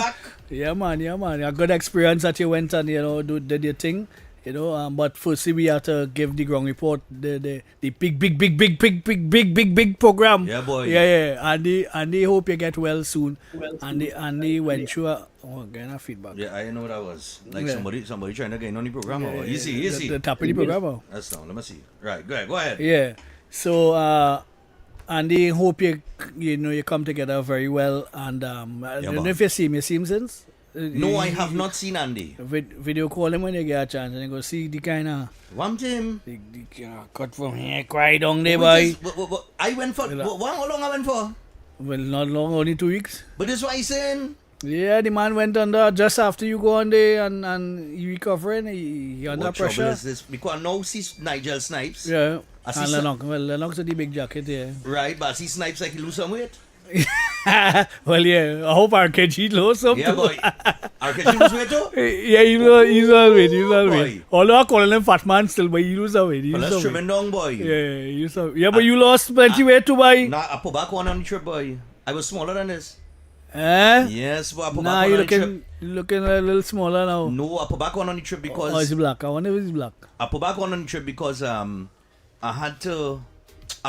feedback? Yeah, man. A good experience that you went and, did your thing. But firstly we have to give the ground report, the big program. Yeah, boy. Yeah. And they hope you get well soon. And they went through getting a feedback. Yeah, I know what that was. Like somebody trying to get on the program. Yeah, Easy. The top of the program. That's now. Let me see. Right, go ahead. Yeah. So and they hope you come together very well. And I don't know if you see him since. No, I have not seen Andy. Video call him when you get a chance and you go see the kind of One him. the cut from here, cry down there, boy. I went for how long I went for? Well, not long, only 2 weeks. But this is what I saying. Yeah, the man went under just after you go on there and he recovering. He under What pressure. trouble is this? Because now see Nigel Snipes. Yeah. I see And Lennox with the big jacket, yeah. Right, but I see Snipes like he lose some weight. Well, yeah, I hope RKG lost some Yeah, too. boy. RKG lose weight too? Yeah, he's all weight. Boy. Although I call him fat man still, but he lose some weight. Well, let's trim him down, boy. Yeah, but you lost plenty weight too, boy. Nah, I put back one on the trip, boy. I was smaller than this. Eh? Yes, but I put Nah, back you one on the trip. looking a little smaller now. No, I put back one on the trip because... Oh, it's black. I wonder if it's black. I put back one on the trip because I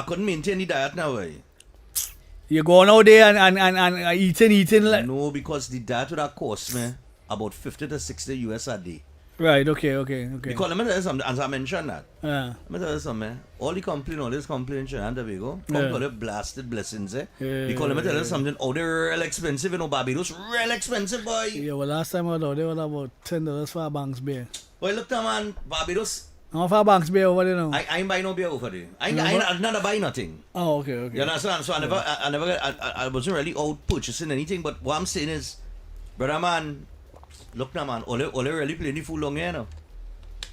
couldn't maintain the diet now, boy. You going out there and eating like... No, because the diet would have cost me about 50 to 60 US a day. Right, okay. Because let me tell you something, as I mentioned that. Yeah. Let me tell you something, man. All this complaint, Trinidad and Tobago, come to the blasted blessings, eh? Yeah, Because let me tell you something, they're real expensive, Barbados, real expensive, boy. Yeah, well, last time I was out there, was about $10 for a Banks beer. Boy, look, man, Barbados, How for a Banks beer over there now? I ain't buy no beer over there. I never buy nothing. Oh, okay. You understand? So I wasn't really out purchasing anything, but what I'm saying is, brother, man, look now, man, all really playing the full long here now.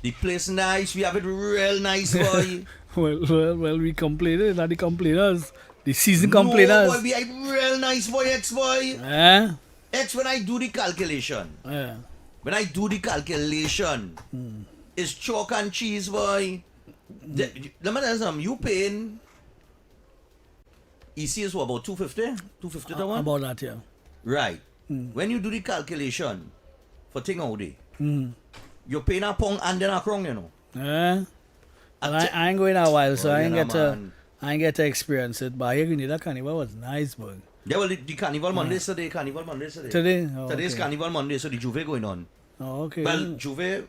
The place nice, we have it real nice, boy. well, we complain, not the complainers. The season complainers. No, boy, we have real nice, boy, X, boy. Eh? X, when I do the calculation, Yeah. it's chalk and cheese, boy. Let me tell you something, you paying, EC is what, about 250? 250 to one? About that, yeah. Right. When you do the calculation for thing out there, you're paying a pound and then a crown, you know. Yeah. Well, I ain't going a while, so Oh, I ain't yeah, get to experience it. But here in the carnival was nice, boy. Yeah, well, the Carnival Monday today. Today? Oh, Today's okay. Carnival Monday, so the Juve going on. Oh, okay. Well, Juve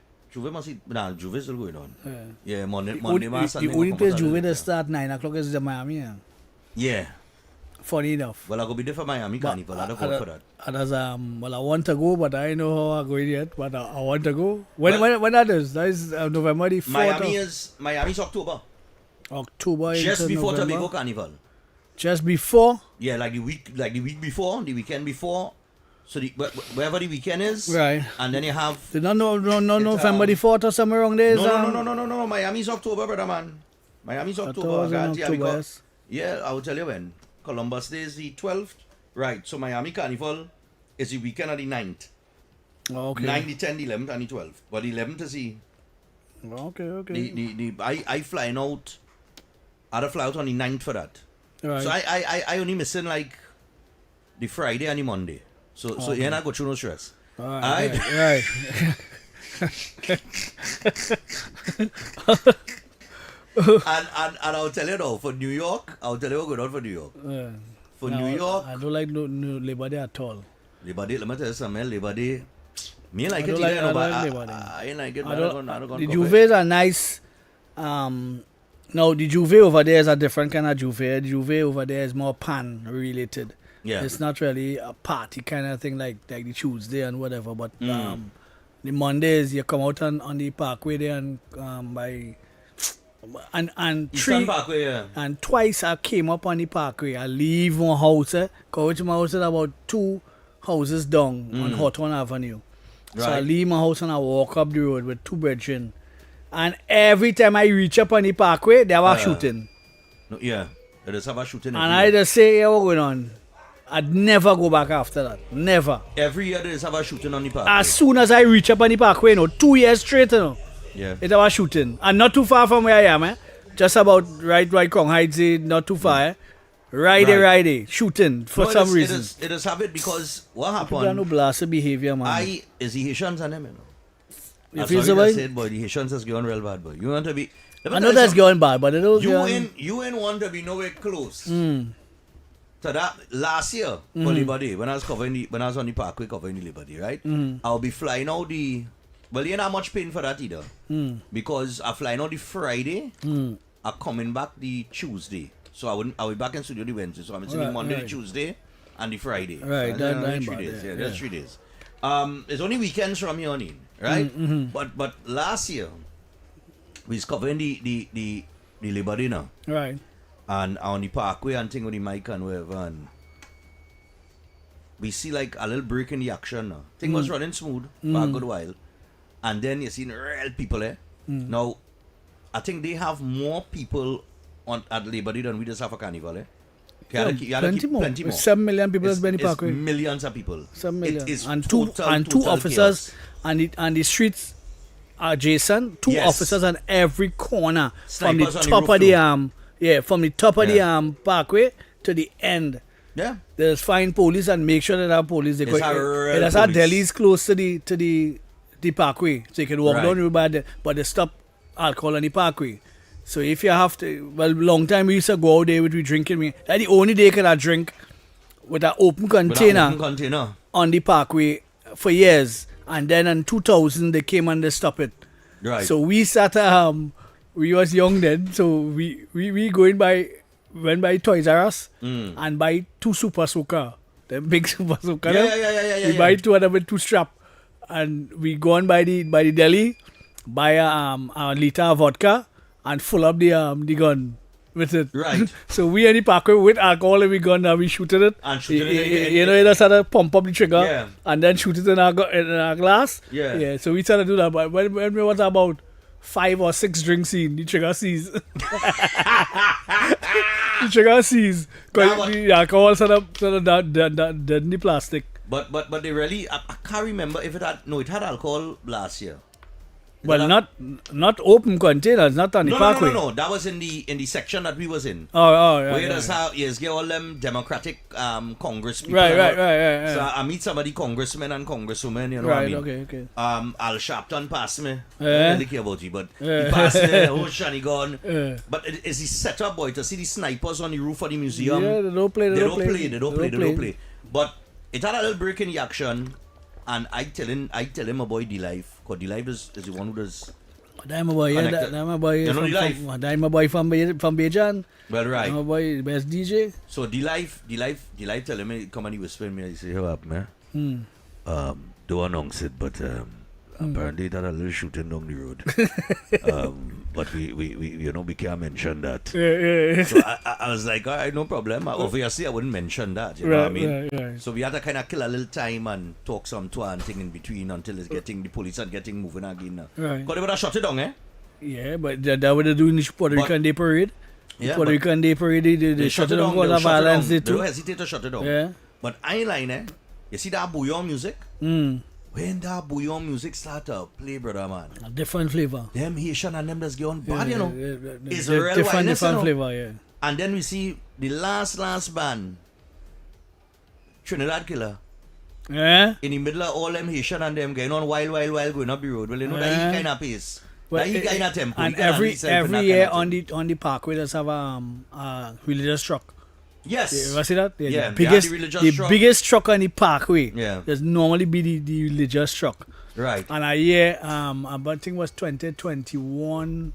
must be, Juve still going on. Yeah. Yeah, Monday, The Sunday. only place Juve that start 9 o'clock is the Miami. Yeah. Yeah. Funny enough. Well, I go be there for Miami Carnival. I don't go for that. Others, well, I want to go, but I don't know how I'm going yet. But I want to go. When that is? That is November the 4th. Miami's October. October. Just into before November. Tobago Carnival. Just before? Yeah, like the week before, the weekend before. So wherever the weekend is. Right. And then you have. No, November the 4th or somewhere around there. No. Miami's October, brother, man. Miami's October. Yes. Yeah, I will tell you when. Columbus Day is the 12th. Right, so Miami Carnival is the weekend of the 9th. Oh, okay. 9th, the 10th, the 11th, and the 12th. But the 11th is the... Okay. I flying out... I'd fly out on the 9th for that. Right. So I only missing like the Friday and the Monday. So Okay. you're not go through no stress. Right. And I'll tell you though, for New York, I'll tell you what going on for New York. Yeah. For New York... I don't like no Labor Day at all. Labor Day, let me tell you something, Labor Day... Me like I it don't either, like- no, I but like Labor Day. I ain't like it. The Juves are nice. Now the Juve over there is a different kind of Juve. The Juve over there is more pan related. Yeah. It's not really a party kind of thing like the Tuesday and whatever. But the Mondays you come out on the parkway there and by and Eastern Parkway, yeah. and twice I came up on the parkway. I leave one house, cause my house is about 2 houses down on Hawthorne Avenue. So I Right. leave my house and I walk up the road with 2 brethren. And every time I reach up on the parkway, they were shooting. No, yeah. There is have a shooting And every I year. just say, yeah, what's going on? I'd never go back after that. Never. Every year there is have a shooting on the parkway. As soon as I reach up on the parkway, 2 years straight, Yeah. it was shooting. And not too far from where I am, Just about right Kong Heights, not too far, Righty, shooting for No, some reason. It is habit because what People got no happened? blaster behavior, man. Is the Haitians and them, you know. You I'm feel sorry so to bad? say it, boy. The Haitians has gone real bad, boy. You want to be. Let me I tell know that's something. going bad, but it don't You ain't want to be nowhere close. Mm. So that last year for Labor Day, when I was on the parkway covering the Labor Day, right? I'll be flying out the. Well, you ain't not much paying for that either, because I'm flying out the Friday. I'm coming back the Tuesday, so I'll be back in studio the Wednesday. So I'm missing the Monday, the Tuesday, and the Friday. Right, So that that's ain't 3 bad, days. yeah, Yeah, that's 3 days. It's only weekends from here on in, right? But last year we was covering the Labor Day now. Right. And on the parkway and thing with the mic and whatever, and we see like a little break in the action now. Thing was running smooth for a good while, and then you see real people now. I think they have more people at Labor Day than we just have a carnival. You had to keep plenty more. 7 million people has been in the It's parkway. millions of people. 7 million. It is And total two officers chaos. and the streets are adjacent. Two Yes. officers on every corner from Snipers the on the top roof of the too. from the top of Yeah. the parkway to the end. Yeah. There's fine police and make sure that our police It's a real that's our police. delis close to the parkway, so you can walk Right. down the road, but they stop alcohol on the parkway. So if you have to, well, long time we used to go out there with we drinking. That's the only day can I drink with an open With an container open container. on the parkway for years, and then in 2000 they came and they stopped it. Right. So we sat we was young then, so we went by Toys R Us and buy 2 Super Soaker, them big Super Soaker. Yeah. We buy 2 of them with 2 strap, and we go on by the deli, buy a liter of vodka and full up the gun with it. Right. So we in the parkway with alcohol and we gun and we shooting it. And shooting it You know, you just had to pump up the trigger Yeah. and then shoot it in our glass. Yeah. So we tried to do that, but when we was about 5 or 6 drinks in, the trigger sees. The trigger sees. Now Because what- the alcohol sort of dead in the plastic. But they really, I can't remember if it had alcohol last year. Well, That- not open containers, not on the parkway. No. That was in the section that we was in. Oh, yeah. Where yeah, there's yeah. how get all them Democratic Congress people. Right, and right, all. right. So I meet somebody, congressmen and congresswomen, you know Right, what I mean? okay. Al Sharpton passed me. I Yeah. don't really care about you, but Yeah. he passed me. Oh, Shani gone. Yeah. But is he set up, boy, to see the snipers on the roof of the museum? Yeah, they don't play. They don't play. But it had a little break in the action, and I tell him about D-Life, because D-Life is the one who does. That's my boy, yeah. Connected. That's my boy. You know D-Life? That's my boy from Bejan. Well, right. That's my boy, best DJ. So D-Life tell him, come and he whisper me, he say, "Hey, up, man. Don't announce it, but apparently that a little shooting down the road. But we can't mention that." Yeah. So I was like, all right, no problem. Obviously, I wouldn't mention that. You know what I mean? Right. So we had to kind of kill a little time and talk some twang thing in between until it's getting the police and getting moving again. Right. Because they would have shut it down, eh? Yeah, but that what they do in the Puerto But- Rican Day Parade. Yeah, Puerto but Rican Day Parade, they shut it down for the violence. They don't hesitate to shut it down. Yeah. But I ain't lying, eh? You see that bouillon music? When that bouillon music start to play, brother, man, A different flavor. them Haitian and them that's going bad, you know. It's They're real different wildness, you know. flavor, yeah. And then we see the last band, Trinidad Killer, Yeah? in the middle of all them Haitian and them going on wild going up the road. Well, you know, that he kind of pace. That he kind of tempo. And He kinda every himself in that year kind of thing. on the parkway, there's have religious truck. Yes. You ever see that? Yeah, the they have biggest, the religious the truck. biggest truck on the parkway. Yeah. There's normally be the religious truck. Right. And a year, I think it was 2021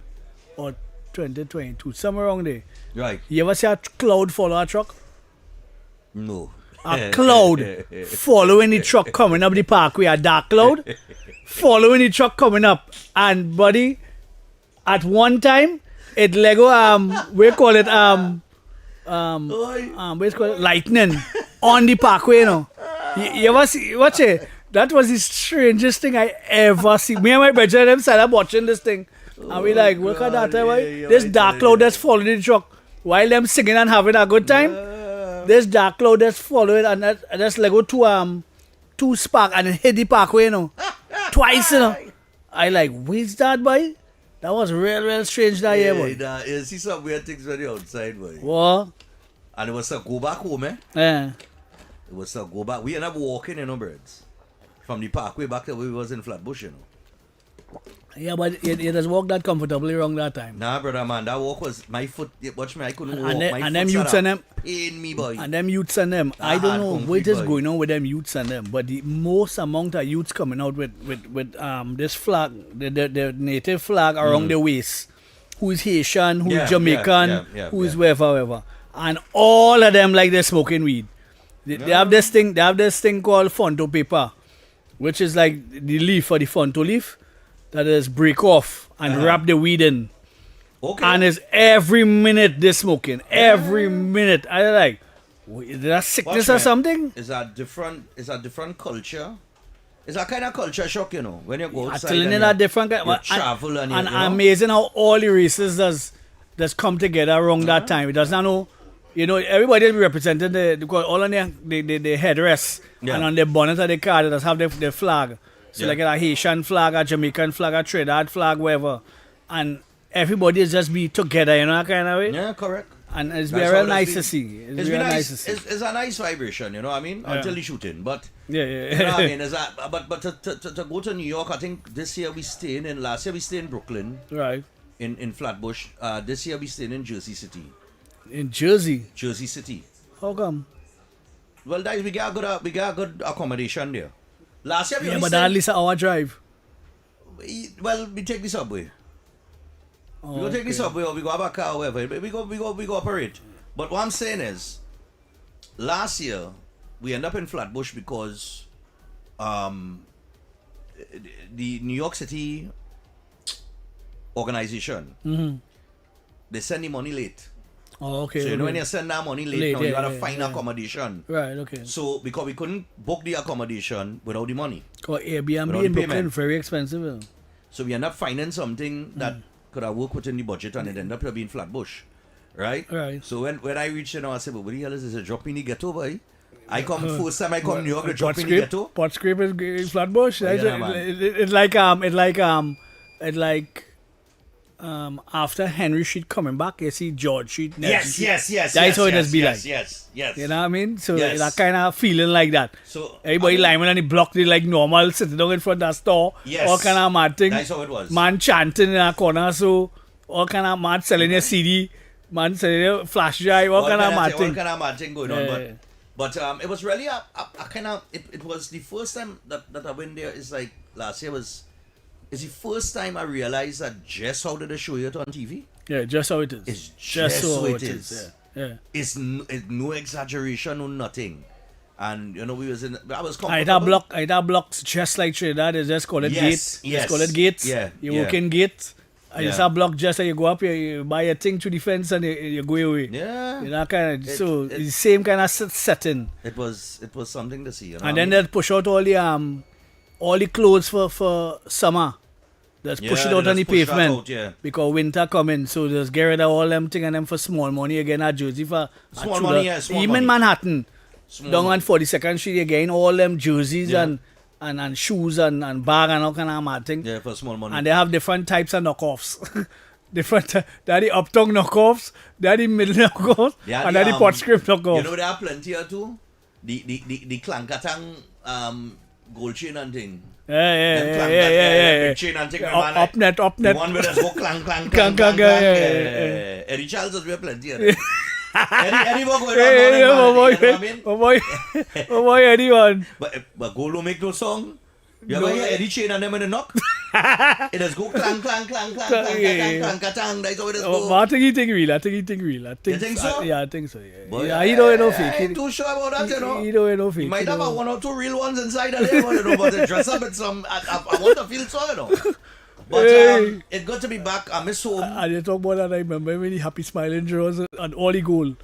or 2022, somewhere around there. Right. You ever see a cloud follow a truck? No. A cloud following the truck coming up the parkway, a dark cloud following the truck coming up. And buddy, at one time, it Lego we call it lightning on the parkway, you know. You ever see, watch it? That was the strangest thing I ever see. Me and my brother them sat up watching this thing. And we like, look at that, this dark cloud that's following the truck. While them singing and having a good time, this dark cloud that's following and that's Lego two spark and it hit the parkway, you know. Twice, you know. I like, where's that, boy? That was real strange that year, boy. You see some weird things when you're outside, boy. What? And it was to go back home, eh? Yeah. It was to go back. We ended up walking, birds. From the parkway back to where we was in Flatbush, Yeah, but it just walked that comfortably around that time. Nah, brother, man, that walk was my foot. Watch me, I couldn't walk. And them youths and them. Pain me, boy. And them youths and them. I don't know what is going on with them youths and them, but the most amount of youths coming out with this flag, the native flag around the waist, who is Haitian, who is Jamaican, who is wherever. And all of them like they're smoking weed. They have this thing called fonto paper, which is like the leaf or the fonto leaf that is break off and wrap the weed in. Okay. And it's every minute they're smoking. Every minute. I like, is that sickness or something? Is that different culture? It's a kind of culture shock, when you go outside. I'm telling you, different kind. You travel and amazing how all the races does come together around that time. It does not know, everybody will be represented because all on the headrest and on the bonnet of the car, they just have the flag. So like a Haitian flag, a Jamaican flag, a Trinidad flag, whatever. And everybody is just be together, that kind of way. Yeah, correct. And it's very nice to see. It's real nice to see. It's a nice vibration, you know what I mean? Until the shooting. But yeah. You know what I mean? But to go to New York, I think this year last year we stayed in Brooklyn. Right. In Flatbush. This year we stayed in Jersey City. In Jersey? Jersey City. How come? Well, guys, we got a good accommodation there. Last year we but at least an hour drive. Well, we take the subway. We go take the subway or we go have a car or whatever. We go operate. But what I'm saying is, last year we end up in Flatbush because the New York City organization they send the money late. Oh, okay. So when you send that money late, now you gotta find accommodation. Right, okay. So because we couldn't book the accommodation without the money. Because Airbnb in Brooklyn very expensive. So we end up finding something that could have worked within the budget and it ended up being Flatbush. Right? Right. So when I reached I said, but what the hell is this? A drop in the ghetto, boy? First time I come to New York, a drop in the ghetto. Pot scrape is Flatbush. It's like after Henry Street coming back, you see George Street. Yes. That's how it does be like. Yes. You know what I mean? So that kind of feeling like that. So everybody lining on the block, they like normal, sitting down in front of the store. Yes. All kind of mad thing. That's how it was. Man chanting in a corner, so all kind of mad selling your CD, man selling your flash drive, all kind of mad thing. All kind of mad thing going on. But it was really a kind of, it was the first time that I went there. It's like last year it's the first time I realized that just how did they show it on TV? Yeah, just how it is. It's just how it is. Yeah. It's no exaggeration, no nothing. And I was comfortable. I had blocks just like Trinidad. They just call it gates. Yes. Just call it gates. Yeah. You walk in gate. And it's a block just like you go up, you buy a thing to the fence and you go away. Yeah. It's the same kind of setting. It was something to see. And then they'll push out all the clothes for summer. Just push it out on the pavement because winter coming. So just get rid of all them thing and them for small money again at Jersey for small money. Even Manhattan, down on 42nd Street again, all them jerseys and shoes and bag and all kind of mad thing. Yeah, for small money. And they have different types of knockoffs. They're the uptown knockoffs, they're the middle knockoffs, and they're the pot script knockoffs. There are plenty here too. The Klankatang gold chain and thing. Yeah. Chain and thing. Up net. The one where there's go clang. Eddie Charles has plenty here. Eddie will go Oh boy, Eddie one. But Golo make no song. You ever hear Eddie chain and them in a knock? It does go clang. That's how it does go. I think he think real. You think so? Yeah, I think so. Boy, Yeah, he don't know fake. I ain't too sure about that, He don't know fake. He might have one or two real ones inside of there, but they dress up with some. I want to feel so, But it's good to be back. I miss home. And you talk about that, I remember when he happy smiling draws and all the goal.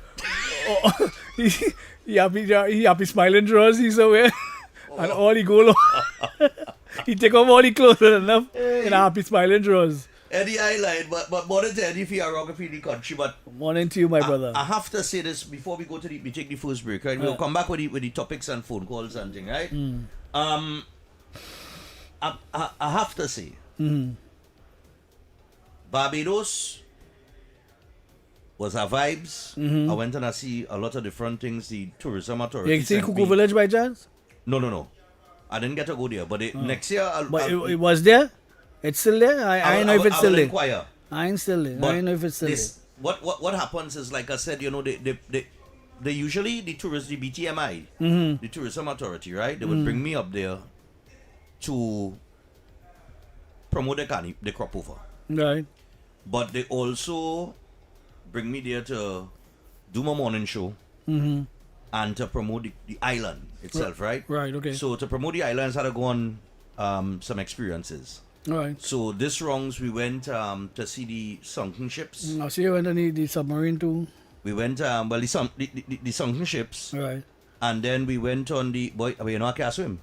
he happy smiling draws, he's away. And all the goal. He take off all the clothes and enough. And happy smiling draws. Eddie, I lied, but morning to Eddie for your rock in the country. But morning to you, my brother. I have to say this before we go to we take the first break, right? We'll come back with the topics and phone calls and thing, right? I have to say, Barbados was our vibes. I went and I see a lot of different things. The tourism authority. You see sent Cuckoo me- Village by chance? No. I didn't get to go there, but next year But it was there? It's still there? I don't know if it's still will there. inquire. I ain't still there. I But don't know if it's still this, what happens is, like I said, you know, they usually the BTMI, the tourism authority, right? They would bring me up there to promote the crop over. there. Right. But they also bring me there to do my morning show and to promote the island itself, right? Right, okay. So to promote the islands, I had to go on some experiences. Right. So this rounds we went to see the sunken ships. I see you went on the submarine too. We went the sunken ships, Right. and then we went on the boy. You know I can't swim.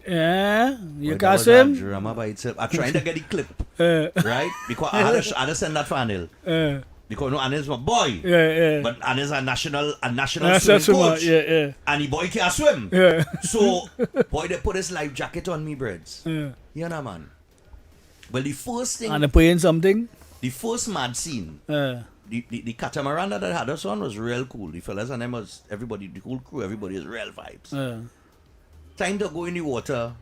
Yeah, you Boy, that can was a swim? drama by itself. I'm trying to get the clip Uh, right because I had to send that final because no Anil's my boy, yeah. but Anil's a national That's swimming swimmer, coach, yeah. and the boy can't swim. Yeah. So boy, they put his life jacket on me, breads. Yeah. You know, man. Well, the first thing, And they put in something? the first mad scene. Uh, The catamaran that had us on was real cool. The fellas and them was everybody, the whole crew, everybody is real vibes. Time to go in the water.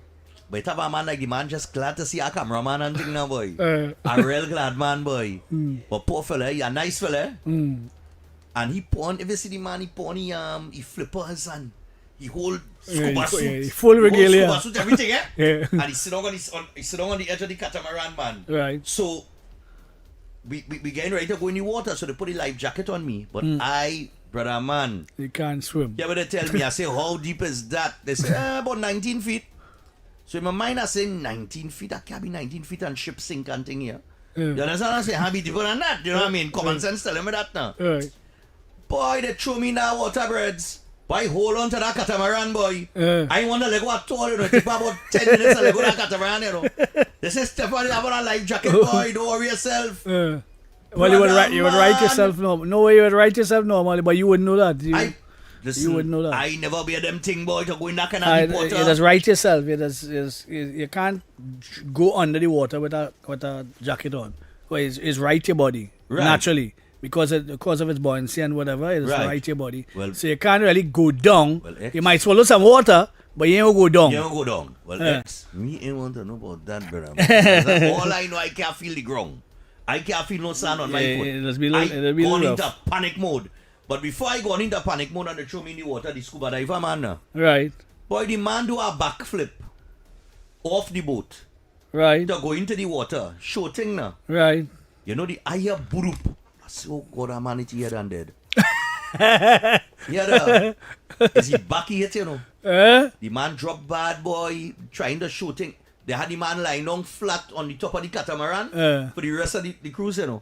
But have a man like the man just glad to see a cameraman and thing now, boy. A real glad man, boy. But poor fella, he a nice fella. And he pawn, if you see the man, he flippers and he hold scuba suit. full He hold regalia. scuba suit, everything, eh? Yeah. And he sit down on the edge of the catamaran, man. Right. So we getting ready to go in the water, so they put a life jacket on me. But I, brother man, You can't swim. yeah, but they tell me, I say, how deep is that? They say, about 19 feet. So in my mind, I say 19 feet. That can't be 19 feet and ship sink and thing here. You understand? I say, how be deeper than that? You know what I mean? Common sense telling me that now. Right. Boy, they throw me in that water, breads. Boy, hold on to that catamaran, boy. I want to let go at all, you know. It take about 10 minutes to let go that catamaran, you know. They say, Stephan, you have on a life jacket, boy. Don't worry yourself. Well, you would write yourself normally. No way you would write yourself normally, but you wouldn't know that. Listen, wouldn't know that. I never be a them thing, boy, to go in that kind of deep water. You just write yourself. You can't go under the water with a jacket on. Well, it's right your body naturally because of its buoyancy and whatever. It's right your body. Well, so you can't really go down. Well, you might swallow some water, but you ain't gonna go down. You don't go down. Well, me ain't want to know about that, brother. All I know, I can't feel the ground. I can't feel no sand on my foot. It'll be I gone rough. into panic mode. But before I go into panic mode and they throw me in the water, the scuba diver man, Right. boy, the man do a backflip off the boat Right. to go into the water, shooting now. Right. You know the higher burup. I say, oh God, that man is here than dead. Yeah, is he back hit, you know? The man dropped bad, boy, trying to shooting. They had the man lying down flat on the top of the catamaran for the rest of the cruise, you know.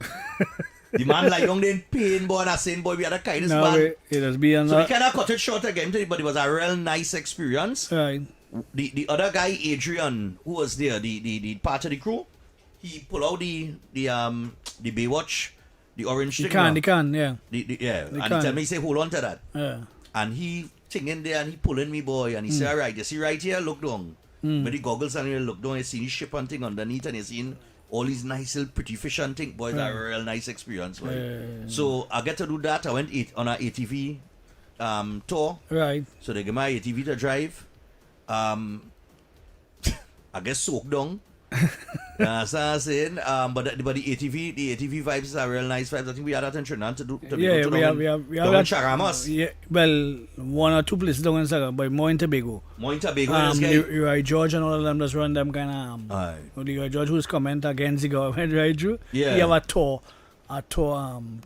The man lying down there in pain, boy, and I saying, boy, we had a kindness No, bad. it has been So we kind of cut it short again, but it was a real nice experience. right. The other guy, Adrian, who was there, the part of the crew, he pulled out the Baywatch, the orange thing. They can, yeah. And he can. tell me, he say, hold on to that. Yeah. And he singing there and he pulling me, boy, and he say, all right, you see right here, look down. With the goggles and you look down, you see the ship and thing underneath and you seen all these nice little pretty fish and thing. Boy, it's a real nice experience, boy. So I get to do that. I went on an ATV tour. Right. So they give my ATV to drive. I guess soaked down. That's what I'm saying. But the ATV vibes are real nice vibes. I think we had that in Trinidad to do. We have down in Charamas. Yeah, well, one or two places down in Saga, but more in Tobago. More in Tobago. Right, George and all of them just run them kind of. Aye. The George who's comment against the government, right, Drew? Yeah. He have a tour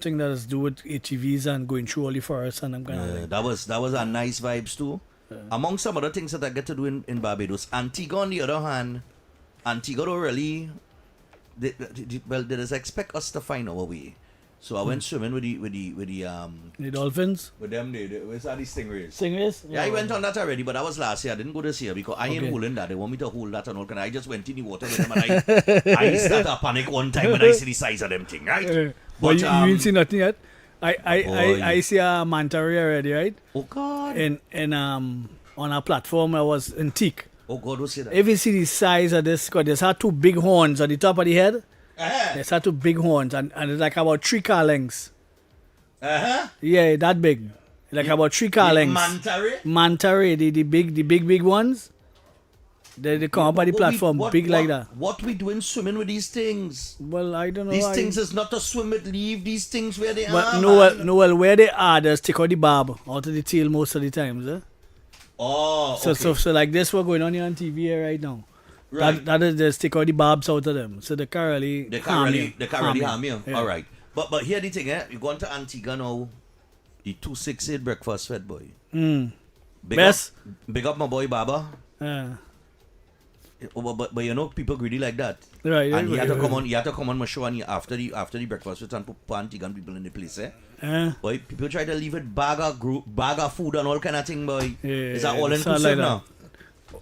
thing that has to do with ATVs and going through all the forests and them kind of thing. That was a nice vibes too. Among some other things that I get to do in Barbados, Antigua on the other hand, Antigua don't really, they just expect us to find our way. So I went swimming with The dolphins? with them. Where's all these stingrays? Stingrays? Yeah, I went on that already, but that was last year. I didn't go this year because I ain't Okay. holding that. They want me to hold that and all. I just went in the water with them and I started to panic one time when I see the size of them thing, right? But you ain't seen nothing yet? Boy. I see a manta ray already, right? Oh God. In on a platform that was antique. Oh God, who say that? If you see the size of this, because there's had two big horns on the top of the head. Eh. There's had two big horns and it's like about 3 car lengths. Yeah, that big. Like about 3 car lengths. Manta Ray, the big ones. They come up on the platform, big like that. What we doing swimming with these things? Well, I don't know. These things is not to swim with. Leave these things where they but are. Well, where they are, they take out the barb out of the tail most of the times. Oh, okay. So like this, what's going on here on TV here right now. Right. That is just take out the barbs out of them. So they can't really harm you. Yeah. All right. But here the thing, you go to Antigua now, the 268 breakfast fed boy. Big up my boy Baba. But you know people greedy like that. Right. And he had to come on my show and after the breakfast fed and put Antigua people in the place, Boy, people try to leave it bag of food and all kind of thing, boy. Is that all inclusive like now?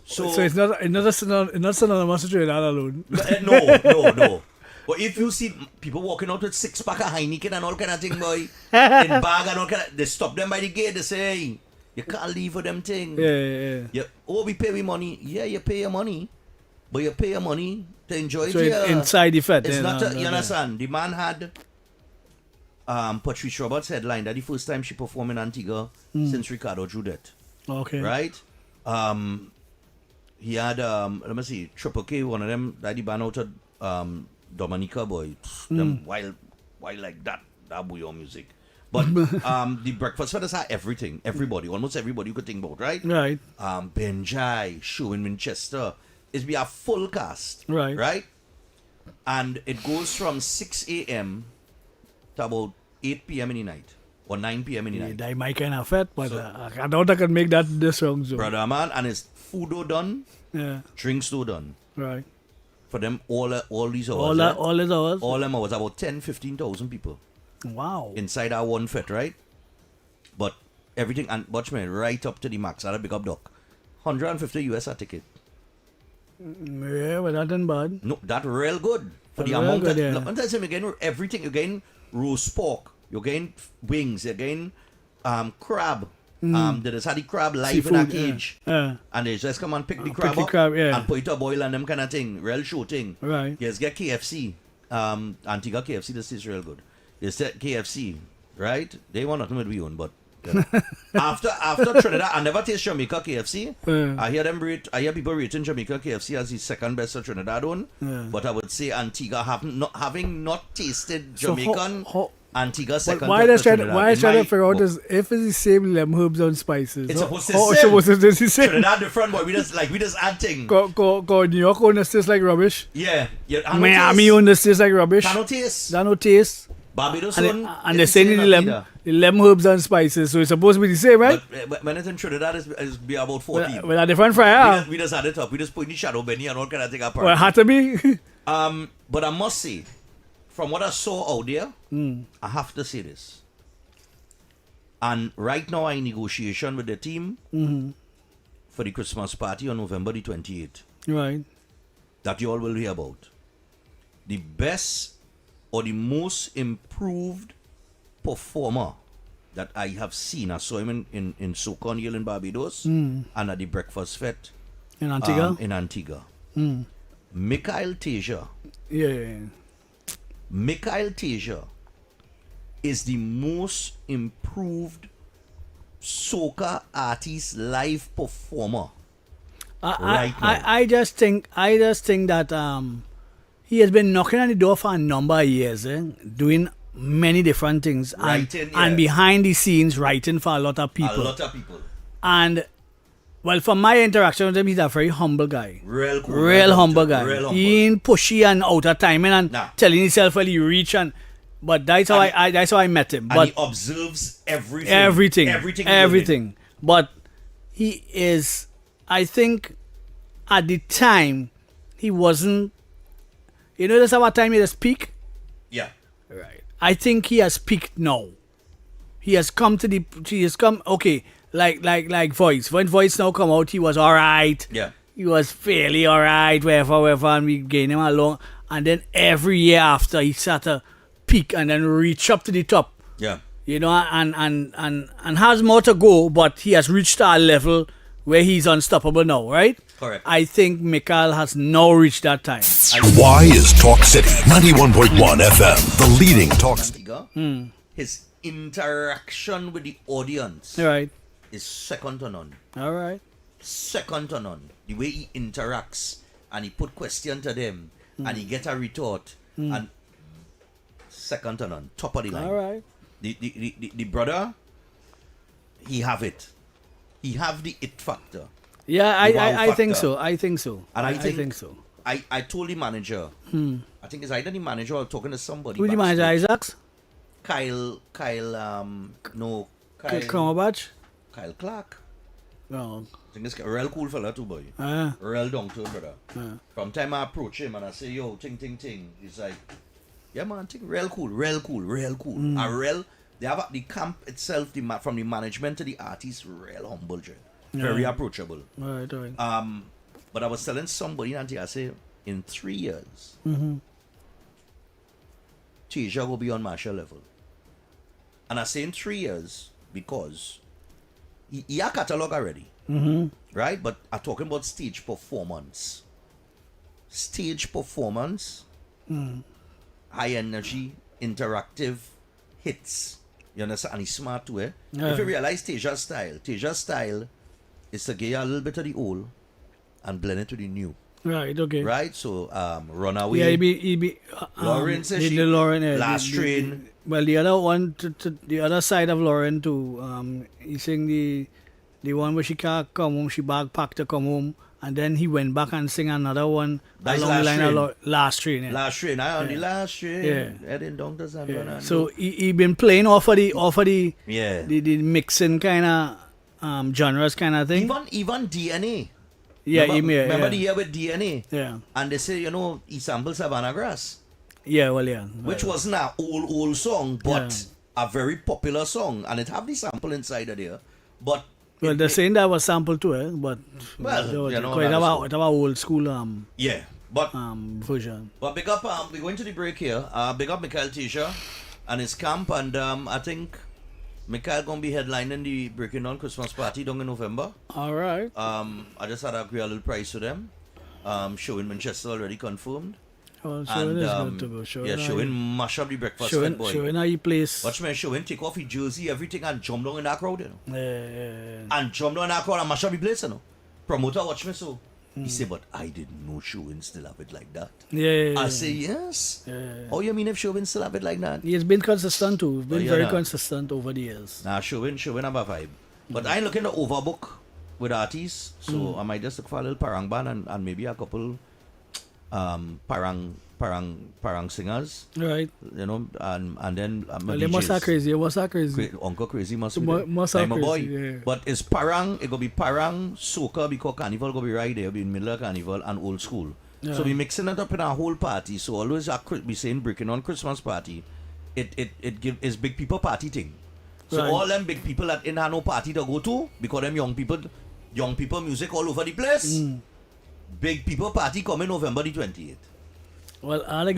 So it's not synonymous to Trinidad alone. No. But if you see people walking out with 6-pack of Heineken and all kind of thing, boy, in bag and all kind of, they stop them by the gate. They say, hey, you can't leave for them thing. Yeah. We pay we money. Yeah, you pay your money, but you pay your money to enjoy it. So it's inside the fed. It's not. You understand? The man had Patrice Roberts headline that the first time she performed in Antigua since Ricardo drew that. Okay. Right. He had let me see, Triple K, one of them that the band out of Dominica, boy. Them wild like that bouillon music. But the breakfast fetters had everything. Everybody, almost everybody you could think about, right? Right. Benjai, Show in Winchester. It's be a full cast. Right. Right? And it goes from 6 a.m. to about 8 p.m. in the night. Or 9 p.m. in the night. That might kind of fat, but I doubt I can make that this wrong. So. Brother man, and it's food done, drinks done. Right. For them all these hours. All these hours? All them hours, about 15,000 people. Wow. Inside our one fet, right? But everything, and watch me, right up to the max. I'll big up doc. $150 US a ticket. Yeah, but that ain't bad. No, that real good. For the amount that, you're getting everything. You're getting roast pork. You're getting wings. You're getting crab. There is had the crab live seafood, in a cage. And they just come and pick the crab up and put it to boil and them kind of thing. Real show thing. Right. You just get KFC. Antigua KFC, this is real good. You said KFC, right? They want nothing with we own, but after Trinidad, I never taste Jamaica KFC. I hear people rating Jamaica KFC as the second best of Trinidad own. But I would say Antigua having not tasted Jamaican. Antigua second. Why is trying to figure out is if it's the same lemon herbs and spices? It's supposed to be the same. Trinidad different, but we just add things. Go New York on this tastes like rubbish. Yeah. Miami on this tastes like rubbish. That no taste. Barbados and they're saying the lemon herbs and spices, so it's supposed to be the same, right? But when it's in Trinidad, it's be about 14. Well, a different fry. We just add it up. We just put in the shadow Benny and all kind of thing apart. Well, it had to be. But I must say, from what I saw out there, I have to say this. And right now, I'm in negotiation with the team for the Christmas party on November the 28th. Right. That you all will hear about. The best or the most improved performer that I have seen. I saw him in Socon Hill in Barbados and at the Breakfast Fete in Antigua. Mikhail Teja. Yeah. Mikhail Teja is the most improved soca artist live performer right now. I just think that he has been knocking on the door for a number of years, doing many different things. And behind the scenes, writing for a lot of people. And, well, from my interaction with him, he's a very humble guy. Real cool. Real humble guy. He ain't pushy and out of timing and telling himself well he reach and... But that's how I met him. But he observes everything. Everything. But he is... I think at the time, he wasn't... You know, that's our time he has peaked? Yeah. Right. I think he has peaked now. He has come, okay, like Voice. When Voice now come out, he was alright. Yeah. He was fairly alright, wherever, and we gained him along. And then every year after, he started to peak and then reach up to the top. Yeah. You know, and has more to go, but he has reached our level where he's unstoppable now, right? Correct. I think Mikhail has now reached that time. Why is Talk City 91.1 FM the leading talk city? interaction with the audience Right. is second to none. All right. Second to none. The way he interacts and he put question to them and he get a retort and second to none. Top of the line. All right. The brother, he have it. He have the it factor. Yeah, The wow I think factor. so. I think so. And I think so. I told the manager, I think it's either the manager or talking to somebody. Who the manager, backstage. Isaacs? Kyle, Cumberbatch? Kyle Clark. No. I think it's a real cool fella too, boy. Ah. Real down to brother. From time I approach him and I say, yo, ting. He's like, yeah man, ting, real cool. A real, they have the camp itself, from the management to the artist, real humble, Jay. Very approachable. All right. But I was telling somebody, and I say, in 3 years, Teja will be on Marshall level. And I say in 3 years because he a catalog already, right? But I'm talking about stage performance. High energy, interactive hits. You understand? And he's smart too, eh? If you realize Teja's style is to get a little bit of the old and blend it to the new. Right, okay. Right? So, Runaway. Yeah, he be Lauren says the Lauren, Last Train. Well, the other one, to the other side of Lauren too, he sang the one where she can't come home, she packed to come home, and then he went back and sang another one That's along the Last line Train. of Last Train. Yeah. Last Train. I on the Last Train. Yeah. Heading down to San Yeah. Bernardino. So he been playing off of the Yeah. the mixing kind of genres kind of thing. Even DNA. Yeah, remember the year with DNA? Yeah. And they say, he sampled Savannah Grass, Yeah, well, yeah. which wasn't an old song, but a very popular song, and it have the sample inside of there. But Well, they're saying that was sample too, eh? But Well, it you know, quite that is have a old school yeah, but version. big up. We're going to the break here. Big up Mikhail Tisha and his camp, and I think Mikhail gonna be headlining the Breaking On Christmas party down in November. All right. I just had to agree a little price to them. Show in Manchester already confirmed. Well, And is good to go. Showing mash up the breakfast Showing boy. how you place. Watch me showing take off his jersey, everything, and jump down in that crowd, Yeah. And jump down in that crowd and mash up the place, Promoter watch me so. He said, but I didn't know Showing still have it like that. Yeah. I say, yes. Yeah. Oh, you mean if Showing still have it like that? He's been consistent too. He's been yeah, very nah. consistent over the years. Nah, Showing have a vibe. But I ain't looking to overbook with artists, so I might just look for a little parang band and maybe a couple parang singers, Right. and then Well, they must have crazy. Uncle Crazy must be Must there. have Like my boy. crazy. Yeah. But it's parang, it gonna be parang, soca, because carnival gonna be right there, be in middle of carnival and old school. Yeah. So we mixing it up in a whole party. So always we saying Breaking On Christmas party. It is big people party thing. So Right. all them big people that in no party to go to, because them young people music all over the place. Big people party coming November the 28th. Well, I'll Right.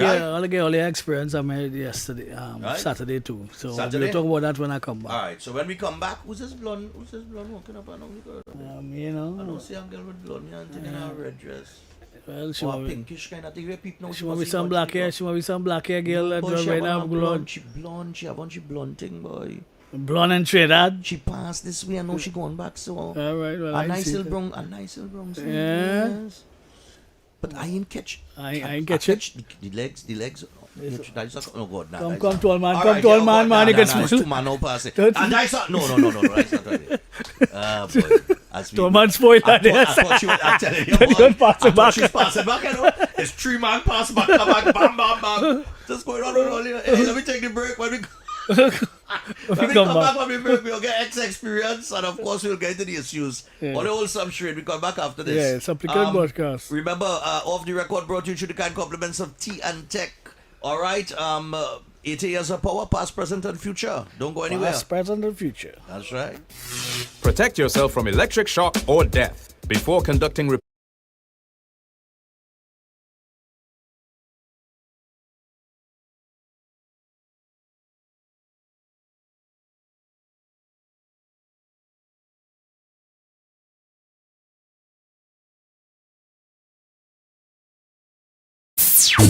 get all the experience I made yesterday, Right. Saturday too. So Saturday? we'll talk about that when I come back. Alright, so when we come back, who's this blonde walking up and down? You know. I don't see a girl with blonde hair and in a red dress. Well, she Or a want pinkish kind of thing where people know she want be some black hair. She want be some black hair girl that But just she right have now a blonde, she have a blonde thing, boy. blonde and Trinidad. She passed this way, I know she going back, so All right. Well, a I nice see little that. brown, Yeah. yes. But I ain't catch. I ain't catch it. The legs. Oh God, nah, Come, that's come, not- tall man, All come, right, tall yeah, man, oh, man, nah, you can nah, it's smell. two man no pass it. Don't- And that's not, no, that's not right. Boy. As we- Tall man spoil that. I thought she was, I'm telling you, Then you boy, don't pass it I thought back. she was passing back, It's 3 man pass back, come back, bam, bam, bam. Just going on here. Hey, let me take the break. When we come back when we break, we'll get X experience, and of course we'll get into the issues. Yeah. On the whole sum straight, we come back after this. Yeah, it's applicant broadcast. Remember, off the record brought you to the kind compliments of Tea and Tech. All right, 80 years of power, past, present, and future. Don't go anywhere. Past, present, and future. That's right. Protect yourself from electric shock or death before conducting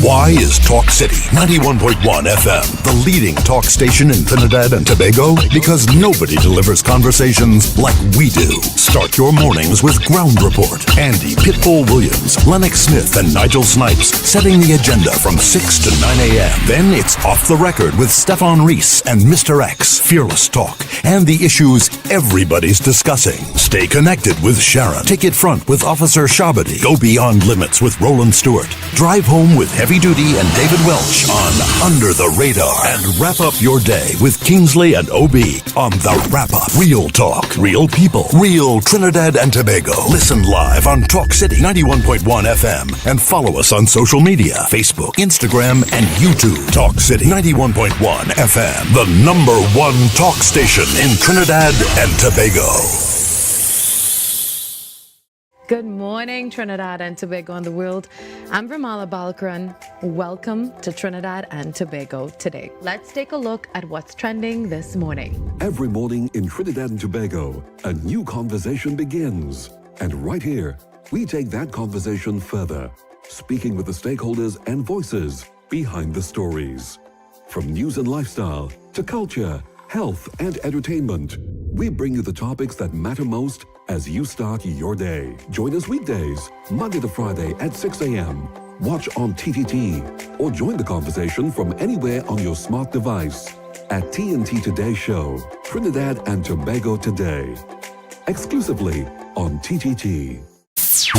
Why is Talk City 91.1 FM the leading talk station in Trinidad and Tobago? Because nobody delivers conversations like we do. Start your mornings with Ground Report. Andy Pitbull Williams, Lennox Smith, and Nigel Snipes setting the agenda from 6 to 9 a.m. Then it's Off the Record with Stephan and Mr X, Fearless Talk, and the issues everybody's discussing. Stay connected with Sharon. Ticket Front with Officer Shabadi. Go Beyond Limits with Roland Stewart. Drive Home with Heavy Duty and David Welch on Under the Radar. And wrap up your day with Kingsley and OB on The Wrap Up. Real talk, real people, real Trinidad and Tobago. Listen live on Talk City 91.1 FM and follow us on social media, Facebook, Instagram, and YouTube. Talk City 91.1 FM, the #1 talk station in Trinidad and Tobago. Good morning, Trinidad and Tobago and the world. I'm Vermala Balkaran. Welcome to Trinidad and Tobago today. Let's take a look at what's trending this morning. Every morning in Trinidad and Tobago, a new conversation begins. And right here, we take that conversation further, speaking with the stakeholders and voices behind the stories. From news and lifestyle to culture, health, and entertainment, we bring you the topics that matter most as you start your day. Join us weekdays, Monday to Friday at 6 a.m. Watch on TTT or join the conversation from anywhere on your smart device at TNT Today Show, Trinidad and Tobago Today, exclusively on TTT.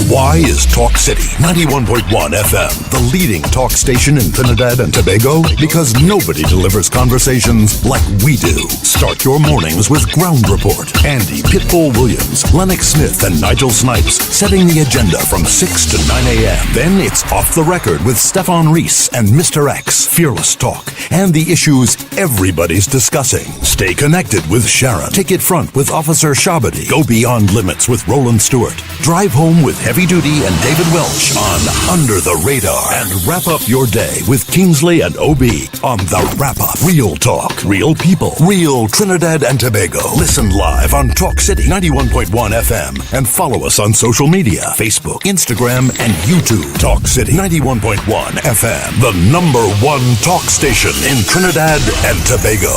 Why is Talk City 91.1 FM the leading talk station in Trinidad and Tobago? Because nobody delivers conversations like we do. Start your mornings with Ground Report. Andy Pitbull Williams, Lennox Smith, and Nigel Snipes setting the agenda from 6 to 9 a.m. Then it's Off the Record with Stephan and Mr X, Fearless Talk, and the issues everybody's discussing. Stay connected with Sharon. Ticket Front with Officer Shabadi. Go Beyond Limits with Roland Stewart. Drive Home with Heavy Duty and David Welch on Under the Radar. And wrap up your day with Kingsley and OB on The Wrap Up. Real talk, real people, real Trinidad and Tobago. Listen live on Talk City 91.1 FM and follow us on social media, Facebook, Instagram, and YouTube. Talk City 91.1 FM, the #1 talk station in Trinidad and Tobago.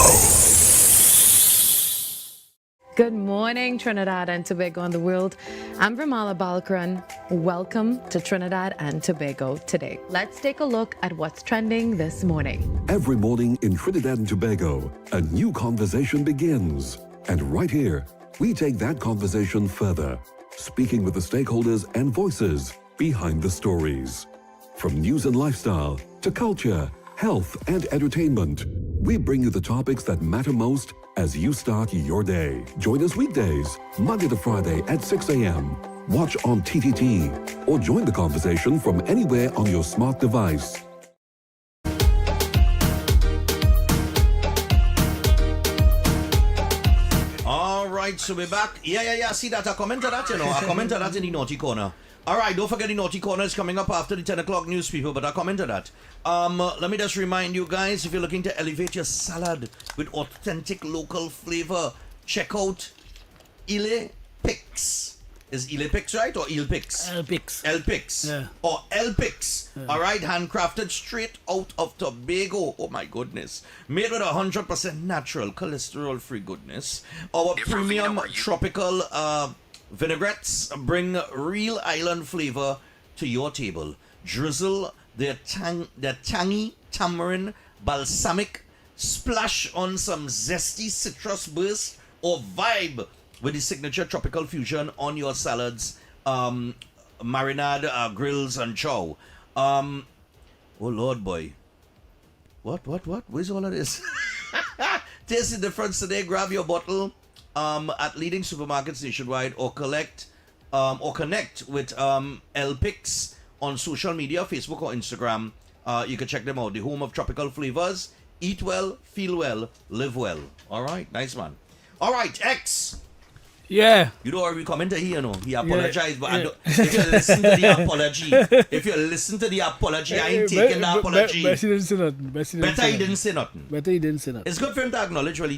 Good morning, Trinidad and Tobago and the world. I'm Vermala Balkaran. Welcome to Trinidad and Tobago today. Let's take a look at what's trending this morning. Every morning in Trinidad and Tobago, a new conversation begins. And right here, we take that conversation further, speaking with the stakeholders and voices behind the stories. From news and lifestyle to culture, health, and entertainment, we bring you the topics that matter most as you start your day. Join us weekdays, Monday to Friday at 6 a.m. Watch on TTT or join the conversation from anywhere on your smart device. All right, so we're back. Yeah. See that? I commented that, you know. I commented that in the naughty corner. All right, don't forget the naughty corner is coming up after the 10 o'clock news, people, but I commented that. Let me just remind you guys, if you're looking to elevate your salad with authentic local flavor, check out Ile Pix. Is Ile Pix right or Il Pix? El Pix. El Pix. Yeah. Or El Pix. Yeah. All right, handcrafted straight out of Tobago. Oh my goodness. Made with 100% natural, cholesterol-free goodness. Our premium tropical vinaigrettes bring real island flavor to your table. Drizzle their tangy tamarind balsamic, splash on some zesty citrus burst, or vibe with the signature tropical fusion on your salads, marinade, grills, and chow. Oh Lord, boy. What? Where's all of this? Taste the difference today. Grab your bottle at leading supermarkets nationwide, or connect with El Pix on social media, Facebook or Instagram. You can check them out. The home of tropical flavors. Eat well, feel well, live well. All right, nice man. All right, X. Yeah. You know, we commented here, he apologized, but I don't, if you listen to the apology, I ain't taking the apology. Bessie didn't say nothing. Better he didn't say nothing. Better he didn't say nothing. It's good for him to acknowledge, well,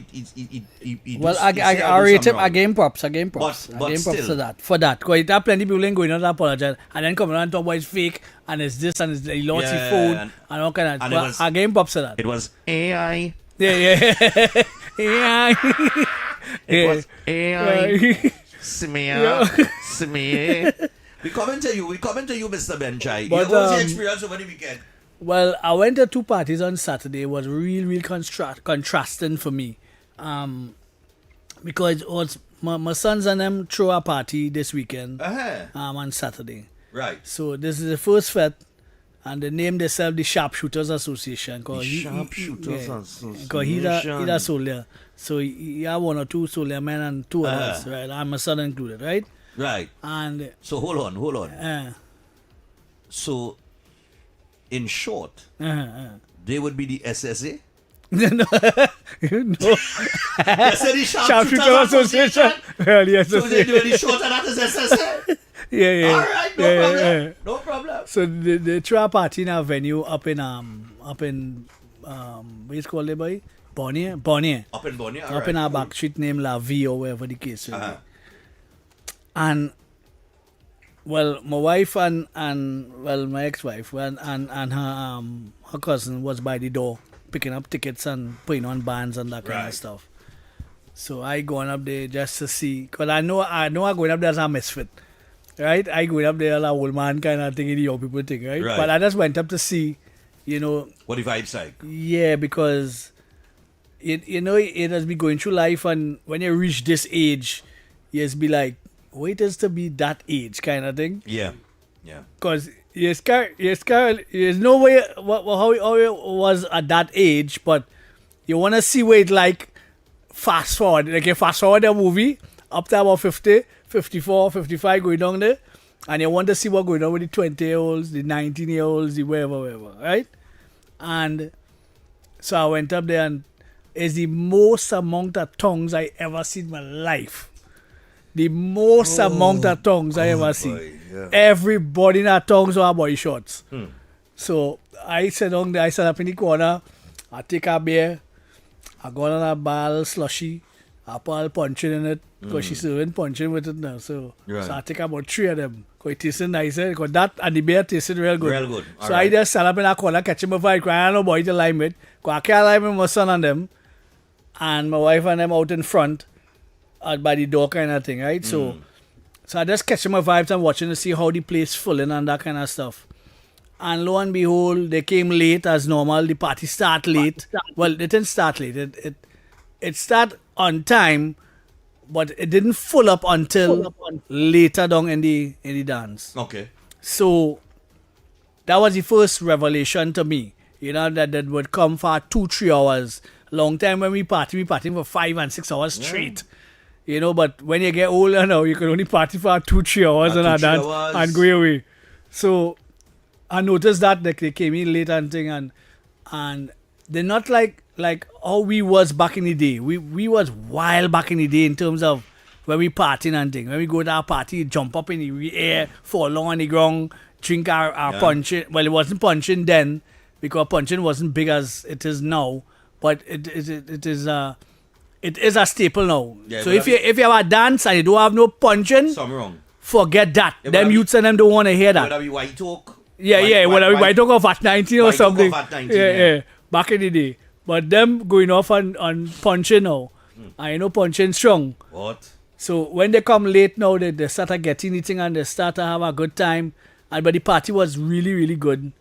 I rate him. I gave him props. But I gave him props still. for that. Because there are plenty of people ain't going on to apologize and then come around and talk about it's fake and it's this and it's, he lost his phone and all kind of. But I gave him props for that. It was AI. Yeah. It was AI. Smear. We coming to you, Mr. Benchai. But, What was your experience over the weekend? Well, I went to 2 parties on Saturday. It was real contrasting for me. Because it was my sons and them throw a party this weekend on Saturday. Right. So this is the first fete, and they named themselves the Sharpshooters Association. Association. Because he's a soldier. So he had 1 or 2 soldier men and 2 others, right? And my son included, right? Right. And so hold on. So, in short, they would be the SSA? no. That's the Sharpshooters Association. Well, yes, so they do the short and that is SSA? Yeah. All right, no problem. No problem. So they throw a party in a venue up in what is it called, boy? Bonnier. Up in Bonnier, up in our back street named La Vie or wherever the case is. And well, my wife and my ex-wife and her cousin was by the door picking up tickets and putting on bands and that kind of stuff. So I going up there just to see, because I know I'm going up there as a misfit, right? I going up there as a old man kind of thing, the young people thing, right? But I just went up to see, what the vibe's like. Yeah, because it has been going through life, and when you reach this age, you just be like, wait is to be that age kind of thing. Yeah. Because there's no way how it was at that age, but you want to see where it like fast forward. Like you fast forward the movie up to about 50, 54, 55 going down there, and you want to see what's going on with the 20-year-olds, the 19-year-olds, the wherever, right? And so I went up there, and it's the most amount of tongues I ever seen in my life. The most amount of tongues I ever see. Yeah. Everybody in our tongues are body shots. So I sat down there, I sat up in the corner, I take a beer, I go on a ball slushy, I put punching in it, because she's serving punching with it now. So I take about 3 of them, because it tasted nice, because that and the beer tasted real good. Real good. So I just sat up in a corner, catching my vibe, because I don't know boy to lime it, because I can't lime with my son and them, and my wife and them out in front. By the door kind of thing, right? So I just catching my vibes and watching to see how the place filling and that kind of stuff. And lo and behold, they came late as normal. The party start late. Well, it didn't start late. It start on time, but it didn't full up until later down in the dance. Okay. So that was the first revelation to me. That would come for 2-3 hours. Long time when we party for 5 and 6 hours straight. But when you get older now, you can only party for 2-3 hours and a dance and go away. So I noticed that they came in late and thing, and they're not like how we was back in the day. We was wild back in the day in terms of when we partying and thing. When we go to our party, jump up in the air, fall on the ground, drink our punching. Well, it wasn't punching then because punching wasn't big as it is now, but it is a staple now. Yeah, so if you have a dance and you don't have no punching, something wrong. Forget that. Them youths and them don't want to hear that. Would that be white talk? White talk of at 19 or something. Yeah. Back in the day. But them going off on punching now. And punching strong. What? So when they come late now, they start getting eating and they start to have a good time. But the party was really, really good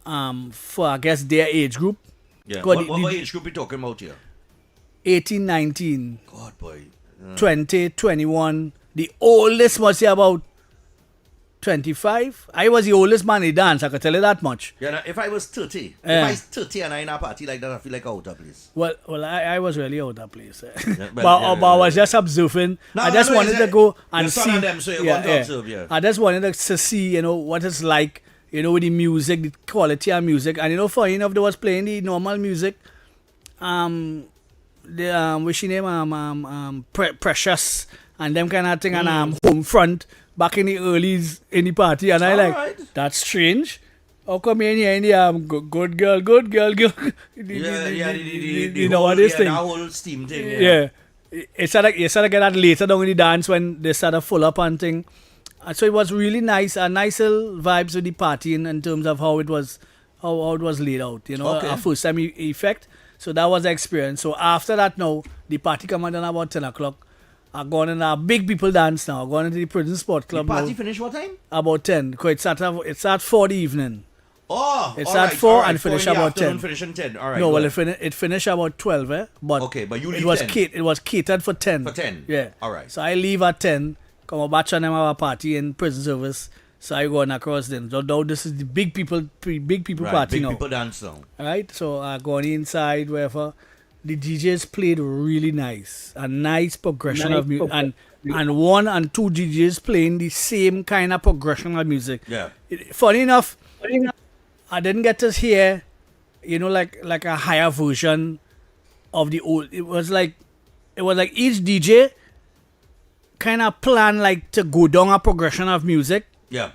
for, I guess, their age group. Yeah. What age group are you talking about here? 18, 19, God, boy. 20, 21. The oldest must be about 25. I was the oldest man in dance, I could tell you that much. Yeah, now, if I was 30, if I was 30 and I in a party like that, I feel like out of place. Well, I was really out of place. But I was just observing. I just wanted to go and see. Them, so you want to observe, I just wanted to see, what it's like, with the music, the quality of music. And, funny enough, they was playing the normal music. What's she name? Precious and them kind of thing, and home front back in the earlys in the party, and I like, Alright. that's strange. How come in here in the good girl, good girl. You know what this thing? That whole steam thing. Yeah. You started get that later down in the dance when they started full up and thing. And so it was really nice, a nice little vibes with the party in terms of how it was laid out, you know, Okay. a first time effect. So that was the experience. So after that now, the party come on about 10 o'clock. I gone in a big people dance now. I gone into the prison sport The club party now. finish what time? About 10. Because it's at 4 the evening. Oh, It's alright, at 4 alright, and finish 4 in the about afternoon, 10. Finishing 10. All right. No, go well, ahead. it finished about 12, But Okay, but you leave it was 10. it was catered for 10. For 10. Yeah. All right. So I leave at 10, come back and have a party in prison service. So I go on across then. So now this is the big people Right, party big now. people dance now. Right? So I go on inside, wherever. The DJs played really nice. A nice progression of music. And one and two DJs playing the same kind of progression of music. Yeah. Funny enough, I didn't get to hear, you know, like a higher version of the old. It was like each DJ kind of planned like to go down a progression of music. Yeah.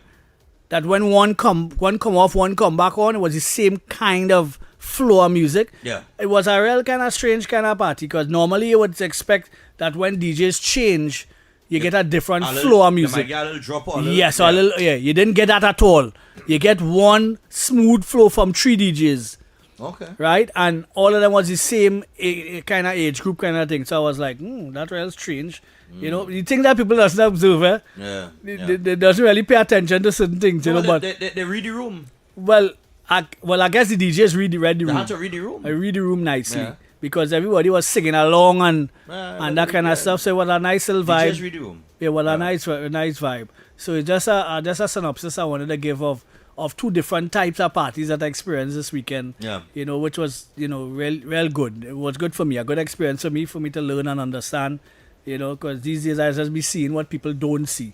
That when one come off, one come back on, it was the same kind of flow of music. Yeah. It was a real kind of strange kind of party because normally you would expect that when DJs change, you get a different flow of You music. might get a little drop or a little, Yes, a little, you didn't get that at all. You get one smooth flow from 3 DJs, Okay. right? And all of them was the same kind of age group kind of thing. So I was like, that's real strange. You know, you think that people doesn't observe, Yeah. They doesn't really pay attention to certain things, you know. But they read the room. well, I guess the DJs read the They room. had to read the room. I read the room nicely Yeah. because everybody was singing along and Yeah, that kind of stuff. So it was a nice little They vibe. just read the room. Yeah, well, a nice vibe. So it's just a synopsis I wanted to give of 2 different types of parties that I experienced this weekend. Yeah. You know, which was, you know, real good. It was good for me, a good experience for me to learn and understand. You know, because these days I just be seeing what people don't see.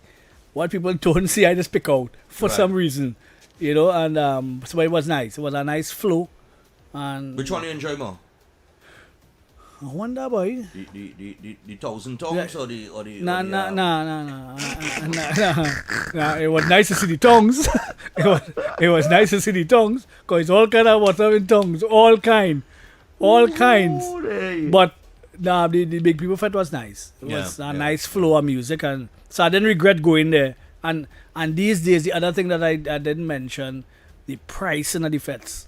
What people don't see, I just pick out for Right. some reason. You know, and so it was nice. It was a nice flow. And Which one you enjoy more? I wonder, boy. The thousand tongues or the Nah. It was nice to see the tongues. it was nice to see the tongues because it's all kind of water in tongues, all kinds. But nah, the big people fest was nice. It was a nice flow of music, and so I didn't regret going there. And these days, the other thing that I didn't mention, the pricing of the fests.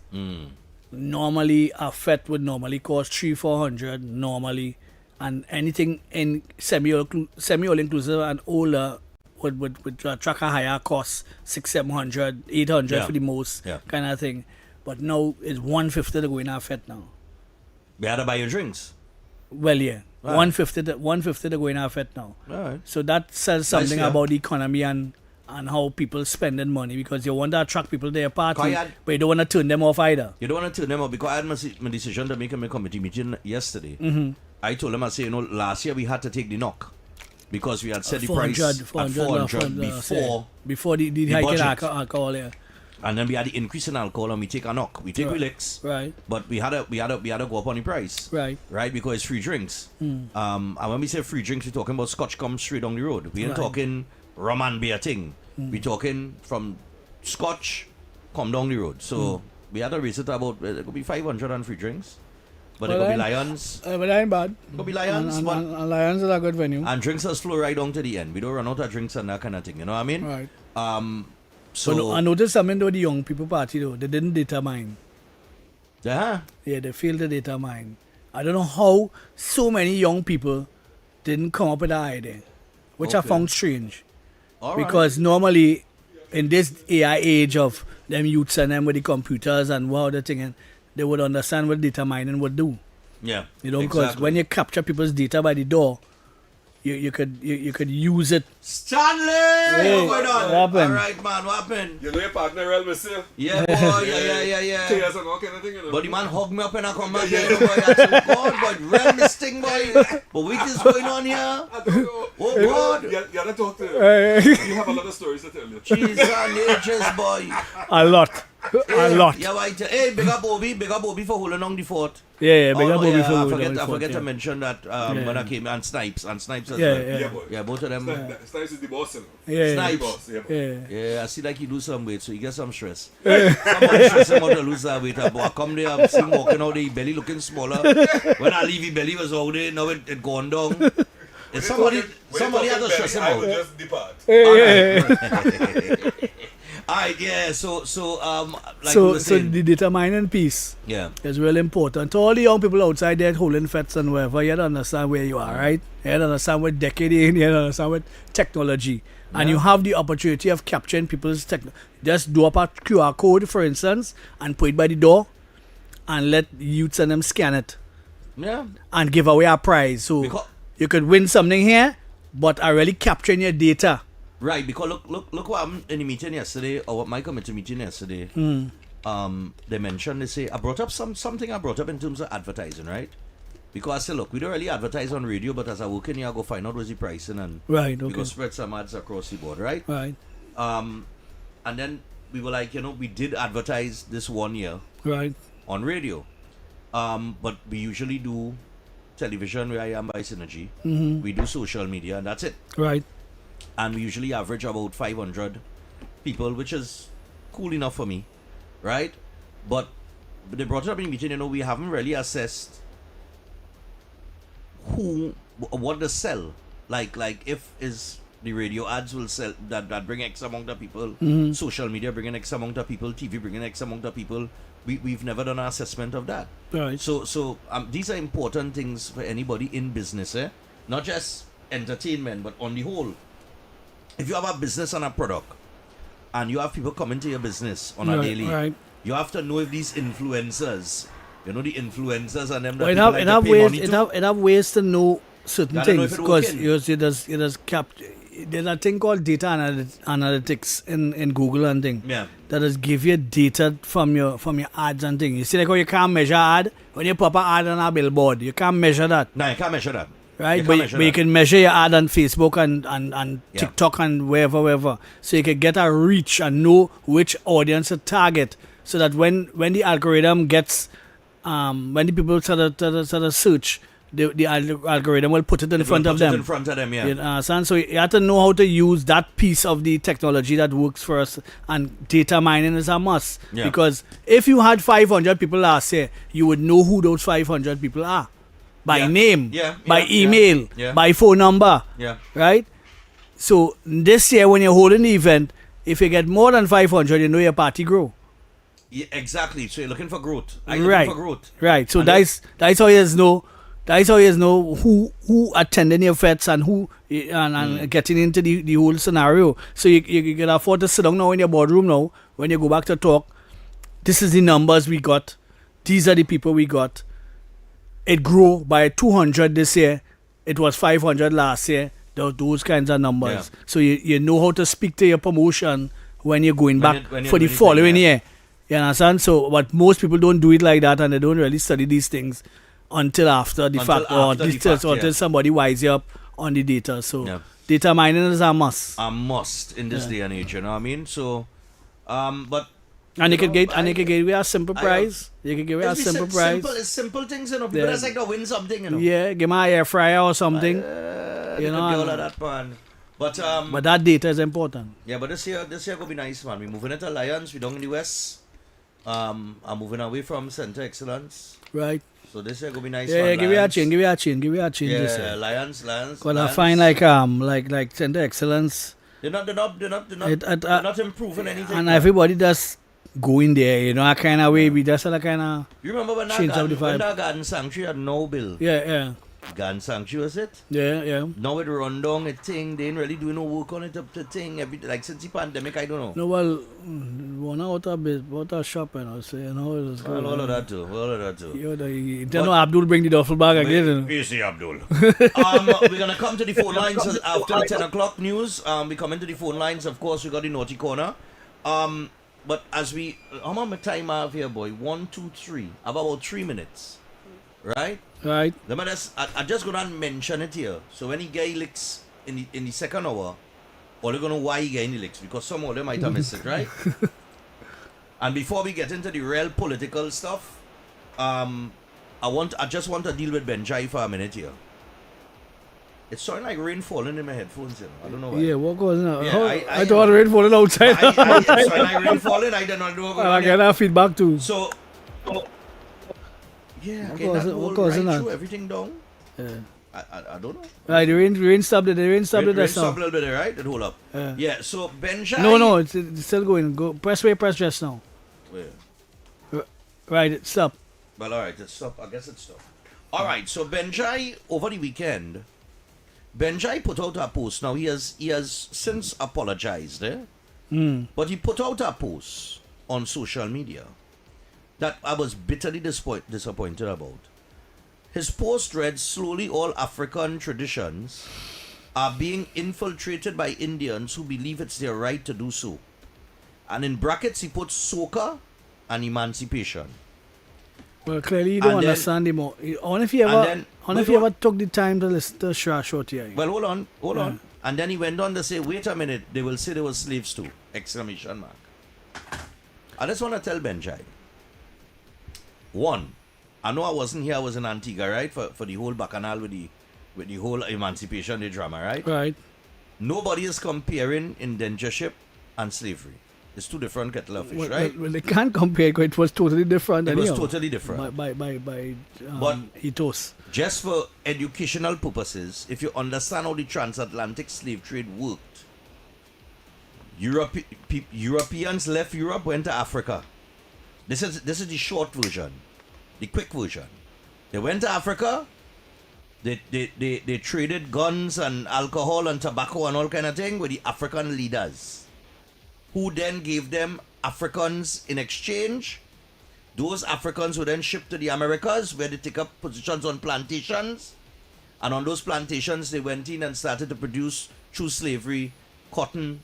Normally, a fet would normally cost 300-400 normally, and anything in semi all inclusive and older would attract a higher cost, 600-700, 800 for the most kind of thing. But now it's 150 to go in a fet now. We had to buy your drinks. Well, yeah, Right. 150 to go in a fet now. All right. So that says something yeah. about the economy and how people spending money because you want to attract people to their party, Kaya- but you don't want to turn them off either. You don't want to turn them up because I had my decision to make a committee meeting yesterday. I told them, I say, you know, last year we had to take the knock because we had set the price at 400 before the the hike in budget. alcohol, yeah. and then we had the increase in alcohol and we take a knock. We take Right. licks, Right, but we had to go up on the price. right. Right, because it's free drinks. And when we say free drinks, we're talking about scotch come straight down the road. We ain't Right. talking rum and beer thing. We're talking from scotch come down the road. So we had to raise it to about, it could be 500 on free drinks. But it Well, could be then- Lions. But I ain't bad. It could be Lions. And but, Lions is a good venue. and drinks just flow right down to the end. We don't run out of drinks and that kind of thing. You know what I mean? Right. So, But I noticed something though, the young people party though, they didn't determine. yeah. Yeah, they failed to determine. I don't know how so many young people didn't come up with that idea, which I Okay. found strange. All right. Because normally in this AI age of them youths and them with the computers and what other thing, and they would understand what data mining would do. Yeah. You know, because exactly. when you capture people's data by the door, you could use it. Stanley! Hey, What's going on? what happened? All right, man. What happened? You know your partner well, Mr. Yeah, boy. Yeah. Tears and all kind of thing, you know. But the man hugged me up and I come back here, boy. I said, God, but realm this thing, boy. But what is going on here? I don't know. Oh, God. You gotta talk to him. You have a lot of stories to tell you. Jesus, natures, boy. A lot. A lot. Yeah, right. Hey, big up Obi for holding on the fort. Yeah, big up Bobby yeah, for I holding forget, on the I fort, forget yeah. to mention that when I came, and Snipes as Yeah, well. yeah. Yeah, boy. Yeah, both of them. Snipes is the boss. Yeah. Snipes. Boss, yeah, boy. Yeah. Yeah, I see like you lose some weight, so you get some stress. Somebody stress him out to lose that weight. Boy, I come there, I see him walking out there, belly looking smaller. When I leave, his belly was out there, now it gone down. If somebody had to stress him I out. would just depart. Alright, yeah, so like we So were saying, the data mining piece yeah. is really important. To all the young people outside there holding fets and whatever, you have to understand where you are, right? You have to understand what decade you're in, you have to understand what technology. And you have the opportunity of capturing people's just do up a QR code, for instance, and put it by the door and let youths and them scan it Yeah. and give away a prize. So Because- you could win something here, but are really capturing your data. Right, because look what happened in the meeting yesterday, or what my committee meeting yesterday. They mentioned, they say, I brought up something I brought up in terms of advertising, right? Because I said, look, we don't really advertise on radio, but as I work in here, I go find out what's the pricing and Right, we okay. go spread some ads across the board, right? Right, And then we were like, we did advertise this 1 year right. on radio. But we usually do television where I am by Synergy. We do social media, and that's it. Right. And we usually average about 500 people, which is cool enough for me, right? But they brought it up in the meeting, we haven't really assessed what the sell. Like if is the radio ads will sell that bring X amount of people, social media bringing X amount of people, TV bringing X amount of people. We've never done an assessment of that. Right. So these are important things for anybody in business, not just entertainment, but on the whole. If you have a business and a product, and you have people coming to your business on a daily, right. you have to know if these influencers, the influencers and them that Well, people like to pay money to. it have ways to know certain Gotta know things if it because working. there's a thing called data analytics in Google and thing. Yeah. That is give you data from your ads and thing. You see like how you can't measure ad when you pop an ad on a billboard. You can't measure that. No, you can't measure that. Right, You but can't you measure that. can measure your ad on Facebook and Yeah. TikTok and wherever. So you can get a reach and know which audience to target. So that when the algorithm gets, when the people sort of search, the algorithm will put it in front of them. In front of them, yeah. You understand? So you have to know how to use that piece of the technology that works for us. And data mining is a must. Yeah. Because if you had 500 people last year, you would know who those 500 people are. By Yeah. name, Yeah, by yeah, email, yeah. by phone number, Yeah. right? So this year when you're holding the event, if you get more than 500, you know your party grow. Yeah, exactly. So you're looking for growth. Right. Looking for growth. Right. So And that's how you know. That's how you know who attending your fests and who and getting into the whole scenario. So you can afford to sit down now in your boardroom now when you go back to talk. This is the numbers we got. These are the people we got. It grew by 200 this year. It was 500 last year. Those kinds of numbers. Yeah. So you know how to speak to your promotion when you're going back when you're for the doing it, following yeah. year. You understand? So, but most people don't do it like that, and they don't really study these things until after the Until fact, or after the until fact, yeah. somebody wise you up on the data. So, Yeah. data mining is a must. A must in this day and age, you know what I mean? So, but And you could know, get away a simple I- prize. You could give away a it's simple prize. It's simple things, people Yeah. that's like to win something, Yeah, give me an air fryer or something. You know, all and- of that, man. But But that data is important. yeah, but this year gonna be nice, man. We're moving into Lions. We down in the west. I'm moving away from Center Excellence. Right? So this year gonna be nice. Yeah, man. give me a Lions. change, give me a change this Yeah, year. Lions. But I Lions. find like Center Excellence, they're not It- they're not improving anything. and man. everybody just go in there, you know, a kind of way. We just kind of You remember when change up the when vibe. that garden sanctuary had no bill? yeah. Garden sanctuary was it? Yeah. Now it run down a thing. They ain't really doing no work on it up to thing. Like since the pandemic, I don't know. No, well, one out of shop, you know, so you know, it's good. All of that too. You don't know Abdul bring the duffel bag again. You know. Easy, Abdul. We're gonna come to the phone lines after the 10 o'clock news. We come into the phone lines. Of course, we got the naughty corner. But as we, how much time I have here, boy? 1, 2, 3. I have about 3 minutes, right? Right? I just gonna mention it here. So when he get licks in the second hour, all you gonna know why he get any licks because some of them might have missed it, right? And before we get into the real political stuff, I just want to deal with Benjai for a minute here. It's sounding like rain falling in my headphones, you know. I don't know why. Yeah, what goes on? Yeah, I thought rain falling outside. It's sounding like rain falling. I don't know what I get that feedback too. So, yeah, What okay, goes- that what whole goes right on? through everything down. Yeah. I don't know. Right, the rain stopped it. The rain stopped it. Rain That's now. stopped a little bit, right? It hold up. Yeah. Yeah, so Benjai. No, it's still going. Go press play, press just now. Yeah. Right, it stopped. Well, all right, it's stopped. I guess it's stopped. All right, so Benjai over the weekend, Benjai put out a post. Now he has since apologized, but he put out a post on social media that I was bitterly disappointed about. His post read, "Slowly all African traditions are being infiltrated by Indians who believe it's their right to do so." And in brackets he put soca and emancipation. Well, clearly you don't And then- understand him more. I wonder if you ever took the time to listen to Shorty. Well, hold on. And then he went on to say, "Wait a minute, they will say they were slaves too!" Exclamation mark. I just want to tell Benjai. One, I know I wasn't here. I was in Antigua, right, for the whole bacchanal with the whole Emancipation Day drama, right? Right. Nobody is comparing indentureship and slavery. It's two different kettle of fish, right? Well, they can't compare because it was totally different. It was anyhow. totally different. By But- ethos. Just for educational purposes, if you understand how the transatlantic slave trade worked, Europeans left Europe, went to Africa. This is the short version, the quick version. They went to Africa. They traded guns and alcohol and tobacco and all kind of thing with the African leaders, who then gave them Africans in exchange. Those Africans were then shipped to the Americas, where they take up positions on plantations. And on those plantations, they went in and started to produce, through slavery, cotton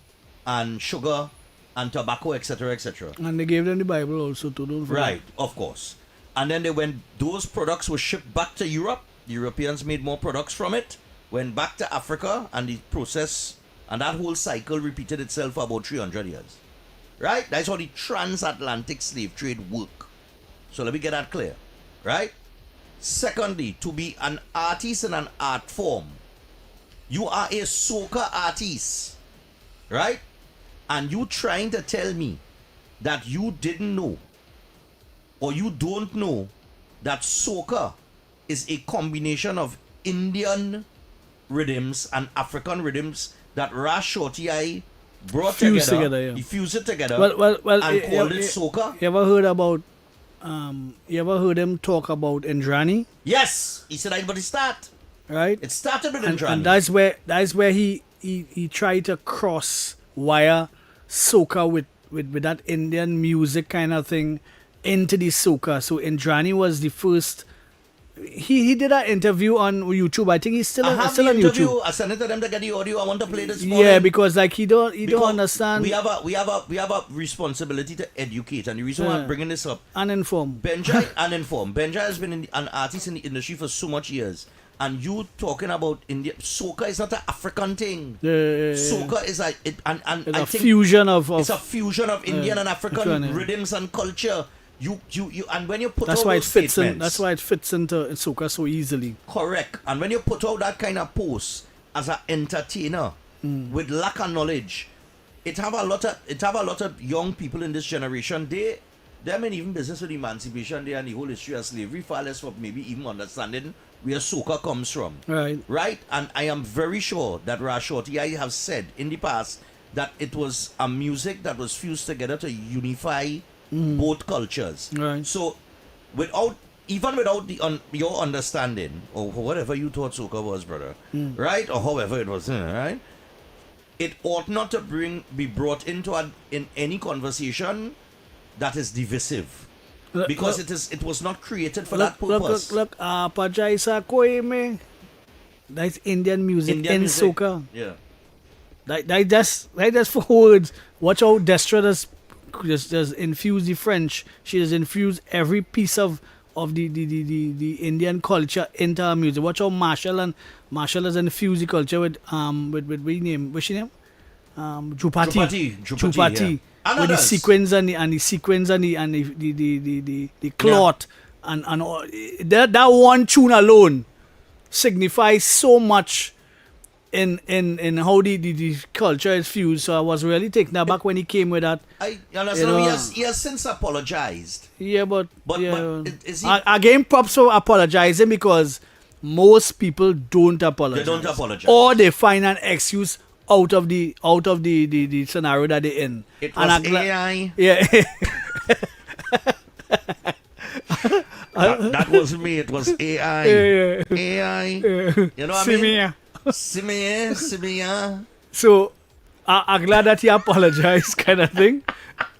and sugar and tobacco, etc., etc. And they gave them the Bible also to do. Right, of course. And then those products were shipped back to Europe. The Europeans made more products from it, went back to Africa, and the process and that whole cycle repeated itself for about 300 years. Right? That's how the transatlantic slave trade worked. So let me get that clear. Right? Secondly, to be an artist in an art form, you are a soca artist. Right? And you trying to tell me that you didn't know or you don't know that soca is a combination of Indian rhythms and African rhythms that Ras Shorty I brought Fused together, together, yeah. he fused it together Well, and called it soca. You ever heard about? You ever heard him talk about Indrani? Yes, he said I but it start. Right. It started with and Indrani. that's where he tried to cross wire soca with that Indian music kind of thing into the soca. So Indrani was the first. He did an interview on YouTube. I think he's still I have still the on interview. YouTube. I sent it to them to get the audio. I want to play this. Yeah, because like he don't Because understand. We have a responsibility to educate, and the reason why I'm bringing this up, Uninformed. Benjai uninformed. Benjai has been an artist in the industry for so much years, and you talking about India. Soca is not an African thing. Soca is It's I a think fusion of it's a fusion of Indian and African African, yeah. rhythms and culture. You and when you put that's out why it those fits in. statements, That's why it fits into soca so easily. correct. And when you put out that kind of post as an entertainer with lack of knowledge, it have a lot of young people in this generation. They're in even business with Emancipation Day and the whole history of slavery, far less for maybe even understanding where soca comes from. Right. Right? And I am very sure that Ras Shorty I have said in the past that it was a music that was fused together to unify both cultures. Right. So without the your understanding or whatever you thought soca was, brother, right? Or however it was, right? It ought not to be brought into in any conversation that is divisive. Because it was not created for that purpose. Look, Pajai sa koi me. That's Indian music Indian in music. soca. Yeah. That's for words. Watch how Destra just infuse the French. She has infused every piece of the Indian culture into her music. Watch how Marshall has infused the culture with what's she name? Jupati. Jupati, And with the others. sequins and the cloth and all. That one tune alone signifies so much in how the culture is fused. So I was really taken aback when he came with that. You understand? You know, He has since apologized. Yeah, but But is he? I gave him props for apologizing because most people don't apologize. They don't apologize. Or they find an excuse out of the scenario that they're in. It And was I'm AI. Yeah. That wasn't me. It was AI. Yeah. AI. You know what I mean? Simia. So I'm glad that he apologized, kind of thing.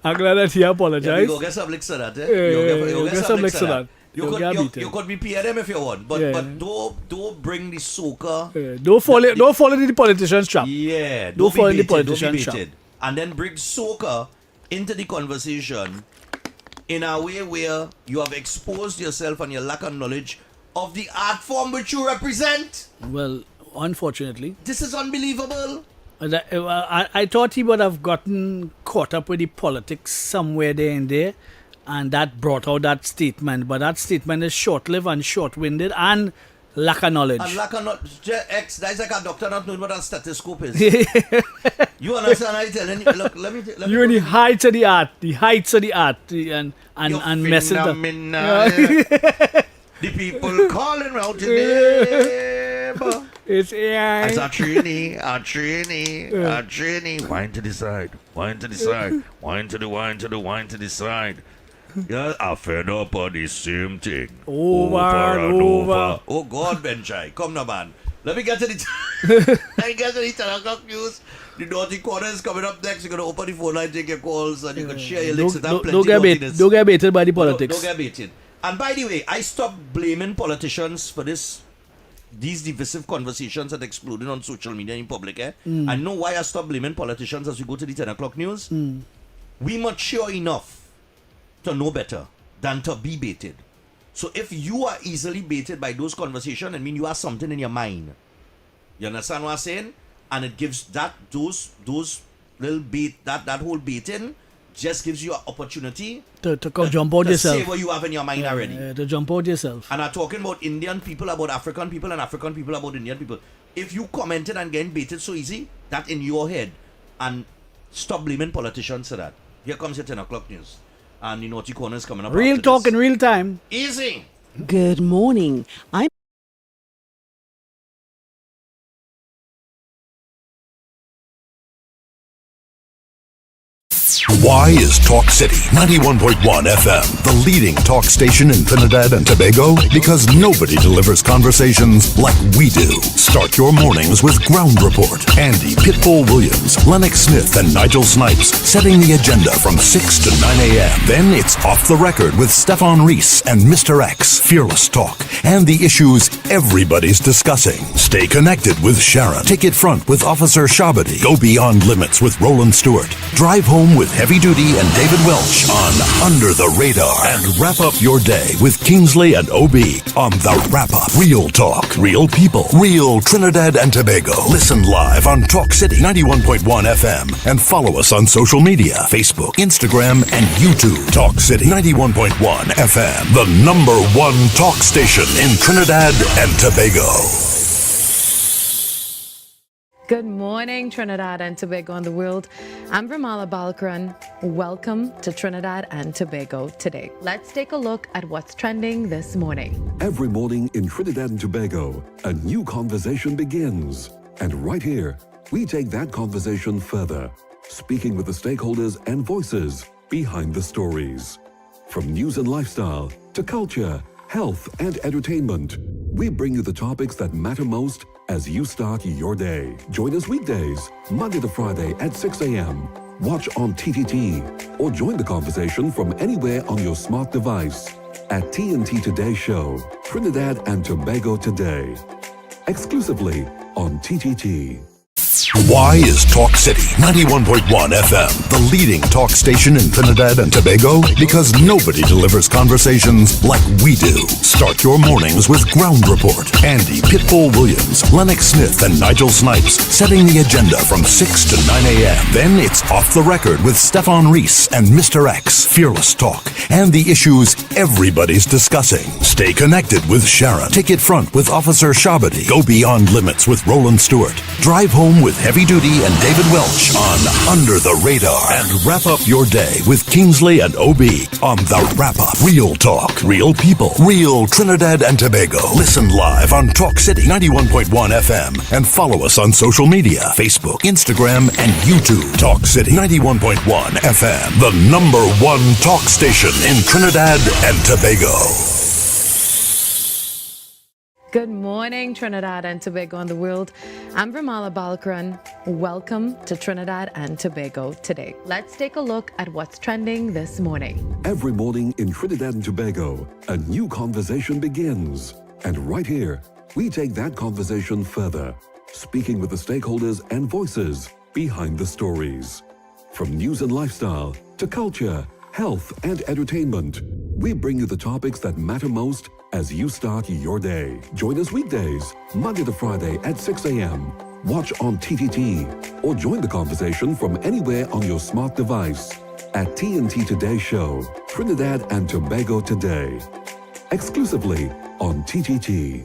I'm glad that he Yeah, you apologized. go get some licks of that, eh? You get some licks of that. You You'll get beaten. could be PNM if you want, but Yeah. but don't bring the soca. Don't fall into the politician's trap. Yeah, Don't fall in the be baited, politician's don't be baited. And then bring soca into the conversation in a way where you have exposed yourself and your lack of knowledge of the art form which you represent. Well, unfortunately. This is unbelievable. I thought he would have gotten caught up with the politics somewhere there and there, and that brought out that statement. But that statement is short-lived and short-winded and lack of knowledge. And lack of knowledge. X, that's like a doctor not knowing what a stethoscope is. You understand? I telling you. Look, let me. You're in the heights of the art, and messing up. The people calling out your name. It's AI. It's a trainee. Wine to the side. Wine to the side. Wine to the side. Yeah, I fed up on the same thing. Over and over. Oh God, Benchai. Come now, man. Let me get to the 10 o'clock news. The naughty corner is coming up next. You're going to open the phone line, take your calls, and you can share your links. Don't get baited by the politics. Don't get baited. And by the way, I stopped blaming politicians for these divisive conversations that exploding on social media in public. I know why I stopped blaming politicians as we go to the 10 o'clock news. We mature enough to know better than to be baited. So if you are easily baited by those conversations, I mean you have something in your mind. You understand what I'm saying? And it gives those little bait, that whole baiting just gives you an opportunity to jump out to yourself. say what you have in your mind already. To jump out yourself. And I'm talking about Indian people, about African people, and African people about Indian people. If you commented and getting baited so easy, that in your head, and stop blaming politicians for that. Here comes your 10 o'clock news. And the naughty corner is coming up. Real after talk this. in real time. Easy. Good morning. I'm Why is Talk City 91.1 FM the leading talk station in Trinidad and Tobago? Because nobody delivers conversations like we do. Start your mornings with Ground Report. Andy Pitbull Williams, Lennox Smith, and Nigel Snipes setting the agenda from 6 to 9 a.m. Then it's Off the Record with Stephan and Mr X. Fearless talk and the issues everybody's discussing. Stay connected with Sharon. Ticket Front with Officer Shabadi. Go Beyond Limits with Roland Stewart. Drive home with Heavy Duty and David Welch on Under the Radar. And wrap up your day with Kingsley and OB on The Wrap Up. Real talk, real people, real Trinidad and Tobago. Listen live on Talk City 91.1 FM and follow us on social media, Facebook, Instagram, and YouTube. Talk City 91.1 FM, the #1 talk station in Trinidad and Tobago. Good morning, Trinidad and Tobago and the world. I'm Ramala Balkaran. Welcome to Trinidad and Tobago today. Let's take a look at what's trending this morning. Every morning in Trinidad and Tobago, a new conversation begins. And right here, we take that conversation further, speaking with the stakeholders and voices behind the stories. From news and lifestyle to culture, health, and entertainment, we bring you the topics that matter most as you start your day. Join us weekdays, Monday to Friday at 6 a.m. Watch on TTT or join the conversation from anywhere on your smart device at TNT Today Show, Trinidad and Tobago Today. Exclusively on TTT. Why is Talk City 91.1 FM the leading talk station in Trinidad and Tobago? Because nobody delivers conversations like we do. Start your mornings with Ground Report. Andy Pitbull Williams, Lennox Smith, and Nigel Snipes setting the agenda from 6 to 9 a.m. Then it's Off the Record with Stephan and Mr X, Fearless Talk, and the issues everybody's discussing. Stay connected with Sharon. Ticket Front with Officer Shabadi. Go Beyond Limits with Roland Stewart. Drive Home with Heavy Duty and David Welch on Under the Radar. And wrap up your day with Kingsley and OB on The Wrap Up. Real talk, real people, real Trinidad and Tobago. Listen live on Talk City 91.1 FM and follow us on social media, Facebook, Instagram, and YouTube. Talk City 91.1 FM, the #1 talk station in Trinidad and Tobago. Good morning, Trinidad and Tobago and the world. I'm Vermala Balkaran. Welcome to Trinidad and Tobago today. Let's take a look at what's trending this morning. Every morning in Trinidad and Tobago, a new conversation begins. And right here, we take that conversation further, speaking with the stakeholders and voices behind the stories. From news and lifestyle to culture, health, and entertainment, we bring you the topics that matter most as you start your day. Join us weekdays, Monday to Friday at 6 a.m. Watch on TTT or join the conversation from anywhere on your smart device at TNT Today Show, Trinidad and Tobago Today. Exclusively on TTT.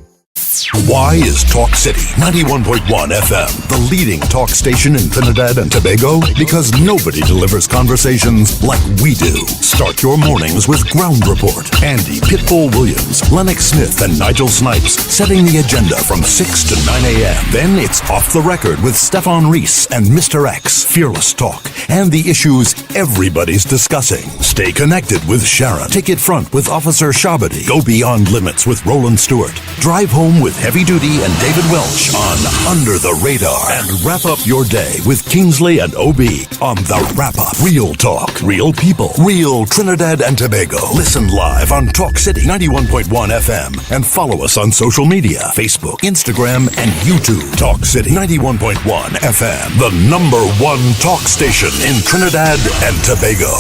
Why is Talk City 91.1 FM the leading talk station in Trinidad and Tobago? Because nobody delivers conversations like we do. Start your mornings with Ground Report. Andy Pitbull Williams, Lennox Smith, and Nigel Snipes setting the agenda from 6 to 9 a.m. Then it's Off the Record with Stephan and Mr X, Fearless Talk, and the issues everybody's discussing. Stay connected with Sharon. Ticket Front with Officer Shabadi. Go Beyond Limits with Roland Stewart. Drive Home with Heavy Duty and David Welch on Under the Radar. And wrap up your day with Kingsley and OB on The Wrap Up. Real talk, real people, real Trinidad and Tobago. Listen live on Talk City 91.1 FM and follow us on social media, Facebook, Instagram, and YouTube. Talk City 91.1 FM, the #1 talk station in Trinidad and Tobago.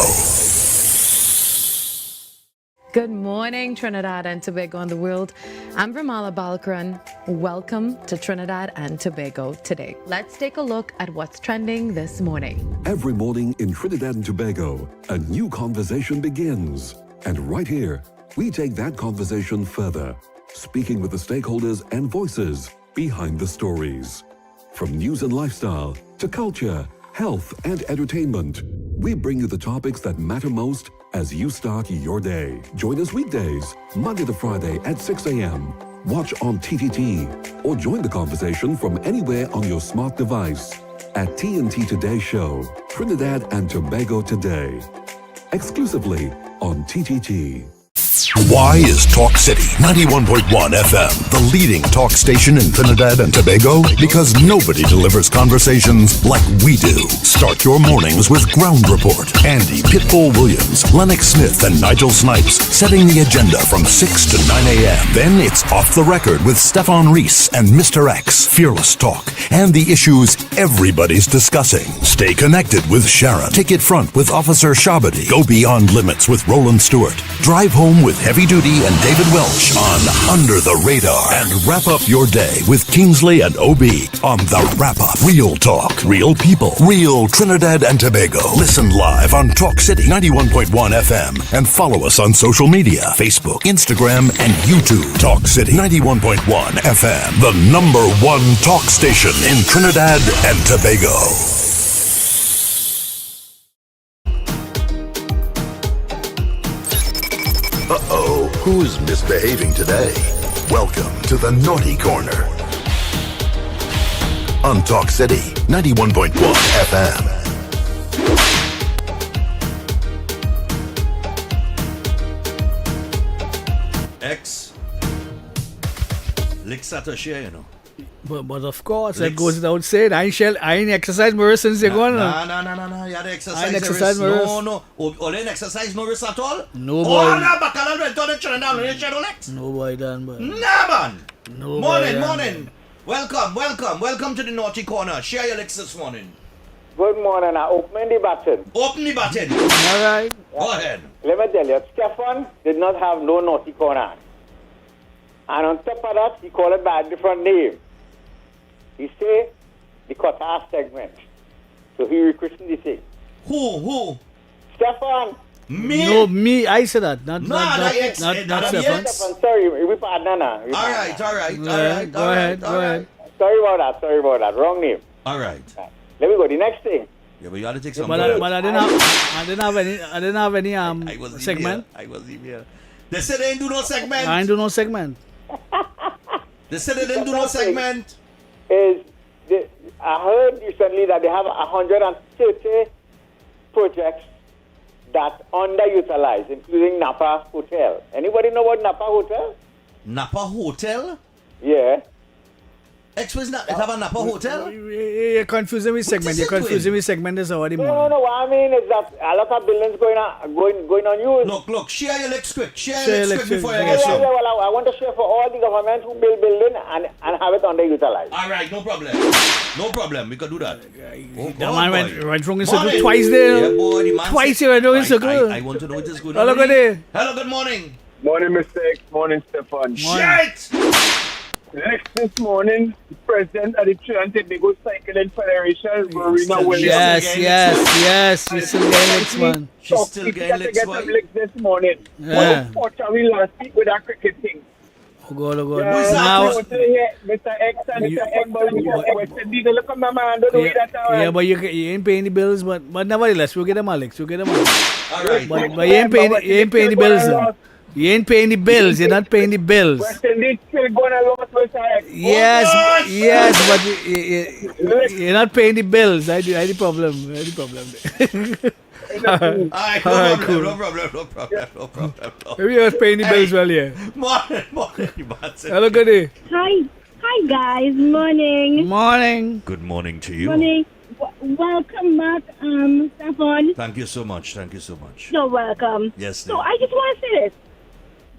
Good morning, Trinidad and Tobago and the world. I'm Vermala Balkaran. Welcome to Trinidad and Tobago today. Let's take a look at what's trending this morning. Every morning in Trinidad and Tobago, a new conversation begins. And right here, we take that conversation further, speaking with the stakeholders and voices behind the stories. From news and lifestyle to culture, health, and entertainment, we bring you the topics that matter most as you start your day. Join us weekdays, Monday to Friday at 6 a.m. Watch on TTT or join the conversation from anywhere on your smart device at TNT Today Show, Trinidad and Tobago Today. Exclusively on TTT. Why is Talk City 91.1 FM the leading talk station in Trinidad and Tobago? Because nobody delivers conversations like we do. Start your mornings with Ground Report. Andy Pitbull Williams, Lennox Smith, and Nigel Snipes setting the agenda from 6 to 9 a.m. Then it's Off the Record with Stephan and Mr X, Fearless Talk, and the issues everybody's discussing. Stay connected with Sharon. Ticket Front with Officer Shabadi. Go Beyond Limits with Roland Stewart. Drive Home with Heavy Duty and David Welch on Under the Radar. And wrap up your day with Kingsley and OB on The Wrap Up. Real talk, real people, real Trinidad and Tobago. Listen live on Talk City 91.1 FM and follow us on social media, Facebook, Instagram, and YouTube. Talk City 91.1 FM, the #1 talk station in Trinidad and Tobago. Uh-oh, who's misbehaving today? Welcome to the Naughty Corner on Talk City 91.1 FM. X. Licks at a share, you know. But of course, that goes without saying. I ain't exercised more since you're gone. No. You had to exercise. I ain't exercise my wrist. No. All ain't exercise no wrist at all? No, boy. Oh, no, Bacalal went on the Trinidad and shadow legs. No, boy, done, boy. Nah, man. No, Morning. boy, Welcome to the Naughty Corner. Share your licks this morning. Good morning. I open the button. Open the button. All right. Go ahead. Let me tell you, Stephan did not have no naughty corner. And on top of that, he called it by a different name. He say the Qatar segment. So he rechristened the thing. Who? Stephan. Me? No, me. I said that. Not X. not Stephan. Stephan, sorry, we partner now. All right. Go ahead. Sorry about that. Wrong name. All right. Let me go. The next thing. Yeah, but you got to take some. But I didn't have any I wasn't segment. Here. I wasn't here. They said they didn't do no segment. I didn't do no segment. They said they didn't do no segment. I heard recently that they have 130 projects that underutilized, including Napa Hotel. Anybody know about Napa Hotel? Napa Hotel? Yeah. X was not. It have a Napa Hotel? You're confusing me segment. You're confusing me segment is already more. No. What I mean is that a lot of buildings going on use. Look. Share your licks quick. Share your licks quick before you get Yeah, some. well, I want to share for all the government who build building and have it underutilized. All right, no problem. We can do that. Oh, The man boy. went wrong in circle Morning. twice there. Yeah, boy, the man Twice said- he went wrong in circle. I want to know what is good. Hello, good day. Hello, good morning. Morning, Mr. X. Morning, Stephan. Shit! Next this morning, the president of the Trinidad and Tobago Cycling Federation, Marina Williams. Yes. She's still getting licks, man. She's still getting licks, get boy. some licks this morning. Yeah. Unfortunately, last week with that cricket thing. Oh God. Who's that? Now, Mr. X and Mr. X, West Indies, look at my man, don't do that. but you ain't paying the bills, but nevertheless, we'll get them all licks. All right. But you ain't paying the bills. Though. You ain't paying the bills. You're not paying the bills. West Indies still going along with Mr. X. Yes, but you're not paying the bills. I the problem. All right, cool. No problem. Maybe you're paying the bills well, yeah. Morning, you bastard. Hello, good day. Hi guys. Morning. Good morning to you. Morning. Welcome back, Stephan. Thank you so much. You're welcome. Yes, So ma'am. I just want to say this.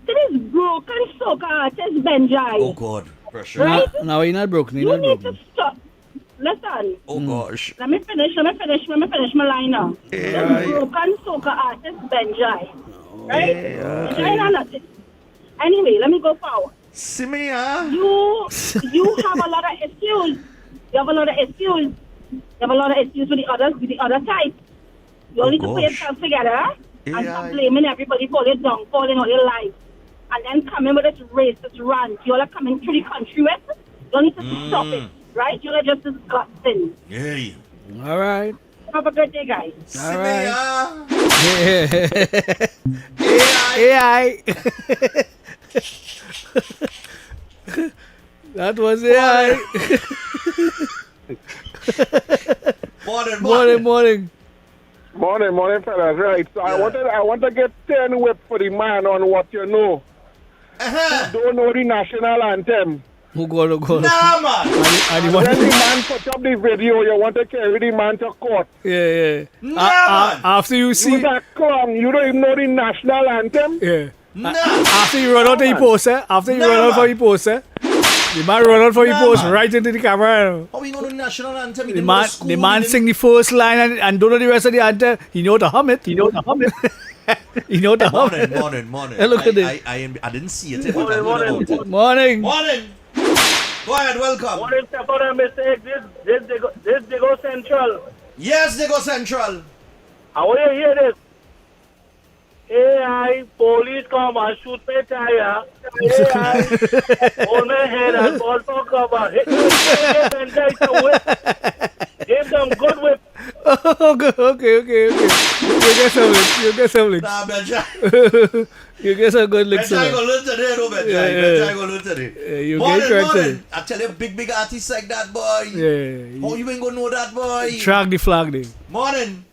To this broken soca artist Benjai. Oh God, pressure. Right? Now you're not broken. You need to stop. Listen. Oh gosh. Let me finish my line now. This broken soca artist Benjai. Right? Benjai nothing. Anyway, let me go forward. See me, huh? You have a lot of excuse. You have a lot of excuse with the other side. You only need to put yourself together and stop blaming everybody for your downfall in all your life. And then come in with this racist rant. You all are coming through the country with. You need to stop it. Right? You are just disgusting. Yeah. All right. Have a good day, guys. All right. AI. That was AI. Morning. Morning, fellas. Right. So I want to get 10 whip for the man on what you know. Don't know the national anthem. Who go? Nah, man. And When the man put up the video, you want to carry the man to court. Yeah. Nah, man. After you see. You that clown, you don't even know the national anthem? Yeah. Nah. After you run out of the poster, the man run out for the post right into the camera. How we know the national anthem? The man sing the first line and don't know the rest of the anthem. He know to hum it. He know to hum. Morning. Hey, look at this. I didn't see it. Morning. Morning. Go ahead, welcome. Morning, Stephan and Mr X. This they go Central. Yes, they go Central. I want to hear this. AI, police come and shoot my tire. AI, hold my head and fall for cover. Hit me and take a whip. Give them good whip. Okay. You get some licks. Nah, Benjai. You get some good licks. Benjai go learn today, no, Benjai go learn today. You get corrected. I tell you, big artists like that, boy. Yeah. How you ain't gonna know that, boy? Track the flag there. Morning.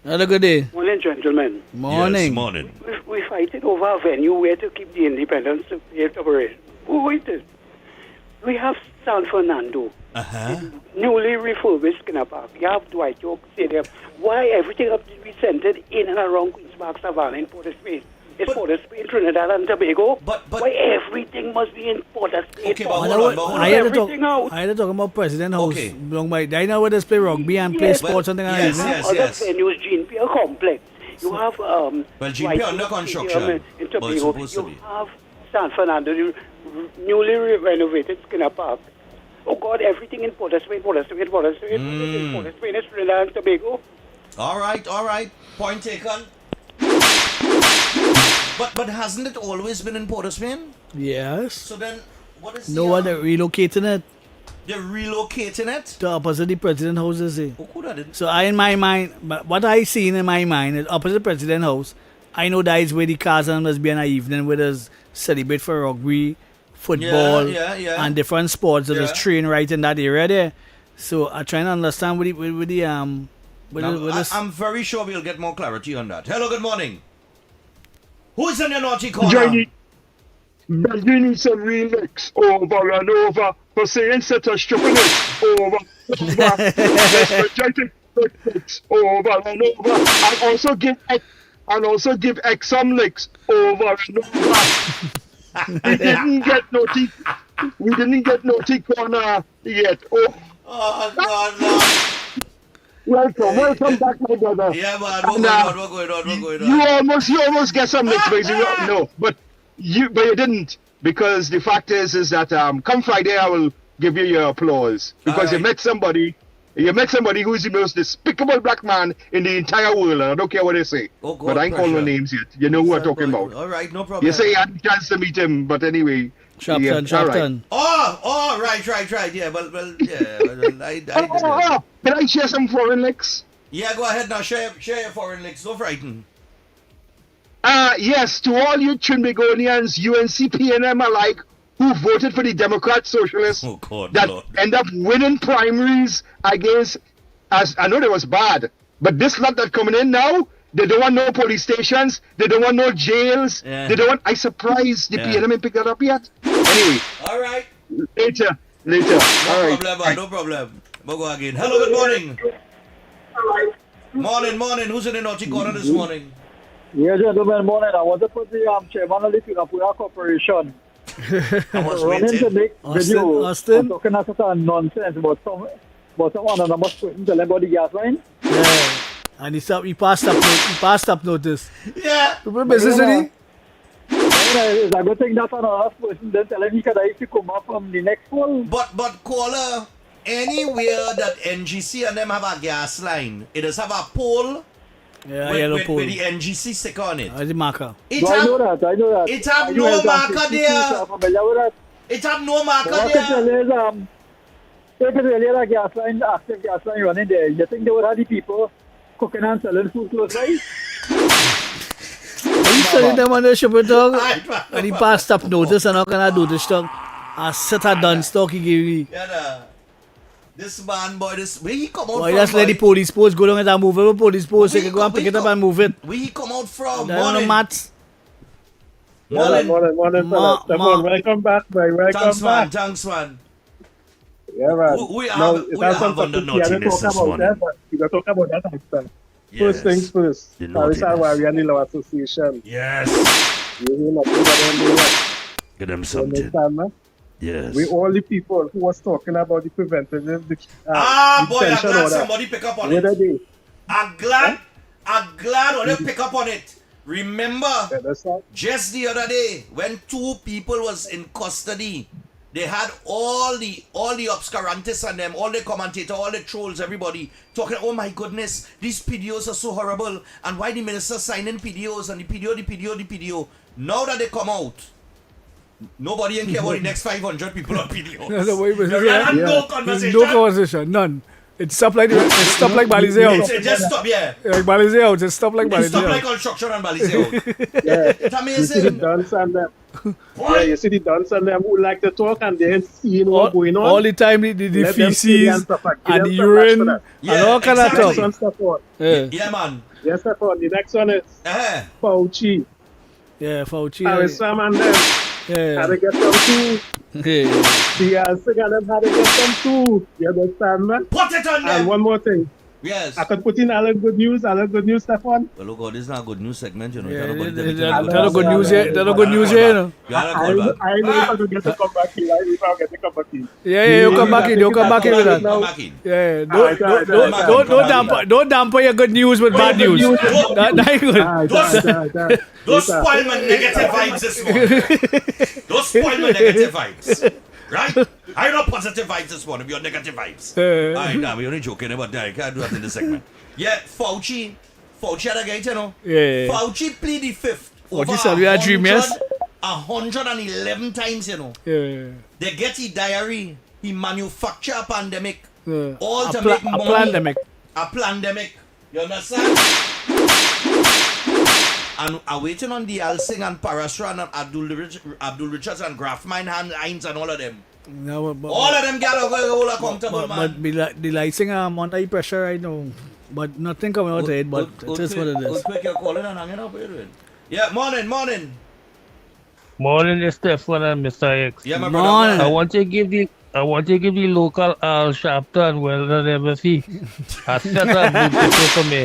Have a good day. Morning, gentlemen. Morning. Yes, morning. We fighting over a venue where to keep the independence operation. Who is it? We have San Fernando. Newly refurbished Skinner Park. You have Dwight York Stadium. Why everything has to be centered in and around Queen's Park, Savannah, in Port-of-Spain? It's Port-of-Spain Trinidad and Tobago. But why everything must be in Port State? Okay, but I hold on. had to everything out. I had to talk about President House. Okay. I know where they play rugby and play sports something like yes, that. yes, yes. Other venues, Gene Pier Complex. You have Well, GP under construction. in Well, it's Tobago. supposed to You be. have San Fernando, the newly renovated Skinner Park. Oh God, everything in Port State. Port State is Trinidad and Tobago. All right. Point taken. But hasn't it always been in Port of Spain? Yes. So then, what is No one relocating it they're relocating it? to opposite the President House. Is it? Oh, cool, that didn't. So in my mind, but what I seen in my mind is opposite President House. I know that is where the cousin must be in an evening where there's celebrate for rugby, football, Yeah. and different sports. So there's Yeah. train right in that area there. So I'm trying to understand with the I'm very sure we'll get more clarity on that. Hello, good morning. Who's in your naughty corner? Johnny, but we need some remix over and over for saying such a stupidness over energetic licks over and over, and also give X some licks over and over. We didn't get naughty corner yet. Oh, God, no. Welcome back, my brother. Yeah, man, we're going on. You almost get some licks, but you didn't, because the fact is that come Friday I will give you your applause because you met somebody who's the most despicable black man in the entire world, and I don't care what they say. Oh, God, but I ain't calling no names yet. You know who I'm talking about. All right, no problem. You say you had a chance to meet him, but anyway. Sharpton. Oh, right. Yeah, well, I can I share some foreign licks? Yeah, go ahead now. Share your foreign licks. Don't frighten. Yes, to all you Trinbagonians, UNCP and them alike, who voted for the Democrat Socialists end up winning primaries against, as I know that was bad, but this lot that coming in now, they don't want no police stations, they don't want no jails, they don't want, I surprised the PNM ain't picked that up yet. Anyway. All right. Later. No problem. We'll go again. Hello, good morning. Morning. Who's in the naughty corner this morning? Yeah, gentlemen, morning. I want to put the chairman of the Singapore Corporation. I was running to make video. Austin? Talking about nonsense about some anonymous person telling about the gas line. Yeah. And he passed up notice. Yeah. People business already. It's a good thing that another person then telling me that I should come up from the next one. But caller, anywhere that NGC and them have a gas line, it does have a pole. Yeah, with, yellow with, pole. with the NGC stick on it. The marker. I know that. It have no marker there. It have no marker there. If it's really a gas line, active gas line running there, you think they would have the people cooking and selling food close by? He's telling them on the shipping dog, and he passed up notice and how can I do this stock? I set a done stock he gave me. Yeah, this man, boy, where he come out from? Why just let the police post go down and move it? Police post, they can go and pick it up and move it. Where he come out from? Morning, Matt. Morning, fella. Stephan, welcome back, boy. Welcome back. Thanks, man. Yeah, man. We have on the naughtiness this morning. You got to talk about that after. Yes. First things first. The Parisa Warrior Law Association. Yes. You know nothing about them. Get them something. Understand, man? Yes. We all the people who was talking about the preventative boy, I'm glad order. somebody pick up on Where are it. they? I'm glad all they pick up on it. Remember, just the other day, when 2 people was in custody, they had all the obscurantists and them, all the commentators, all the trolls, everybody talking, oh my goodness, these PDOs are so horrible, and why the minister signing PDOs, and the PDO. Now that they come out, nobody care about the next 500 people on PDOs. No conversation. No conversation, none. It stopped like Balize House. It just stopped, yeah. Like Balize House, it stopped like Balize House. It stopped like construction on Balize House. Yeah. It's amazing. You see the dance and them. Yeah, you see the dance and them who like to talk and they ain't seeing what's going on. All the time, the feces and the urine and all kind of stuff. Yeah, man. Yes, Stephan. The next one is Fauci. Yeah, Fauci. Harrison and them. How to get them too. The answer and them how to get them too. You understand, man? Put it on them. And one more thing. Yes. I could put in all the good news, Stefan. Well, oh God, this is not a good news segment, you know. Yeah, Tell nobody to that's tell not good news here. That's not good news here, you know. You gotta call back. I know if I could get to come back in. I know if I get to come back in. Yeah, you come back in. You come back in with that. Come back in. Yeah, Alright, don't damper your good news with bad news. That's good. Don't spoil my negative vibes this morning. Don't spoil my negative vibes. Right? I know positive vibes this morning, your negative vibes. Alright, nah, we're only joking about that. I can't do that in this segment. Yeah, Fauci had a guy, you know. Yeah. Fauci plead the fifth. Fauci said we had dream, yes? 111 times, you know. Yeah. They get his diary. He manufacture a pandemic. All A to make money. pandemic. A pandemic. You understand? And I'm waiting on the Singh and Parasra and Abdul Richards and Grafmine Hines and all of them. No, but, All of them get all accountable, man. But the lighting under high pressure, I know. But nothing coming out of it, but it is what it is. Quick, you're calling and hanging up. Yeah, morning. Morning, Stephan and Mr X. Yeah, my brother. I want to give the local chapter and Wellness Embassy a set of good people for me.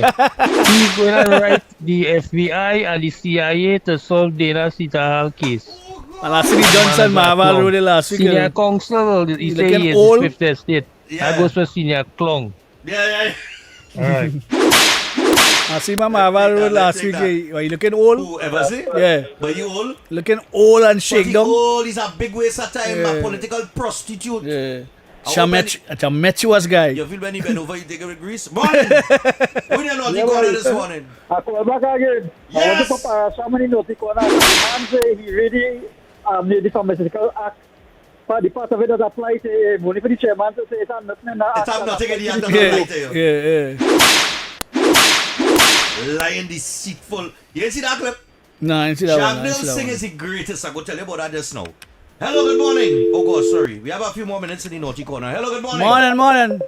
He's going to write the FBI and the CIA to solve Dana Sitahal case. And I see the Johnson Marvel wrote it last week. Senior counsel, he said he is old. the Fifth Estate. Yeah. I goes for senior clong. Yeah. All right. I see my Marvel wrote last week. Are you looking old? Who ever see? Yeah. But you old? Looking old and But shake he down. old, he's a big waste of time, Yeah. a political prostitute. Yeah. Chametuous guy. You feel when he bend over, you take it with grease? Morning! When you naughty corner this morning? I call back again. I want to compare so many naughty corners. The man say he really made the pharmaceutical act. But the part of it that apply to him. Only for the chairman to say it's not nothing in that It's act. nothing in the act that apply to you. Yeah. Lying deceitful. You didn't see that clip? No, I didn't see that one. I Shabnil didn't see that Singh one. is the greatest. I'm going to tell you about that just now. Hello, good morning. Oh, God, sorry. We have a few more minutes in the naughty corner. Hello, good morning. Morning.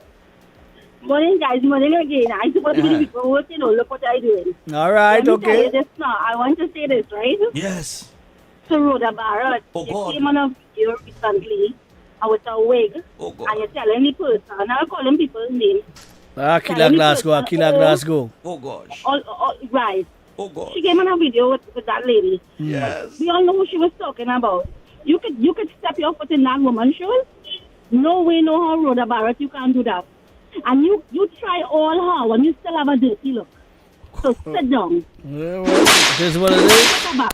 Morning, guys. Morning again. I suppose to be the people working. Look what I'm doing. All right, Let me tell you okay. this now. I want to say this, right? Yes. So, Rhoda Barrett, Oh, you God. came on a video recently with a wig, Oh, God. and you're telling the person, and I'm calling people's names. Aquila Glasgow. Oh, gosh. Right. Oh, God. She came on a video with that lady. Yes. We all know who she was talking about. You could step your foot in that woman's shoes. No way, no how, Rhoda Barrett, you can't do that. And you try all her, and you still have a dirty look. So sit down. Yeah, well, this is what it is. Go back.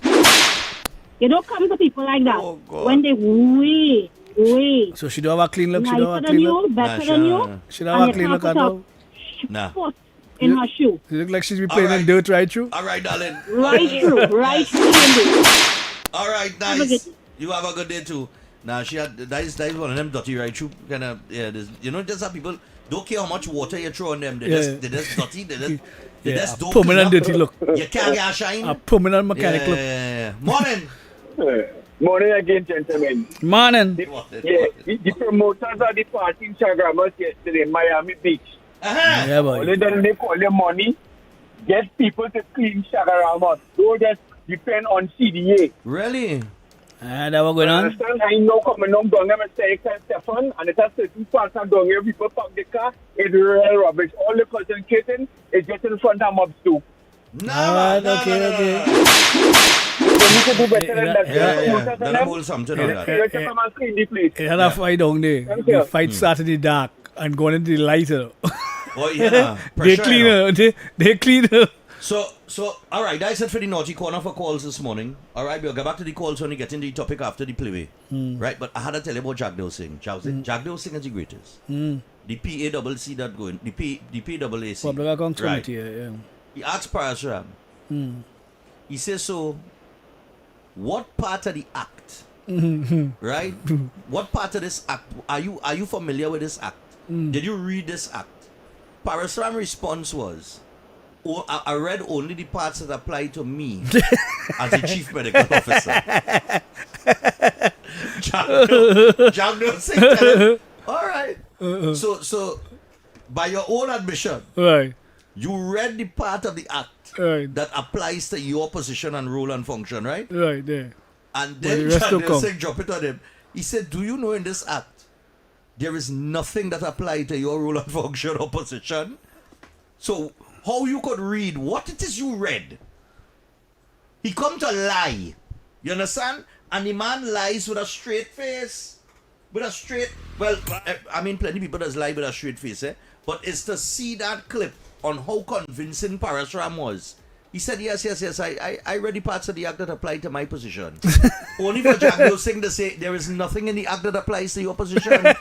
You don't come to people like that Oh, God. when they way. So she don't have a clean look. She don't have a Nicer clean than you, look. better than you. She don't have a and clean you look can't at put all. Nah. a foot in her shoe. She look like she's been playing All in right. dirt right through. All right, darling. Right through, right through. All right, Have a nice. good- You have a good day too. Now she had that is one of them dirty right through kind of just have people don't care how much water you throw on them. They just dirty. They just don't permanent clean up. dirty look. You can't get a shine. A permanent mechanic look. Yeah. Morning. Morning again, gentlemen. Morning. The promoters of the party in Chagramas yesterday in Miami Beach. Uh-huh. Yeah, boy. Only then they call them money. Get people to clean Chagramas. Don't just depend on CDA. Really? That was going I on. understand I know coming on down there, Mr. X and Stephan, and it has certain parts of down here, people park the car, it's real rubbish. All the concentrating is just in front of mobs too. Alright, okay. They need to do better than that. Yeah. Then I hold something on that. Let's come and clean the place. It had a fight down there. Thank The you. fight started in the dark and going into the light. Oh, yeah. They Pressure, clean you know. her. They clean her. So, all right, that's it for the naughty corner for calls this morning. All right, we'll get back to the calls when we get into the topic after the playway. Right, but I had to tell you about Jagdev Singh. Jagdev Singh is the greatest. The PACC that going, the PAAC. Public Accounts Right. Committee, yeah. He asked Parasram. He says, so, what part of the act, right? What part of this act, are you familiar with this act? Did you read this act? Parasram's response was, I read only the parts that apply to me as the chief medical officer. Jagdev Singh tell him, all right. So, by your own admission, Right. you read the part of the act Right. that applies to your position and role and function, right? Right there. And But then the rest don't Jagdev come. Singh drop it on him. He said, do you know in this act, there is nothing that applies to your role and function or position So how you could read what it is you read? He come to lie. You understand? And the man lies with a straight face. With a straight, well, I mean, plenty people does lie with a straight face, eh? But it's to see that clip on how convincing Parasram was. He said, yes, I read the parts of the act that apply to my position. Only for Jagdo Singh to say, there is nothing in the act that applies to your position.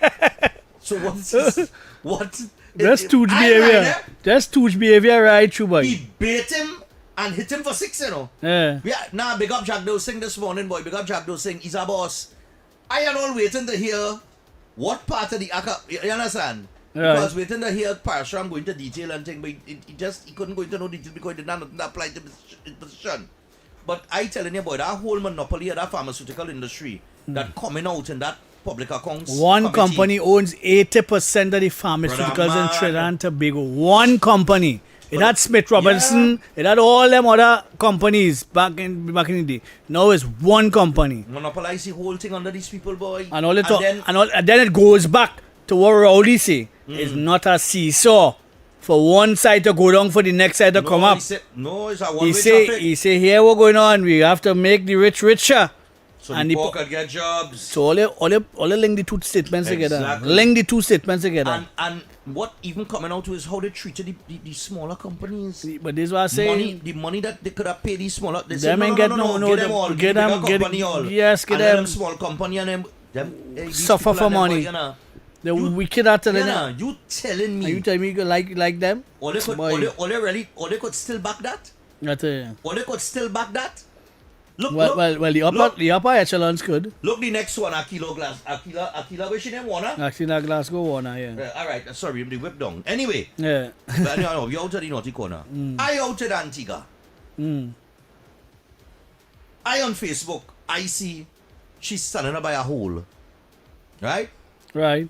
So what's this? What? That's Tooch behavior. That's Tooch behavior, right, true boy. He bait him and hit him for 6, you know. Yeah. Nah, big up Jagdo Singh this morning, boy. Big up Jagdo Singh. He's a boss. I am all waiting to hear what part of the act, you understand? Right. Because waiting to hear Parasram going into detail and thing, but he couldn't go into no detail because it did not apply to his position. But I telling you, boy, that whole monopoly of that pharmaceutical industry that coming out in that public accounts. One committee, company owns 80% of the pharmaceuticals in Trinidad and Tobago. One company. It had Smith Robertson. It had all them other companies back in the day. Now it's one company. monopolize the whole thing under these people, boy. And then it goes back to what Rowley say. It's not a seesaw for one side to go down for the next side to come up. It's a one-way traffic. He say here what's going on. We have to make the rich richer. So the poor can get jobs. So all link the two statements together. Exactly. Link the two statements together. And what even coming out to is how they treated the smaller companies. But this is what I say. The money that they could have paid these smaller. They them say, ain't get them them all. Get them company all. Yes, get and them. them small company and them Suffer for money. You know, The wicked are telling you telling me. Are you telling me you like them? Or they could still back that? That's it. Or they could still back that? Look, The upper echelons could. Look, the next one, Aquila, where she name Warner? Aquila Glasgow Warner, yeah. Alright, sorry, the whip down. Anyway. Yeah. But no, we out of the naughty corner. I out of Antigua. I on Facebook, I see she's standing up by a hole. Right? Right.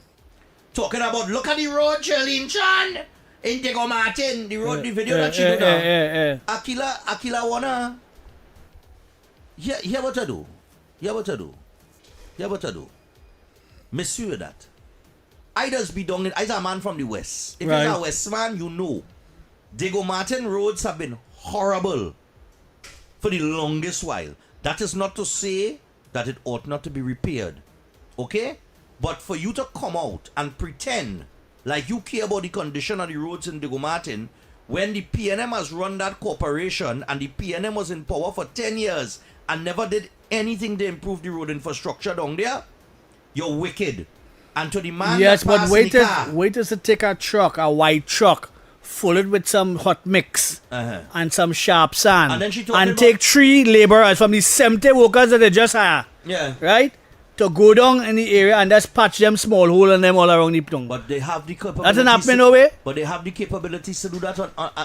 Talking about, look at the road, Charlene Chan. Indigo Martin, the road, the video that she do now. Aquila Warner. Here what I do. Miss you that. I just be down. I's a man from the west. If you're a west man, you know. Diego Martin roads have been horrible for the longest while. That is not to say that it ought not to be repaired. Okay? But for you to come out and pretend like you care about the condition of the roads in Diego Martin when the PNM has run that corporation and the PNM was in power for 10 years and never did anything to improve the road infrastructure down there, you're wicked. And to the man yes, that but passed wait till to take a white truck, full it with some hot mix and some sharp sand, And then she and take 3 laborers from the 70 workers that they just hired. Yeah. Right? To go down in the area and just patch them small hole and them all around the tongue. But they have the capabilities. That's not happening no way. But they have the capabilities to do that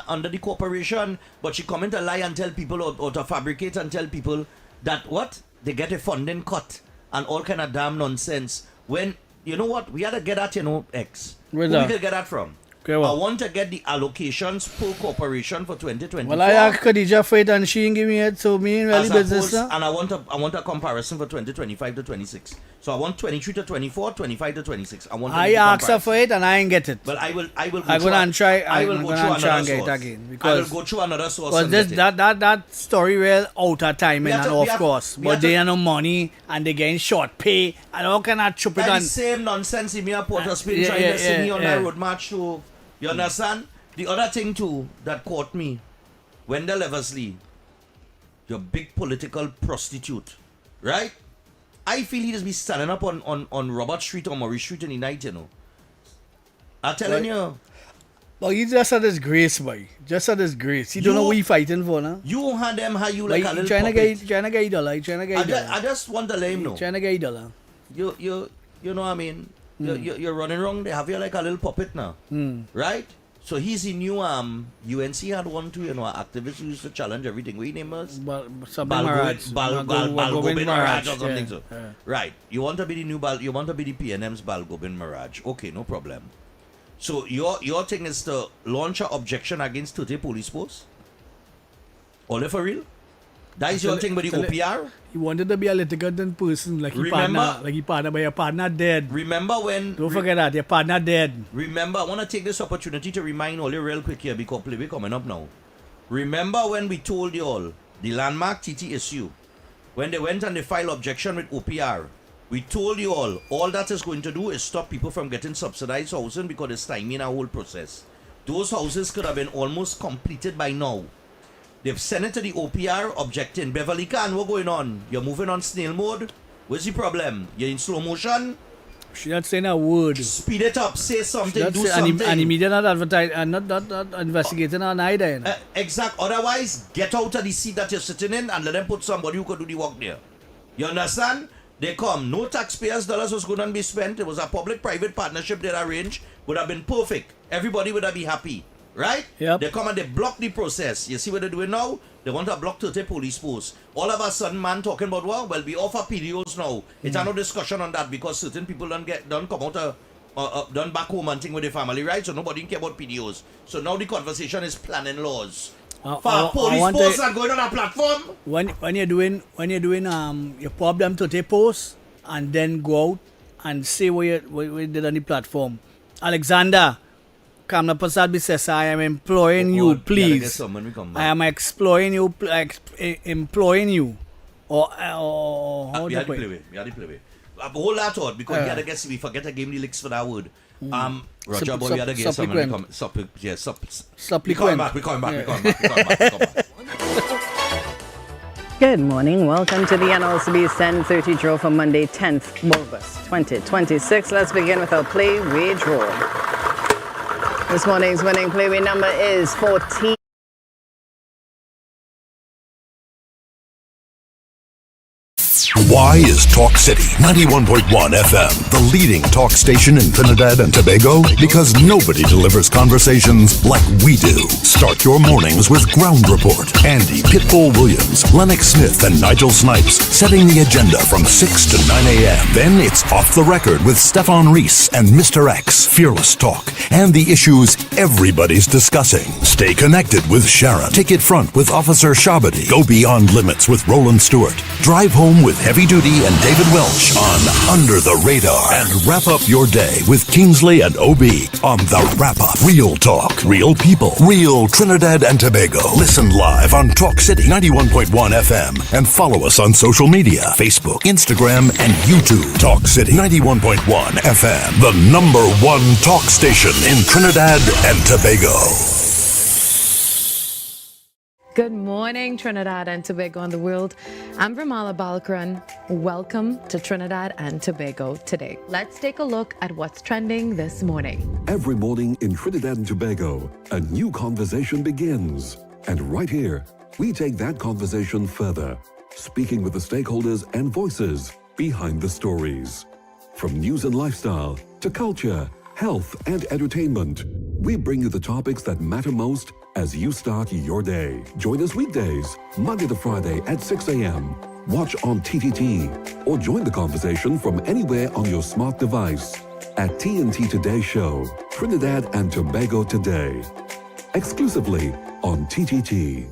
under the corporation. But she come in to lie and tell people or to fabricate and tell people that what? They get a funding cut and all kind of damn nonsense. When, you know what? We had to get that, X. Where's Who that? we could get that from? Okay, well. I want to get the allocations per corporation for 2024. Well, I asked Khadija for it and she didn't give me it, so me ain't really business now. And I want a comparison for 2025 to 26. So I want 23 to 24, 25 to 26. I asked her for it and I ain't get it. Well, I will go I'm gonna try. I will go through another get it source. again because I will go through another source. Because and get it. that story real out of timing and of course, but they have no money and they getting short pay and all kind of stupid. That's the same nonsense in me Port of Spain trying to see me on that road march too. You understand? The other thing too that caught me, Wendell Eversley, your big political prostitute, right? I feel he just be standing up on Robert Street or Murray Street in the night, I'm telling you. But he just had his grace, boy. Just had his grace. He don't know what he fighting for now. You had them how you like a little trying puppet. to get dollar. I just want to let him know. Trying to get dollar. You know what I mean? You're running wrong. They have you like a little puppet now, right? So he's the new UNC had one too, activist who used to challenge everything. What name was? Balgobin Mirage or something so. Yeah. Right. You want to be the new you want to be the PNM's Balgobin Mirage. Okay, no problem. So your thing is to launch an objection against 30 police posts? Only for real? That is your thing with the OPR? He wanted to be a litigant person, like he partner, but your partner dead. Remember when... Don't forget that, your partner dead. Remember, I want to take this opportunity to remind all you real quick here, because we're coming up now. Remember when we told you all, the landmark TT issue, when they went and they filed objection with OPR, we told you all that is going to do is stop people from getting subsidized housing because it's timing our whole process. Those houses could have been almost completed by now. They've sent it to the OPR objecting. Beverly Khan, what's going on? You're moving on snail mode? What's the problem? You're in slow motion? She's not saying a word. Speed it up, say something, do something. And the media not advertise and not investigating on either. You know? Exact. Otherwise, get out of the seat that you're sitting in and let them put somebody who could do the work there. You understand? They come. No taxpayers' dollars was going to be spent. It was a public-private partnership they arranged. Would have been perfect. Everybody would have been happy. Right? Yep. They come and they block the process. You see what they're doing now? They want to block 30 police posts. All of a sudden, man talking about, well, we offer PDOs now. It's no discussion on that because certain people don't come out done back home and thing with their family, right? So nobody care about PDOs. So now the conversation is planning laws. For police posts are going on a platform. When you're doing your problem 30 posts and then go out and say what you did on the platform. Alexander Kamla Prasad says, I am employing you, please. I am employing you, employing you. Or how do you play with? We had to play with. Hold that thought because we had to guess. We forget to give the licks for that word. Roger, boy, we had to guess. We coming back. Good morning. Welcome to the NLCB's 10:30 draw for Monday, 10th August 2026. Let's begin with our play-way draw. This morning's winning play-way number is 14. Why is Talk City 91.1 FM the leading talk station in Trinidad and Tobago? Because nobody delivers conversations like we do. Start your mornings with Ground Report. Andy Pitbull Williams, Lennox Smith, and Nigel Snipes setting the agenda from 6 to 9 a.m. Then it's Off the Record with Stephan and Mr X, Fearless Talk, and the issues everybody's discussing. Stay connected with Sharon. Ticket Front with Officer Shabadi. Go Beyond Limits with Roland Stewart. Drive Home with Heavy Duty and David Welch on Under the Radar. And wrap up your day with Kingsley and OB on The Wrap Up. Real talk, real people, real Trinidad and Tobago. Listen live on Talk City 91.1 FM and follow us on social media, Facebook, Instagram, and YouTube. Talk City 91.1 FM, the #1 talk station in Trinidad and Tobago. Good morning, Trinidad and Tobago and the world. I'm Ramala Balkaran. Welcome to Trinidad and Tobago today. Let's take a look at what's trending this morning. Every morning in Trinidad and Tobago, a new conversation begins. And right here, we take that conversation further, speaking with the stakeholders and voices behind the stories. From news and lifestyle to culture, health, and entertainment, we bring you the topics that matter most as you start your day. Join us weekdays, Monday to Friday at 6 a.m. Watch on TTT or join the conversation from anywhere on your smart device at TNT Today Show, Trinidad and Tobago Today. Exclusively on TTT.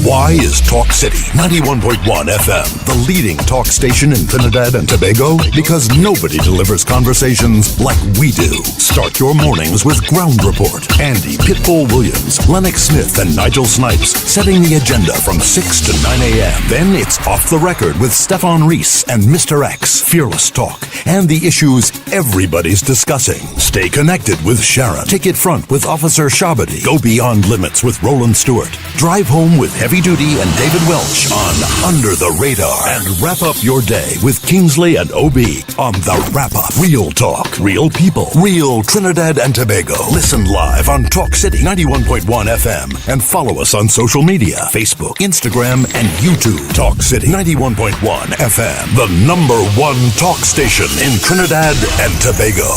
Why is Talk City 91.1 FM the leading talk station in Trinidad and Tobago? Because nobody delivers conversations like we do. Start your mornings with Ground Report. Andy Pitbull Williams, Lennox Smith, and Nigel Snipes setting the agenda from 6 to 9 a.m. Then it's Off the Record with Stephan and Mr X, Fearless Talk, and the issues everybody's discussing. Stay connected with Sharon. Ticket Front with Officer Shabadi. Go Beyond Limits with Roland Stewart. Drive Home with Heavy Duty and David Welch on Under the Radar. And wrap up your day with Kingsley and OB on The Wrap Up. Real talk, real people, real Trinidad and Tobago. Listen live on Talk City 91.1 FM and follow us on social media, Facebook, Instagram, and YouTube. Talk City 91.1 FM, the #1 talk station in Trinidad and Tobago.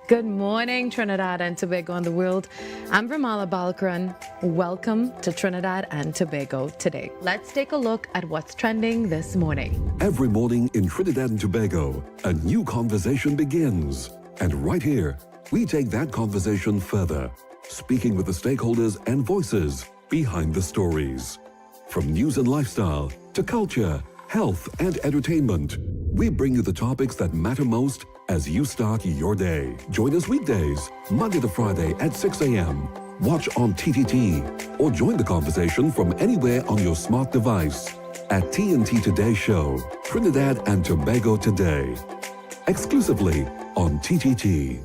Good morning, Trinidad and Tobago and the world. I'm Ramala Balkaran. Welcome to Trinidad and Tobago today. Let's take a look at what's trending this morning. Every morning in Trinidad and Tobago, a new conversation begins. And right here, we take that conversation further, speaking with the stakeholders and voices behind the stories. From news and lifestyle to culture, health, and entertainment, we bring you the topics that matter most as you start your day. Join us weekdays, Monday to Friday at 6 a.m. Watch on TTT or join the conversation from anywhere on your smart device at TNT Today Show, Trinidad and Tobago Today. Exclusively on TTT.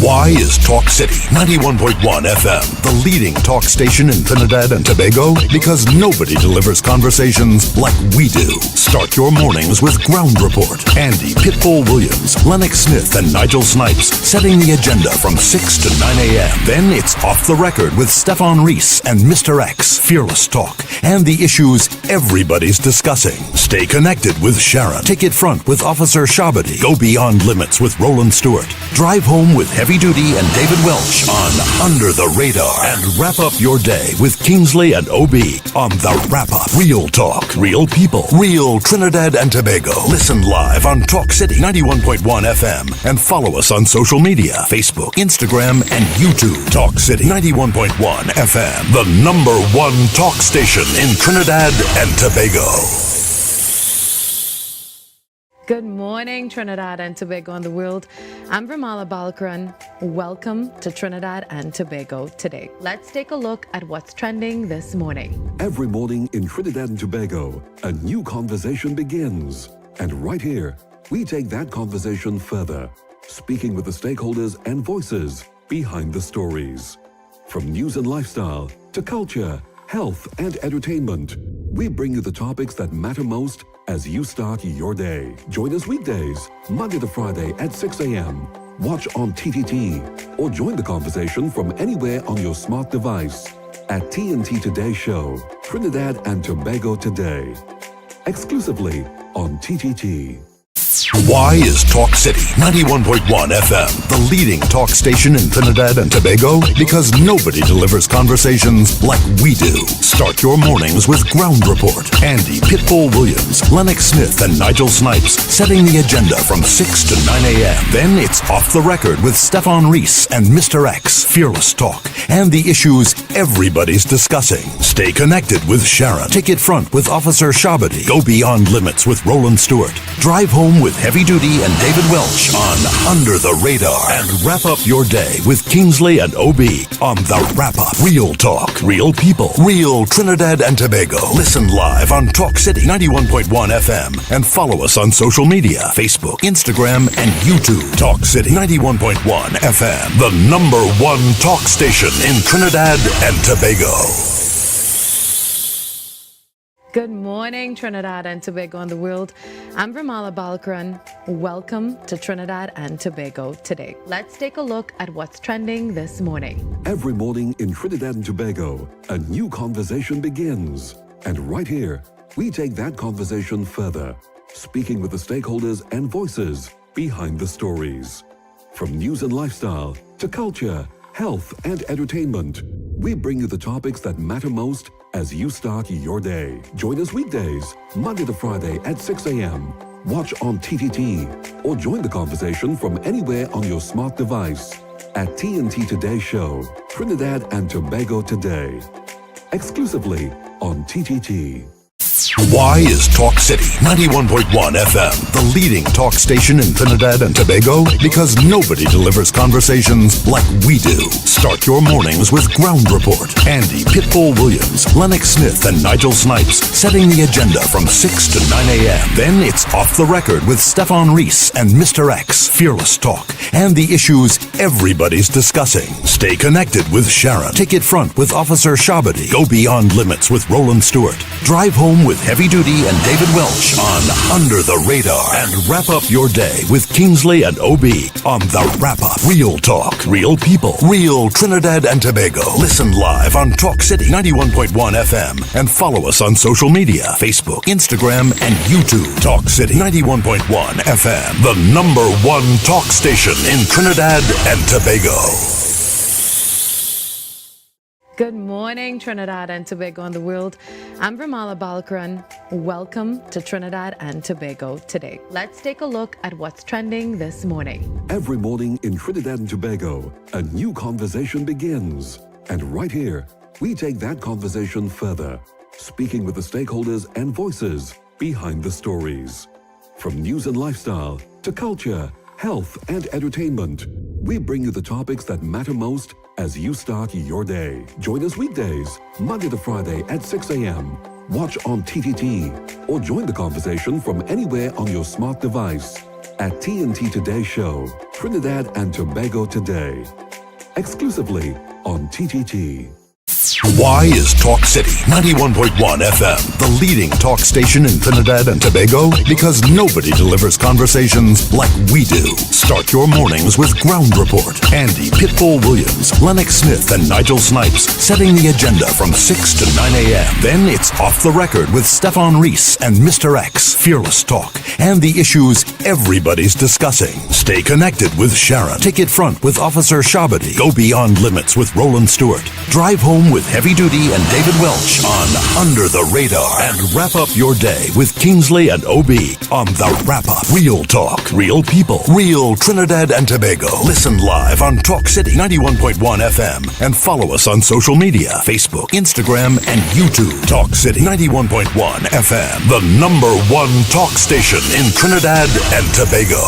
Why is Talk City 91.1 FM the leading talk station in Trinidad and Tobago? Because nobody delivers conversations like we do. Start your mornings with Ground Report. Andy Pitbull Williams, Lennox Smith, and Nigel Snipes setting the agenda from 6 to 9 a.m. Then it's Off the Record with Stephan and Mr X, Fearless Talk, and the issues everybody's discussing. Stay connected with Sharon. Ticket Front with Officer Shabadi. Go Beyond Limits with Roland Stewart. Drive Home with Heavy Duty and David Welch on Under the Radar. And wrap up your day with Kingsley and OB on The Wrap Up. Real talk, real people, real Trinidad and Tobago. Listen live on Talk City 91.1 FM and follow us on social media, Facebook, Instagram, and YouTube. Talk City 91.1 FM, the #1 talk station in Trinidad and Tobago. Good morning, Trinidad and Tobago and the world. I'm Ramala Balkaran. Welcome to Trinidad and Tobago today. Let's take a look at what's trending this morning. Every morning in Trinidad and Tobago, a new conversation begins. And right here, we take that conversation further, speaking with the stakeholders and voices behind the stories. From news and lifestyle to culture, health, and entertainment, we bring you the topics that matter most as you start your day. Join us weekdays, Monday to Friday at 6 a.m. Watch on TTT or join the conversation from anywhere on your smart device at TNT Today Show, Trinidad and Tobago Today. Exclusively on TTT. Why is Talk City 91.1 FM the leading talk station in Trinidad and Tobago? Because nobody delivers conversations like we do. Start your mornings with Ground Report. Andy Pitbull Williams, Lennox Smith, and Nigel Snipes setting the agenda from 6 to 9 a.m. Then it's Off the Record with Stephan and Mr X, Fearless Talk, and the issues everybody's discussing. Stay connected with Sharon. Ticket Front with Officer Shabadi. Go Beyond Limits with Roland Stewart. Drive Home with Heavy Duty and David Welch on Under the Radar. And wrap up your day with Kingsley and OB on The Wrap Up. Real talk, real people, real Trinidad and Tobago. Listen live on Talk City 91.1 FM and follow us on social media, Facebook, Instagram, and YouTube. Talk City 91.1 FM, the #1 talk station in Trinidad and Tobago. Good morning, Trinidad and Tobago and the world. I'm Ramala Balkaran. Welcome to Trinidad and Tobago today. Let's take a look at what's trending this morning. Every morning in Trinidad and Tobago, a new conversation begins. And right here, we take that conversation further, speaking with the stakeholders and voices behind the stories. From news and lifestyle to culture, health, and entertainment, we bring you the topics that matter most as you start your day. Join us weekdays, Monday to Friday at 6 a.m. Watch on TTT or join the conversation from anywhere on your smart device at TNT Today Show, Trinidad and Tobago Today. Exclusively on TTT. Why is Talk City 91.1 FM the leading talk station in Trinidad and Tobago? Because nobody delivers conversations like we do. Start your mornings with Ground Report. Andy Pitbull Williams, Lennox Smith, and Nigel Snipes setting the agenda from 6 to 9 a.m. Then it's Off the Record with Stephan and Mr X, Fearless Talk, and the issues everybody's discussing. Stay connected with Sharon. Ticket Front with Officer Shabadi. Go Beyond Limits with Roland Stewart. Drive Home with Heavy Duty and David Welch on Under the Radar. And wrap up your day with Kingsley and OB on The Wrap Up. Real talk, real people, real Trinidad and Tobago. Listen live on Talk City 91.1 FM and follow us on social media, Facebook, Instagram, and YouTube. Talk City 91.1 FM, the #1 talk station in Trinidad and Tobago. Good morning, Trinidad and Tobago and the world. I'm Ramala Balkaran. Welcome to Trinidad and Tobago today. Let's take a look at what's trending this morning. Every morning in Trinidad and Tobago, a new conversation begins. And right here, we take that conversation further, speaking with the stakeholders and voices behind the stories. From news and lifestyle to culture, health, and entertainment, we bring you the topics that matter most as you start your day. Join us weekdays, Monday to Friday at 6 a.m. Watch on TTT or join the conversation from anywhere on your smart device at TNT Today Show, Trinidad and Tobago Today. Exclusively on TTT. Why is Talk City 91.1 FM the leading talk station in Trinidad and Tobago? Because nobody delivers conversations like we do. Start your mornings with Ground Report. Andy Pitbull Williams, Lennox Smith, and Nigel Snipes setting the agenda from 6 to 9 a.m. Then it's Off the Record with Stephan and Mr X, Fearless Talk, and the issues everybody's discussing. Stay connected with Sharon. Ticket Front with Officer Shabadi. Go Beyond Limits with Roland Stewart. Drive Home with Heavy Duty and David Welch on Under the Radar. And wrap up your day with Kingsley and OB on The Wrap Up. Real talk, real people, real Trinidad and Tobago. Listen live on Talk City 91.1 FM and follow us on social media, Facebook, Instagram, and YouTube. Talk City 91.1 FM, the #1 talk station in Trinidad and Tobago.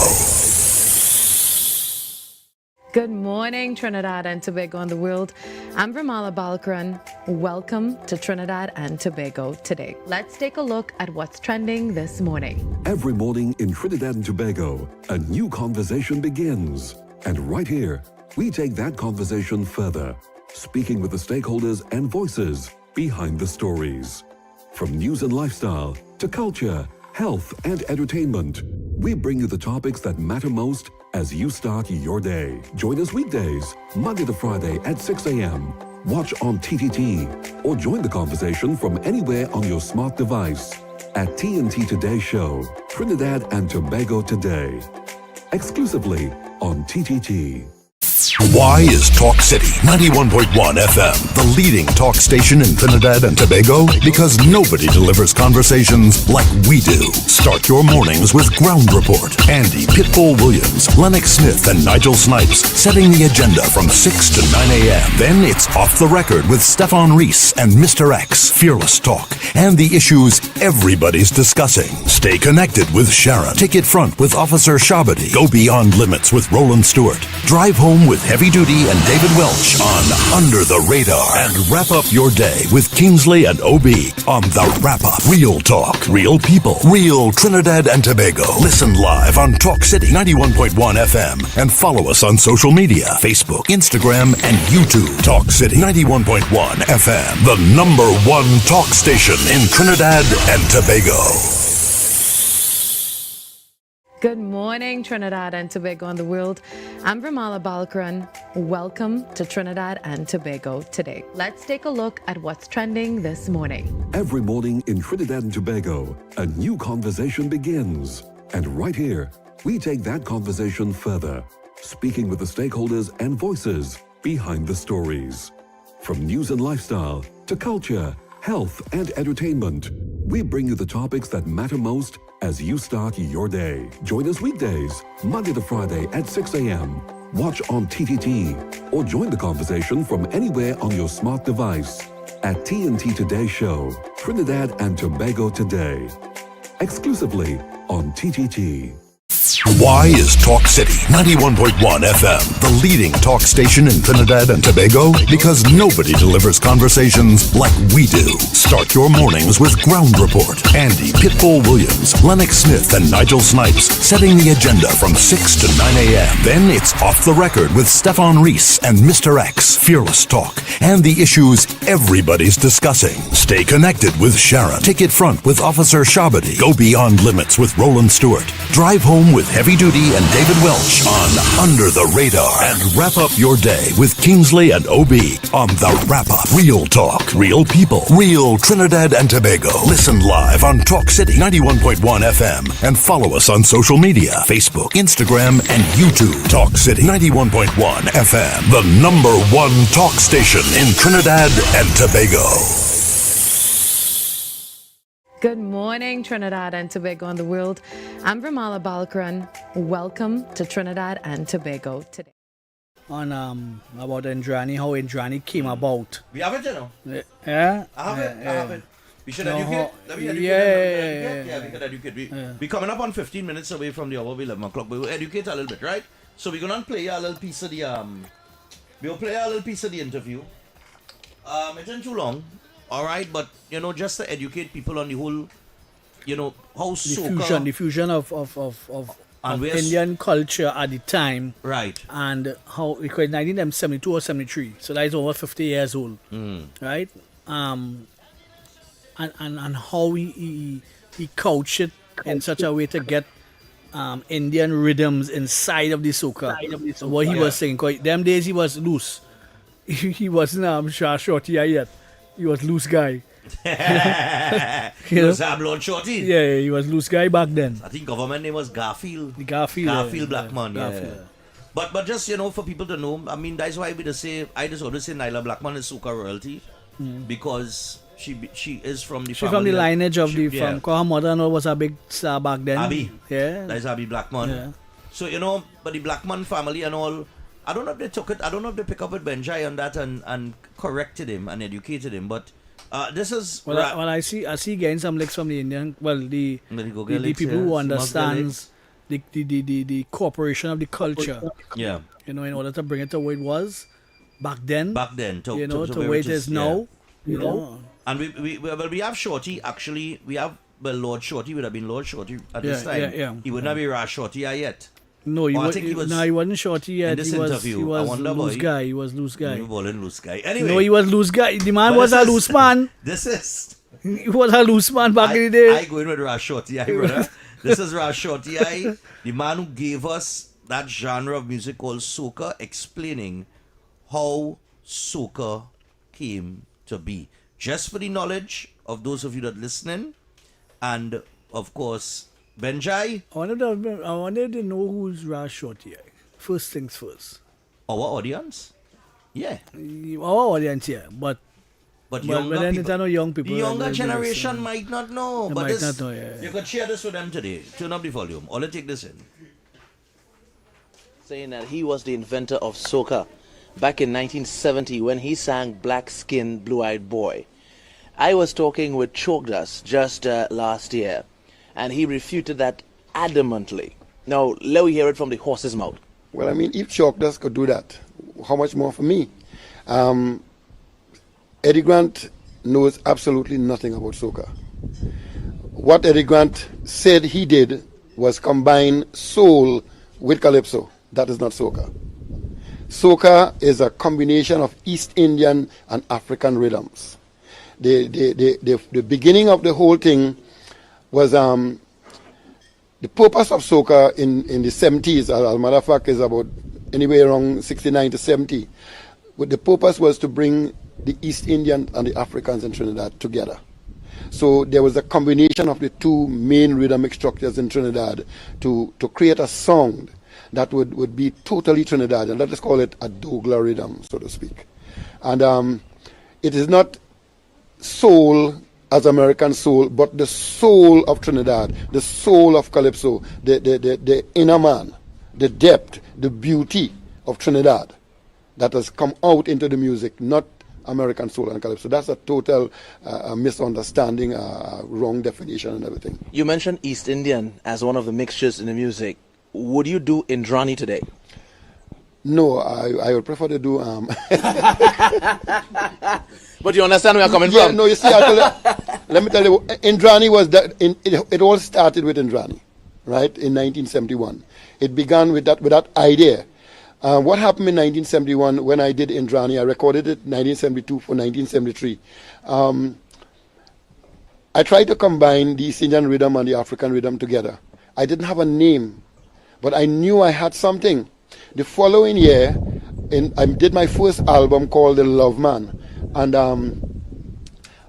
Good morning, Trinidad and Tobago and the world. I'm Ramala Balkaran. Welcome to Trinidad and Tobago today. Let's take a look at what's trending this morning. Every morning in Trinidad and Tobago, a new conversation begins. And right here, we take that conversation further, speaking with the stakeholders and voices behind the stories. From news and lifestyle to culture, health, and entertainment, we bring you the topics that matter most as you start your day. Join us weekdays, Monday to Friday at 6 a.m. Watch on TTT or join the conversation from anywhere on your smart device at TNT Today Show, Trinidad and Tobago Today. Exclusively on TTT. Why is Talk City 91.1 FM the leading talk station in Trinidad and Tobago? Because nobody delivers conversations like we do. Start your mornings with Ground Report. Andy Pitbull Williams, Lennox Smith, and Nigel Snipes setting the agenda from 6 to 9 a.m. Then it's Off the Record with Stephan and Mr X, Fearless Talk, and the issues everybody's discussing. Stay connected with Sharon. Ticket Front with Officer Shabadi. Go Beyond Limits with Roland Stewart. Drive Home with Heavy Duty and David Welch on Under the Radar. And wrap up your day with Kingsley and OB on The Wrap Up. Real talk, real people, real Trinidad and Tobago. Listen live on Talk City 91.1 FM and follow us on social media, Facebook, Instagram, and YouTube. Talk City 91.1 FM, the #1 talk station in Trinidad and Tobago. Good morning, Trinidad and Tobago and the world. I'm Ramala Balkaran. Welcome to Trinidad and Tobago today. Let's take a look at what's trending this morning. Every morning in Trinidad and Tobago, a new conversation begins. And right here, we take that conversation further, speaking with the stakeholders and voices behind the stories. From news and lifestyle to culture, health, and entertainment, we bring you the topics that matter most as you start your day. Join us weekdays, Monday to Friday at 6 a.m. Watch on TTT or join the conversation from anywhere on your smart device at TNT Today Show, Trinidad and Tobago Today. Exclusively on TTT. Why is Talk City 91.1 FM the leading talk station in Trinidad and Tobago? Because nobody delivers conversations like we do. Start your mornings with Ground Report. Andy Pitbull Williams, Lennox Smith, and Nigel Snipes setting the agenda from 6 to 9 a.m. Then it's Off the Record with Stephan and Mr X, Fearless Talk, and the issues everybody's discussing. Stay connected with Sharon. Ticket Front with Officer Shabadi. Go Beyond Limits with Roland Stewart. Drive Home with Heavy Duty and David Welch on Under the Radar. And wrap up your day with Kingsley and OB on The Wrap Up. Real talk, real people, real Trinidad and Tobago. Listen live on Talk City 91.1 FM and follow us on social media, Facebook, Instagram, and YouTube. Talk City 91.1 FM, the #1 talk station in Trinidad and Tobago. Good morning, Trinidad and Tobago and the world. I'm Ramala Balkaran. Welcome to Trinidad and Tobago today. about Indrani, how Indrani came about. We have it, you know. Yeah. I have it. I have it. We should No, educate. Let me educate. yeah. We can educate. We're coming up on 15 minutes away from the hour of 11 o'clock, but we'll educate a little bit, right? So we're gonna play a little piece of the we'll play a little piece of the interview. It isn't too long, all right, but just to educate people on the whole, how soca, the fusion of Indian culture at the time, right? And how because 1972 or 73, so that is over 50 years old, right? And how he couched it in such a way to get Indian rhythms inside of the soca. So what he was saying, cause them days he was loose. He wasn't shorty yet. He was loose guy. He was blonde shorty. Yeah, he was loose guy back then. I think government name was Garfield. Garfield Blackman. Garfield, yeah. But just for people to know, I mean that's why I always say Nyla Blackman is soca royalty because she is from the She's family. from the lineage of cause her mother was a big star back then. Abby. Yeah. That's Abby Blackman. Yeah. So but the Blackman family and all, I don't know if they took it. I don't know if they pick up with Benjai on that and corrected him and educated him. But this is I see getting some licks from the Indian. Well, the people who understands the corporation of the culture. Yeah. In order to bring it to where it was back then. To where it is now. And we have Shorty. Actually, we have Lord Shorty would have been Lord Shorty at this time. Yeah. He would not be Rash Shorty yet. No, he wasn't Shorty yet. In this interview, he was loose guy. He was loose guy. You calling loose guy. Anyway. No, he was loose guy. The man was a loose man. He was a loose man back in the day. I going with Rash Shorty, brother. This is Rash Shorty, the man who gave us that genre of music called soca, explaining how soca came to be. Just for the knowledge of those of you that listening, and of course, Benjai. I wanted to know who's Rash Shorty. First things first. Our audience? Yeah. Our audience, yeah. But younger people, know young people. The younger generation might not know. They but might not know, yeah. You could share this with them today. Turn up the volume. Or let's take this in. Saying that he was the inventor of soca back in 1970 when he sang Black Skin, Blue-Eyed Boy. I was talking with Chokdas just last year, and he refuted that adamantly. Now, let me hear it from the horse's mouth. Well, I mean, if Chokdas could do that, how much more for me? Eddie Grant knows absolutely nothing about soca. What Eddie Grant said he did was combine soul with calypso. That is not soca. Soca is a combination of East Indian and African rhythms. The beginning of the whole thing was the purpose of soca in the 70s, as a matter of fact, is about anywhere around 69 to 70. But the purpose was to bring the East Indian and the Africans in Trinidad together. So there was a combination of the two main rhythmic structures in Trinidad to create a sound that would be totally Trinidadian. Let us call it a Douglas rhythm, so to speak. And it is not soul as American soul, but the soul of Trinidad, the soul of Calypso, the inner man, the depth, the beauty of Trinidad that has come out into the music, not American soul and Calypso. That's a total misunderstanding, wrong definition and everything. You mentioned East Indian as one of the mixtures in the music. Would you do Indrani today? No, I would prefer to do... But you understand where I'm coming from? No, you see, let me tell you, Indrani was that. It all started with Indrani, right? In 1971, it began with that idea. What happened in 1971 when I did Indrani? I recorded it in 1972 for 1973. I tried to combine the East Indian rhythm and the African rhythm together. I didn't have a name, but I knew I had something. The following year, I did my first album called The Love Man. And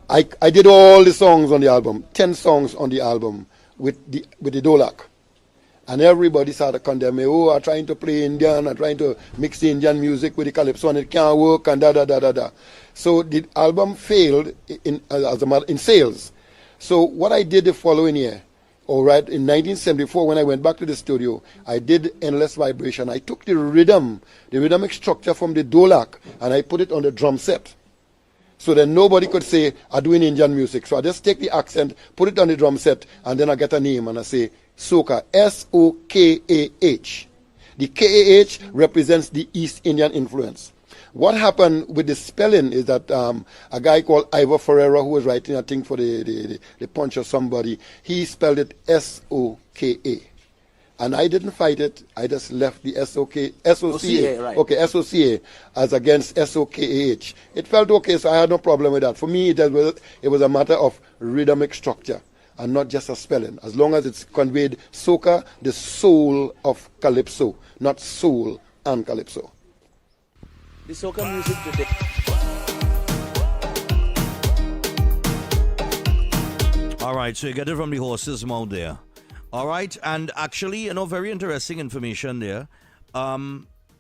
I did all the songs on the album, 10 songs on the album with the Dolak. And everybody started to condemn me. Oh, I'm trying to play Indian, I'm trying to mix the Indian music with the Calypso and it can't work and da. So the album failed in sales. So what I did the following year All right, in 1974, when I went back to the studio, I did Endless Vibration. I took the rhythmic structure from the Dolak, and I put it on the drum set. So that nobody could say, I'm doing Indian music. So I just take the accent, put it on the drum set, and then I get a name, and I say, Soka, S-O-K-A-H. The K-A-H represents the East Indian influence. What happened with the spelling is that a guy called Ivor Ferreira, who was writing a thing for the Punch or somebody, he spelled it S-O-K-A. And I didn't fight it. I just left the S-O-C-A, right. okay, S-O-C-A as against S-O-K-A-H. It felt okay, so I had no problem with that. For me, it was a matter of rhythmic structure and not just a spelling. As long as it's conveyed soca, the soul of calypso, not soul and calypso. The soca music today. All right, so you get it from the horse's mouth there. All right, and actually, very interesting information there.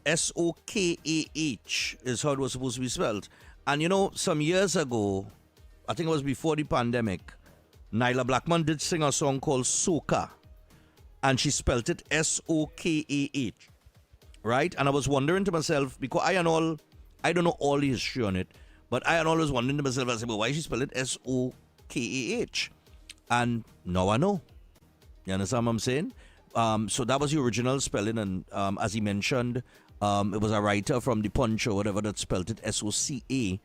S-O-K-A-H is how it was supposed to be spelled. And some years ago, I think it was before the pandemic, Nyla Blackman did sing a song called Soca, and she spelled it S-O-K-A-H. Right? And I was wondering to myself, because I don't know all the history on it, but I always wondering to myself, I said, well, why she spell it S-O-K-A-H? And now I know. You understand what I'm saying? So that was the original spelling, and as he mentioned, it was a writer from the Punch or whatever that spelled it S-O-C-A,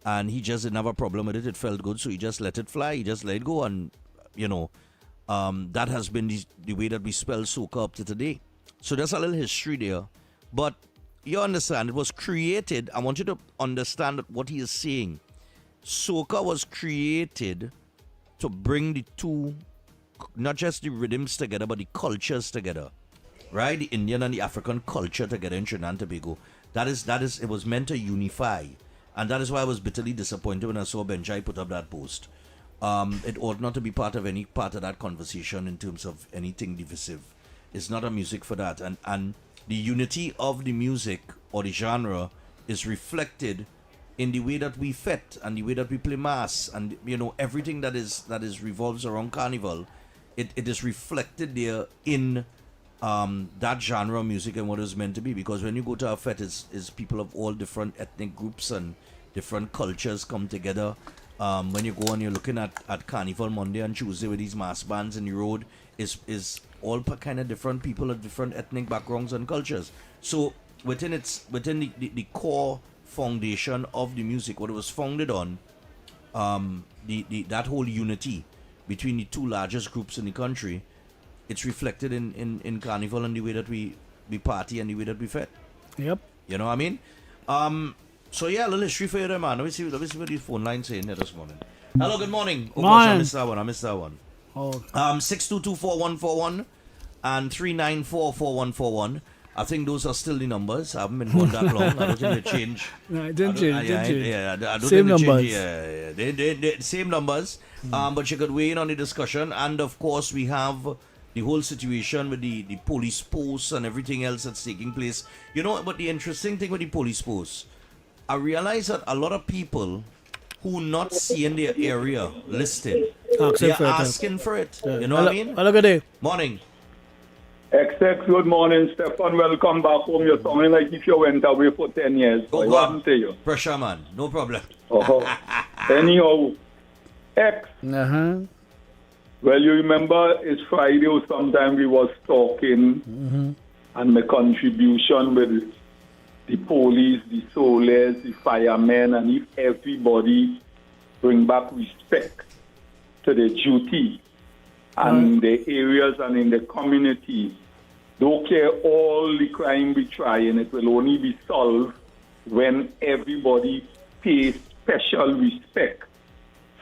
and he just didn't have a problem with it. It felt good, so he just let it fly. He just let it go, and, that has been the way that we spell soca up to today. So there's a little history there. But you understand, it was created. I want you to understand what he is saying. Soca was created to bring the two, not just the rhythms together, but the cultures together. Right? The Indian and the African culture together in Trinidad and Tobago. That is, it was meant to unify. And that is why I was bitterly disappointed when I saw Benjai put up that post. It ought not to be part of any part of that conversation in terms of anything divisive. It's not a music for that. And the unity of the music or the genre is reflected in the way that we fet and the way that we play mass and everything that is revolves around carnival. It is reflected there in that genre of music and what it's meant to be. Because when you go to a fet, it's people of all different ethnic groups and different cultures come together. When you go and you're looking at Carnival Monday and Tuesday with these mass bands in the road, is all kind of different people of different ethnic backgrounds and cultures. So within the core foundation of the music, what it was founded on, that whole unity between the two largest groups in the country, it's reflected in Carnival and the way that we party and the way that we fet. Yep. You know what I mean? So yeah, a little history for you there, man. Let me see what the phone line saying here this morning. Hello, good morning. Oh gosh, I missed that one. Oh. 6224141 and 3944141. I think those are still the numbers. I haven't been going that long. I don't think they change. No, it didn't change. I don't Same think numbers. They same numbers. But you could weigh in on the discussion. And of course, we have the whole situation with the police posts and everything else that's taking place. But the interesting thing with the police posts, I realize that a lot of people who not seeing their area listed, they're asking for it. Yeah. You know what I mean? Hello, good day. Morning. XX, good morning, Stephan. Welcome back home. You're sounding like if you went away for 10 years. Oh, I God. want to you. Pressure, man. No problem. Anyhow, X. Well, you remember it's Friday or sometime we was talking and my contribution with the police, the soldiers, the firemen, and if everybody bring back respect to their duty and in the areas and in the community, don't care all the crime we try, and it will only be solved when everybody pays special respect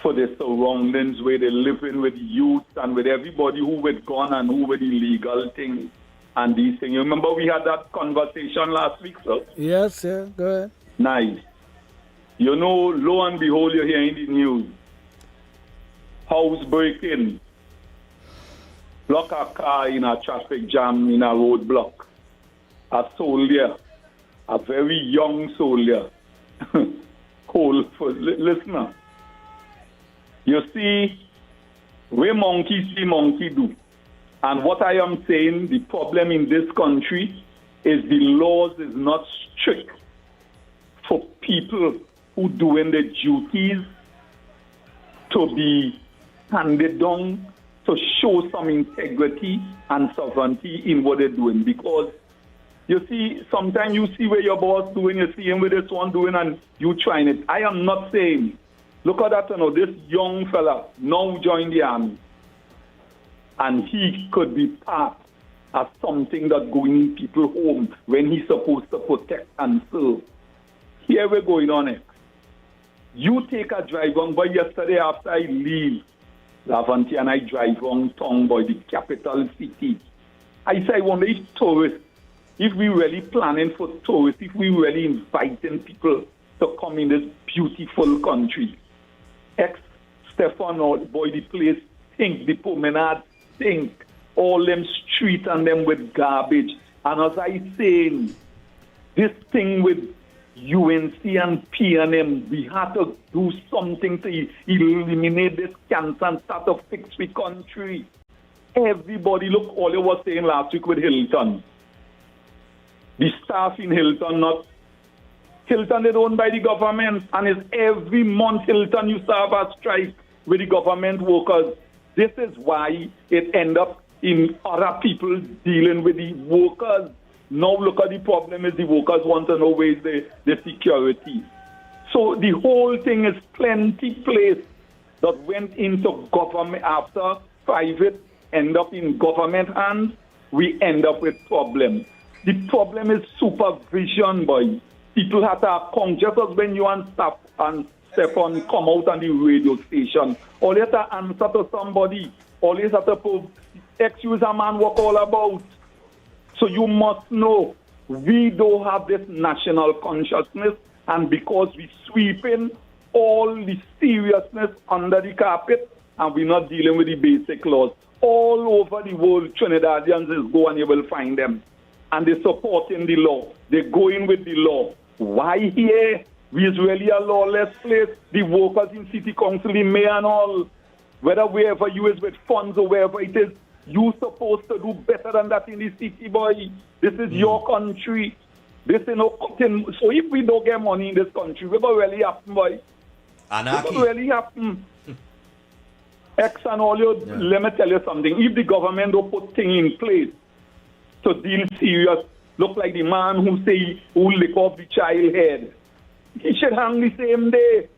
for the surroundings where they live in with youth and with everybody who with gun and who with illegal things and these things. You remember we had that conversation last week, sir? Yes, sir. Go ahead. Nice. Lo and behold, you're hearing the news. House breaking. Block a car in a traffic jam in a roadblock. A soldier, a very young soldier, call for listener. You see, where monkey see monkey do. And what I am saying, the problem in this country is the laws is not strict for people who doing the duties to be handed down to show some integrity and sovereignty in what they're doing. Because you see, sometimes you see where your boss doing, you see him with this one doing, and you trying it. I am not saying, look at that, this young fella now joined the army, and he could be part of something that going people home when he's supposed to protect and serve. Here we're going on it. You take a drive on, but yesterday after I leave Lavanti and I drive on town by the capital city, I say I wonder if tourists, if we really planning for tourists, if we really inviting people to come in this beautiful country. Stephan, boy, the place think, the promenade think, all them streets and them with garbage. And as I saying, this thing with UNC and PNM, we have to do something to eliminate this cancer and start to fix the country. Everybody, look, all you was saying last week with Hilton. The staff in Hilton, Hilton is owned by the government, and it's every month Hilton used to have a strike with the government workers. This is why it end up in other people dealing with the workers. Now look at the problem is the workers want to know where is the security. So the whole thing is plenty place that went into government after private end up in government hands, we end up with problems. The problem is supervision, boy. People have to come just as when you and Stephan come out on the radio station. All you have to answer to somebody. All you have to excuse a man walk all about. So you must know, we don't have this national consciousness, and because we sweeping all the seriousness under the carpet, and we're not dealing with the basic laws. All over the world, Trinidadians is go and you will find them. And they're supporting the law. They're going with the law. Why here? We is really a lawless place. The workers in city council, the mayor and all, whether wherever you is with funds or wherever it is, you supposed to do better than that in the city, boy. This is your country. This is no thing. So if we don't get money in this country, we're going to really happen, boy. Anarchy. It's going to really happen. X and all you, let me tell you something. If the government don't put things in place to deal serious, look like the man who lick off the child head, he should hang the same day.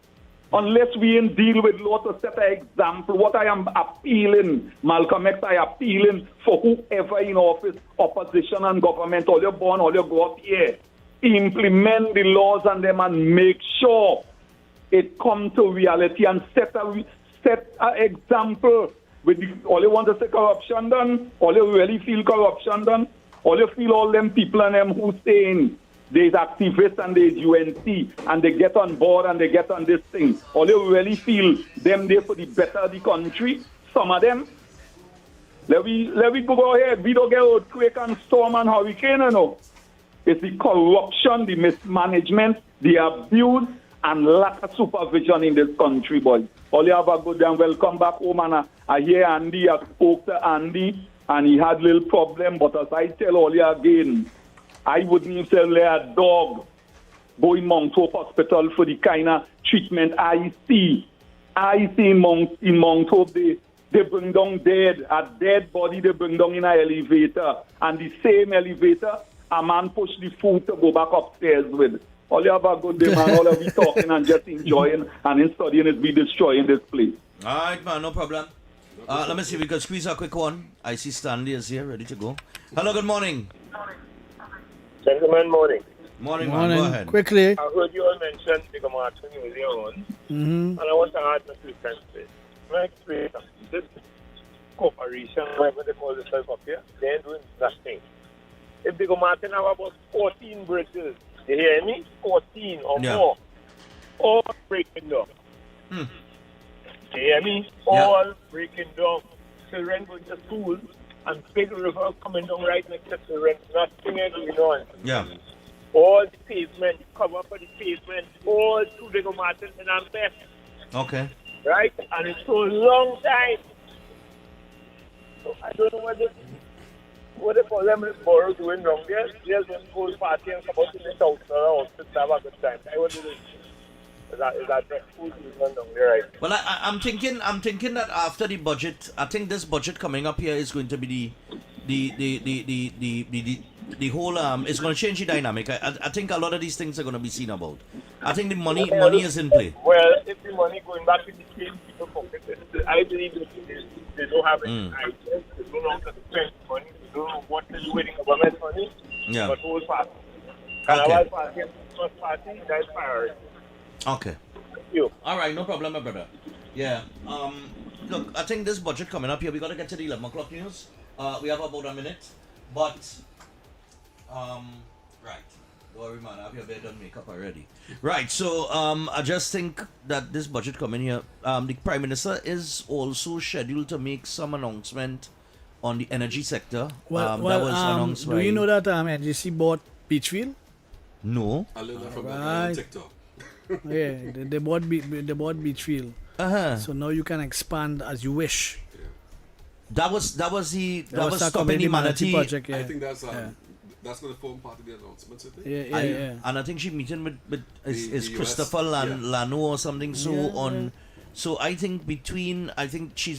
Unless we in deal with law to set an example. What I am appealing, Malcolm X, I appealing for whoever in office, opposition and government, all you born, all you go up here, implement the laws and them and make sure it come to reality and set an example. With all you want to say corruption done, all you really feel corruption done, all you feel all them people and them who saying there's activists and there's UNC and they get on board and they get on this thing. All you really feel them there for the better of the country, some of them. Let we go ahead. We don't get earthquake and storm and hurricane, you know. It's the corruption, the mismanagement, the abuse and lack of supervision in this country, boy. All you have a good day and welcome back home. And I hear Andy, I spoke to Andy and he had a little problem, but as I tell all you again, I wouldn't sell a dog go in Mount Hope Hospital for the kind of treatment I see. I see in Mount Hope, they bring down a dead body they bring down in an elevator. And the same elevator, a man push the food to go back upstairs with. All you have a good day, man. All of we talking and just enjoying and in studying is we destroying this place. All right, man, no problem. Let me see if we can squeeze a quick one. I see Stanley is here, ready to go. Hello, good morning. Gentlemen, morning. Morning, man. Go ahead. Quickly. I heard you all mention Bigger Martin earlier on, and I want to add a few things to it. My experience, this corporation, whatever they call themselves up here, they're doing nothing. If Bigger Martin have about 14 bridges, you hear me? 14 or more, all breaking down. You hear me? All breaking down. Children going to school, and big river coming down right next to the rent, nothing is going on. Yeah. All the pavement, cover for the pavement, all through Bigger Martin and I'm best. Okay. Right? And it's for a long time. So I don't know what they call them is borrow doing wrong there. There's one cool party and come out to the south or to have a good time. I wonder is that food doing wrong there, right? Well, I'm thinking that after the budget, I think this budget coming up here is going to be the whole it's going to change the dynamic. I think a lot of these things are going to be seen about. I think the money is in play. Well, if the money going back to the same people pocket, I believe they don't have any ideas. They don't know how to spend money. They don't know what to do with the government money. Yeah. But whole party. Carnival party and Christmas party, that's priority. Okay. Thank you. All right, no problem, my brother. Yeah. Look, I think this budget coming up here, we got to get to the 11 o'clock news. We have about a minute, but right. Don't worry, man. I have your bed done makeup already. Right. So I just think that this budget coming here, the Prime Minister is also scheduled to make some announcement on the energy sector. That was announced do you know that NGC bought Beachfield? No. I learned that from Right. TikTok. Yeah, they bought Beachfield. So now you can expand as you wish. That was a stopping the manatee project. Yeah. I think that's going to form part of the announcements, I think. Yeah. And I think she meeting with is the Christopher US, Lano or something. So so I think she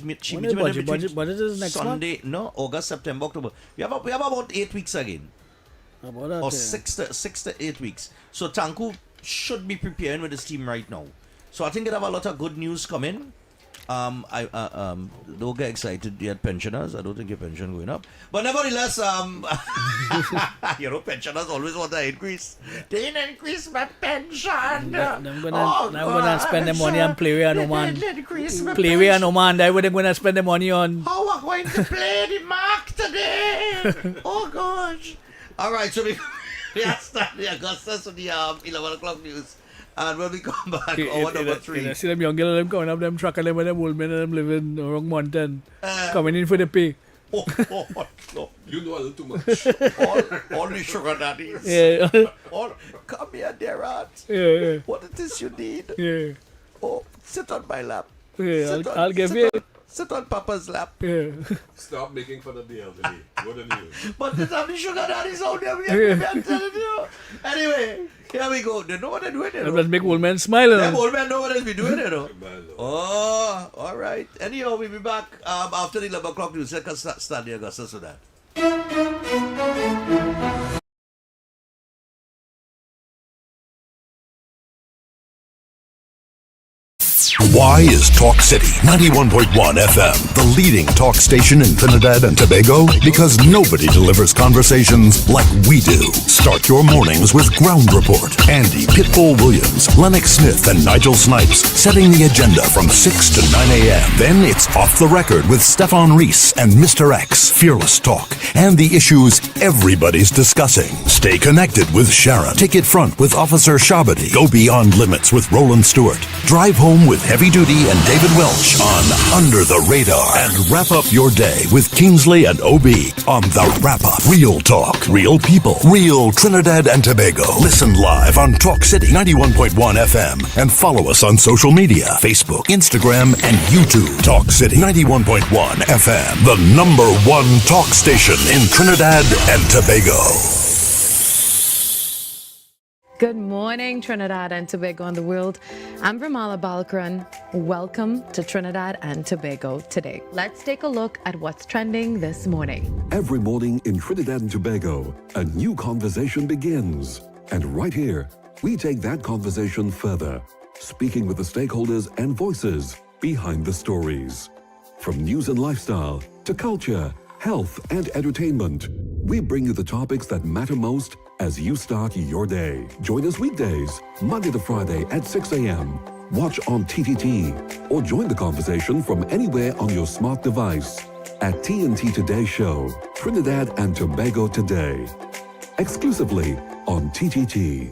meeting with him between budget is next Sunday, month? no, August, September, October. We have about 8 weeks again. About that, Or 6 to 8 weeks. So Tanku should be preparing with his team right now. So I think they have a lot of good news coming. Don't get excited yet, pensioners. I don't think your pension going up. But nevertheless, pensioners always want to increase. They didn't increase my pension. I'm gonna spend the money on play with Oman. Play with Oman. That's what I'm gonna spend the money on. How are we going to play the mark today? Oh gosh. All right, so we have started the Augustus with the 11 o'clock news. And when we come back, hour number 3. I see them young girls, them coming up, them trucking them and them old men and them living around mountain. Coming in for the pay. No. You know a little too much. all the sugar daddies. Yeah. Come here, dear aunt. Yeah. What it is you need? Yeah. Oh, sit on my lap. Yeah, I'll give you. Sit on Papa's lap. Yeah. Stop making fun of the elderly. What a news. But there's only sugar daddies out there. I'm telling you. Anyway, here we go. They know what they're doing. Let's make old men smile. Them old men know what they'll be doing. Oh, all right. Anyhow, we'll be back after the 11 o'clock news. Let's start the Augustus with that. Why is Talk City 91.1 FM the leading talk station in Trinidad and Tobago? Because nobody delivers conversations like we do. Start your mornings with Ground Report. Andy Pitbull Williams, Lennox Smith, and Nigel Snipes setting the agenda from 6 to 9 a.m. Then it's Off the Record with Stephan and Mr X. Fearless talk and the issues everybody's discussing. Stay connected with Sharon. Take it front with Officer Shabadi. Go beyond limits with Roland Stewart. Drive home with Heavy Duty and David Welch on Under the Radar. And wrap up your day with Kingsley and OB on The Wrap Up. Real talk, real people, real Trinidad and Tobago. Listen live on Talk City 91.1 FM and follow us on social media, Facebook, Instagram, and YouTube. Talk City 91.1 FM, the #1 talk station in Trinidad and Tobago. Good morning, Trinidad and Tobago and the world. I'm Ramala Balkaran. Welcome to Trinidad and Tobago today. Let's take a look at what's trending this morning. Every morning in Trinidad and Tobago, a new conversation begins. And right here, we take that conversation further, speaking with the stakeholders and voices behind the stories. From news and lifestyle to culture, health, and entertainment, we bring you the topics that matter most as you start your day. Join us weekdays, Monday to Friday at 6 a.m. Watch on TTT or join the conversation from anywhere on your smart device at TNT Today Show, Trinidad and Tobago Today. Exclusively on TTT.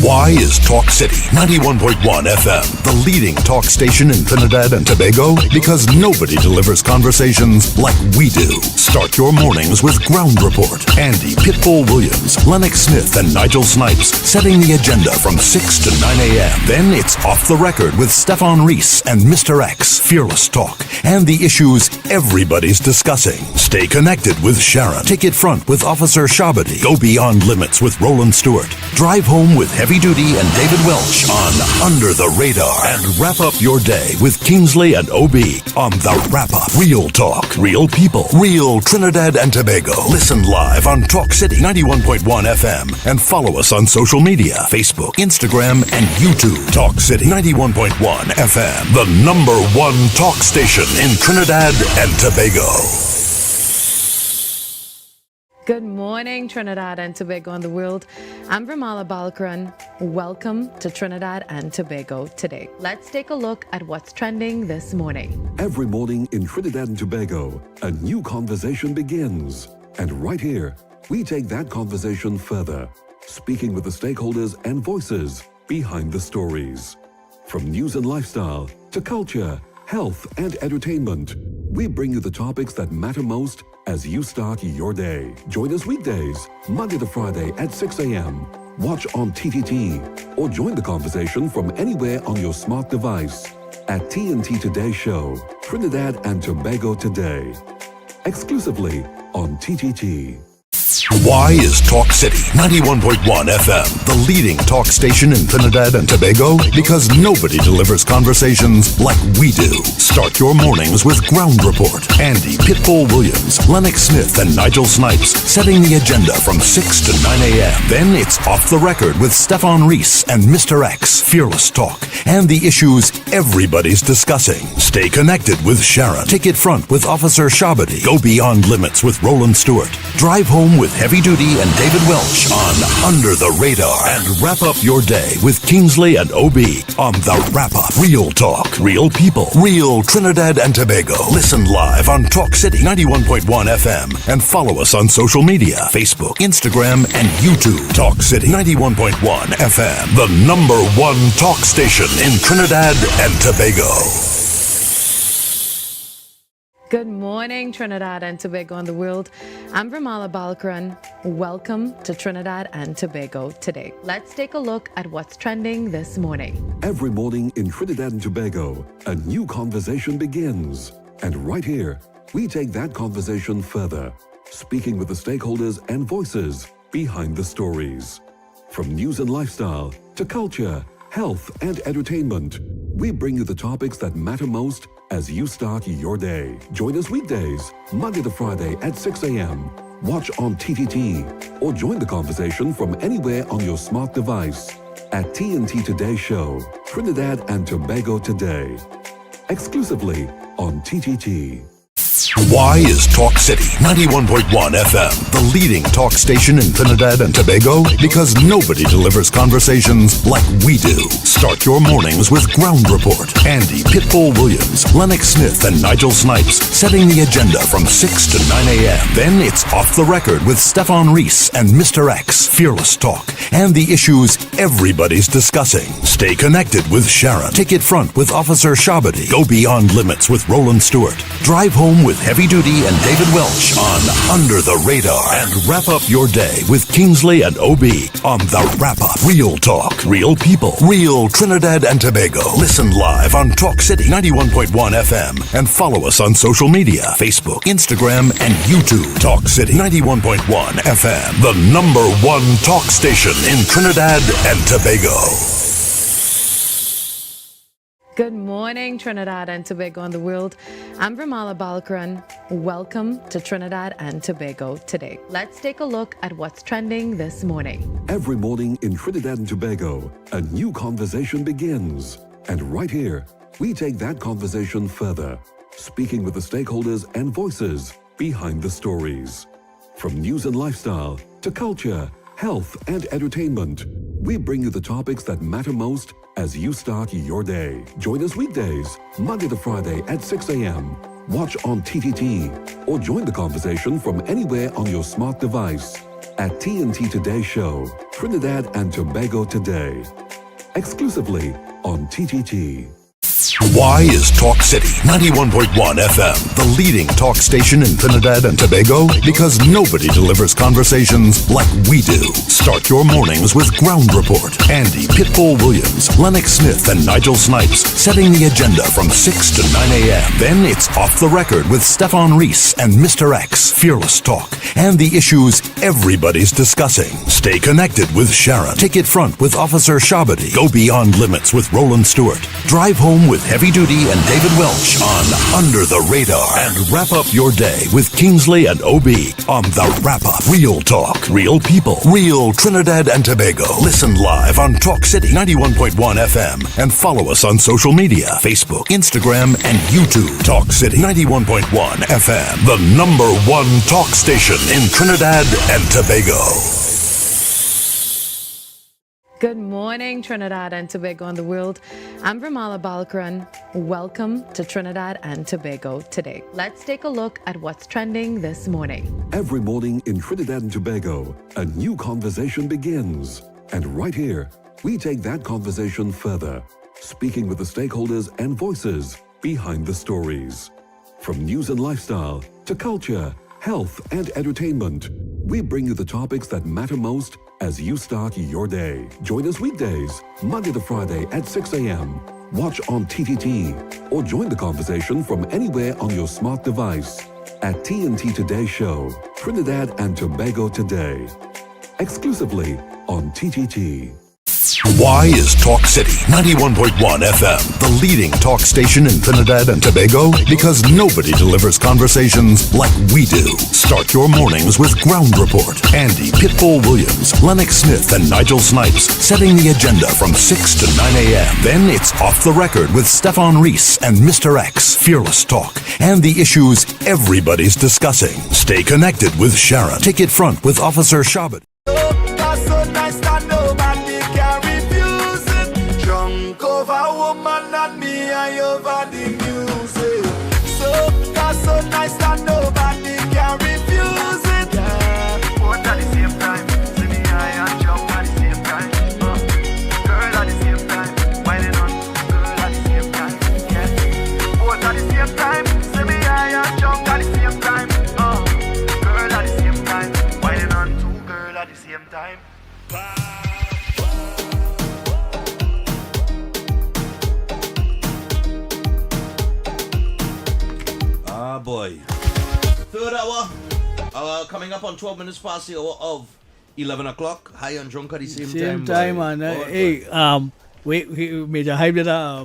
Why is Talk City 91.1 FM the leading talk station in Trinidad and Tobago? Because nobody delivers conversations like we do. Start your mornings with Ground Report. Andy Pitbull Williams, Lennox Smith, and Nigel Snipes setting the agenda from 6 to 9 a.m. Then it's Off the Record with Stephan and Mr X, Fearless Talk, and the issues everybody's discussing. Stay connected with Sharon. Ticket Front with Officer Shabadi. Go Beyond Limits with Roland Stewart. Drive Home with Heavy Duty and David Welch on Under the Radar. And wrap up your day with Kingsley and OB on The Wrap Up. Real talk, real people, real Trinidad and Tobago. Listen live on Talk City 91.1 FM and follow us on social media, Facebook, Instagram, and YouTube. Talk City 91.1 FM, the #1 talk station in Trinidad and Tobago. Good morning, Trinidad and Tobago and the world. I'm Vermala Balkaran. Welcome to Trinidad and Tobago today. Let's take a look at what's trending this morning. Every morning in Trinidad and Tobago, a new conversation begins. And right here, we take that conversation further, speaking with the stakeholders and voices behind the stories. From news and lifestyle to culture, health, and entertainment, we bring you the topics that matter most as you start your day. Join us weekdays, Monday to Friday at 6 a.m. Watch on TTT or join the conversation from anywhere on your smart device at TNT Today Show, Trinidad and Tobago Today, exclusively on TTT. Why is Talk City 91.1 FM the leading talk station in Trinidad and Tobago? Because nobody delivers conversations like we do. Start your mornings with Ground Report. Andy Pitbull Williams, Lennox Smith, and Nigel Snipes setting the agenda from 6 to 9 a.m. Then it's Off the Record with Stephan and Mr X, Fearless Talk, and the issues everybody's discussing. Stay connected with Sharon. Ticket Front with Officer Shabadi. Go Beyond Limits with Roland Stewart. Drive Home with Heavy Duty and David Welch on Under the Radar. And wrap up your day with Kingsley and OB on The Wrap Up. Real talk, real people, real Trinidad and Tobago. Listen live on Talk City 91.1 FM and follow us on social media, Facebook, Instagram, and YouTube. Talk City 91.1 FM, the #1 talk station in Trinidad and Tobago. Good morning, Trinidad and Tobago and the world. I'm Vermala Balkaran. Welcome to Trinidad and Tobago today. Let's take a look at what's trending this morning. Every morning in Trinidad and Tobago, a new conversation begins. And right here, we take that conversation further, speaking with the stakeholders and voices behind the stories. From news and lifestyle to culture, health, and entertainment, we bring you the topics that matter most as you start your day. Join us weekdays, Monday to Friday at 6 a.m. Watch on TTT or join the conversation from anywhere on your smart device at TNT Today Show, Trinidad and Tobago Today, exclusively on TTT. Why is Talk City 91.1 FM the leading talk station in Trinidad and Tobago? Because nobody delivers conversations like we do. Start your mornings with Ground Report. Andy Pitbull Williams, Lennox Smith, and Nigel Snipes setting the agenda from 6 to 9 a.m. Then it's Off the Record with Stephan and Mr X, Fearless Talk, and the issues everybody's discussing. Stay connected with Sharon. Ticket Front with Officer Shabadi. Go Beyond Limits with Roland Stewart. Drive Home with Heavy Duty and David Welch on Under the Radar. And wrap up your day with Kingsley and OB on The Wrap Up. Real talk, real people, real Trinidad and Tobago. Listen live on Talk City 91.1 FM and follow us on social media, Facebook, Instagram, and YouTube. Talk City 91.1 FM, the #1 talk station in Trinidad and Tobago. Good morning, Trinidad and Tobago and the world. I'm Vermala Balkaran. Welcome to Trinidad and Tobago today. Let's take a look at what's trending this morning. Every morning in Trinidad and Tobago, a new conversation begins. And right here, we take that conversation further, speaking with the stakeholders and voices behind the stories. From news and lifestyle to culture, health, and entertainment, we bring you the topics that matter most as you start your day. Join us weekdays, Monday to Friday at 6 a.m. Watch on TTT or join the conversation from anywhere on your smart device at TNT Today Show, Trinidad and Tobago Today. Exclusively on TTT. Why is Talk City 91.1 FM the leading talk station in Trinidad and Tobago? Because nobody delivers conversations like we do. Start your mornings with Ground Report. Andy Pitbull Williams, Lennox Smith, and Nigel Snipes setting the agenda from 6 to 9 a.m. Then it's Off the Record with Stephan and Mr X, Fearless Talk, and the issues everybody's discussing. Stay connected with Sharon. Ticket Front with Officer Shabadi. Go Beyond Limits with Roland Stewart. Drive Home with Heavy Duty and David Welch on Under the Radar. And wrap up your day with Kingsley and OB on The Wrap Up. Real talk, real people, real Trinidad and Tobago. Listen live on Talk City 91.1 FM and follow us on social media, Facebook, Instagram, and YouTube. Talk City 91.1 FM, the #1 talk station in Trinidad and Tobago. Good morning, Trinidad and Tobago and the world. I'm Ramala Balkaran. Welcome to Trinidad and Tobago today. Let's take a look at what's trending this morning. Every morning in Trinidad and Tobago, a new conversation begins. And right here, we take that conversation further, speaking with the stakeholders and voices behind the stories. From news and lifestyle to culture, health, and entertainment, we bring you the topics that matter most as you start your day. Join us weekdays, Monday to Friday at 6 a.m. Watch on TTT or join the conversation from anywhere on your smart device at TNT Today Show, Trinidad and Tobago Today. Exclusively on TTT. Why is Talk City 91.1 FM the leading talk station in Trinidad and Tobago? Because nobody delivers conversations like we do. Start your mornings with Ground Report. Andy Pitbull Williams, Lennox Smith, and Nigel Snipes setting the agenda from 6 to 9 a.m. Then it's Off the Record with Stephan and Mr X, Fearless Talk, and the issues everybody's discussing. Stay connected with Sharon. Ticket Front with Officer Shabbat. Over the music, so that's so nice that nobody can refuse it. Yeah, both at the same time, see me high and jump at the same time. Girl at the same time, whining on, girl at the same time. Yeah, both at the same time, see me high and jump at the same time. Girl at the same time, whining on, two girl at the same time. Boy. Third hour. Coming up on 12 minutes past the hour of 11 o'clock. High and drunk at the same time. Man. Hey, wait, Major Hype did I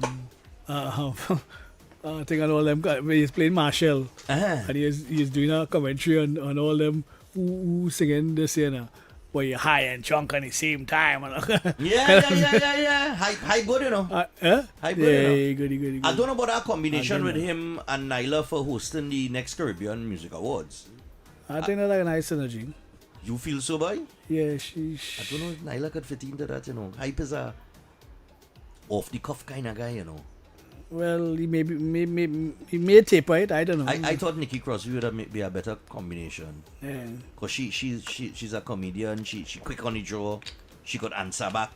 think on all them, he's playing Marshall. And he's doing a commentary on all them who singing this year. Where you're high and drunk at the same time. Yeah. High good, you know. High good, you know. Goody. I don't know about our combination with him and Nyla for hosting the next Caribbean Music Awards. I think that's like a nice synergy. You feel so, boy? Yeah, I don't know if Nyla could fit into that, you know. Hype is a off-the-cuff kind of guy, you know. Well, he may taper it. I don't know. I thought Nikki Crosby would be a better combination. Yeah. Because she's a comedian. She quick on the draw. She could answer back.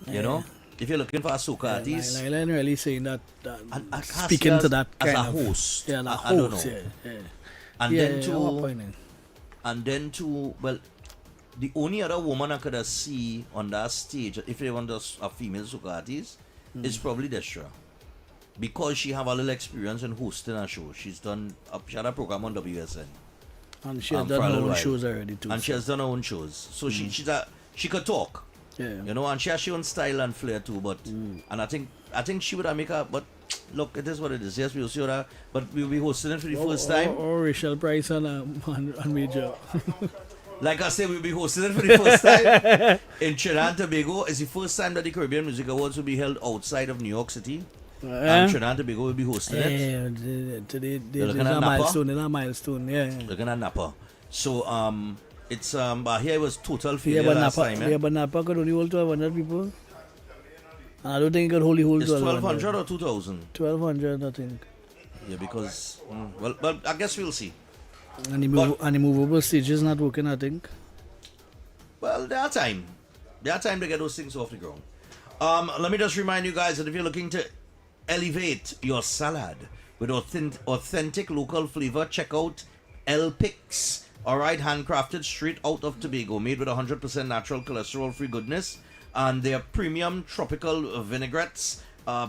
You know? If you're looking for a soca artist. Nyla ain't really saying that. I speaking to that kind as a of host. Yeah, I don't know. Yeah. And then to well, the only other woman I could see on that stage, if they want a female soca artist, is probably Destra. Because she have a little experience in hosting a show. She had a program on WSN. And she has done her own shows already too. And she has done her own shows. So she could talk. Yeah. You know, and she has her own style and flair too. But and I think she would have make her. But look, it is what it is. Yes, we'll see her. But we'll be hosting it for the first time. Or Rachel Price and Major. Like I said, we'll be hosting it for the first time in Trinidad and Tobago. It's the first time that the Caribbean Music Awards will be held outside of New York City. And Trinidad and Tobago will be hosting it. Today there's a milestone. Yeah. Looking at Napa. So it's but here it was total failure last time. Yeah, but Napa could only hold 1,200 people. And I don't think it could hold 1,200 or 2,000? 1,200, I think. Yeah, because well, I guess we'll see. And the movable stage is not working, I think. Well, there are time. There are time to get those things off the ground. Let me just remind you guys that if you're looking to elevate your salad with authentic local flavor, check out El Pix. All right, handcrafted straight out of Tobago, made with 100% natural cholesterol-free goodness. And their premium tropical vinaigrettes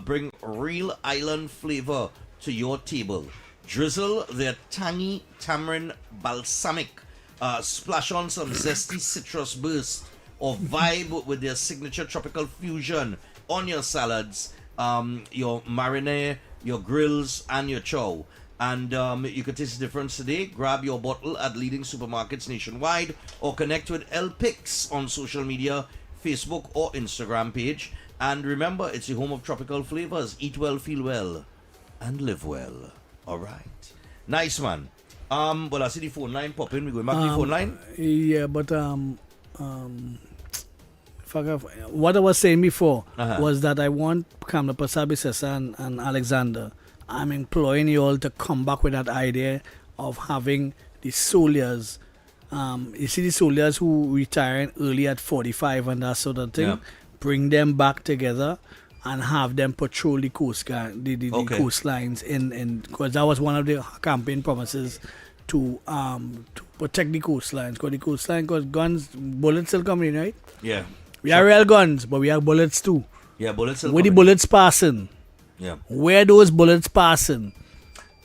bring real island flavor to your table. Drizzle their tangy tamarind balsamic. Splash on some zesty citrus burst, or vibe with their signature tropical fusion on your salads, your marinade, your grills, and your chow. And you can taste the difference today. Grab your bottle at leading supermarkets nationwide, or connect with El Pix on social media, Facebook or Instagram page. And remember, it's the home of tropical flavors. Eat well, feel well, and live well. All right. Nice, man. Well, I see the phone line popping. We going back to the phone line? Yeah, but what I was saying before was that I want Kamla Pasabi Sessa and Alexander. I'm employing you all to come back with that idea of having the soldiers. You see the soldiers who retiring early at 45 and that sort of thing. Yeah. Bring them back together and have them patrol the coastlines in because that was one of the campaign promises to protect the coastlines. Because guns, bullets still coming in, right? Yeah. We have real guns, but we have bullets too. Yeah, bullets still Where the coming. bullets passing? Yeah. Where those bullets passing?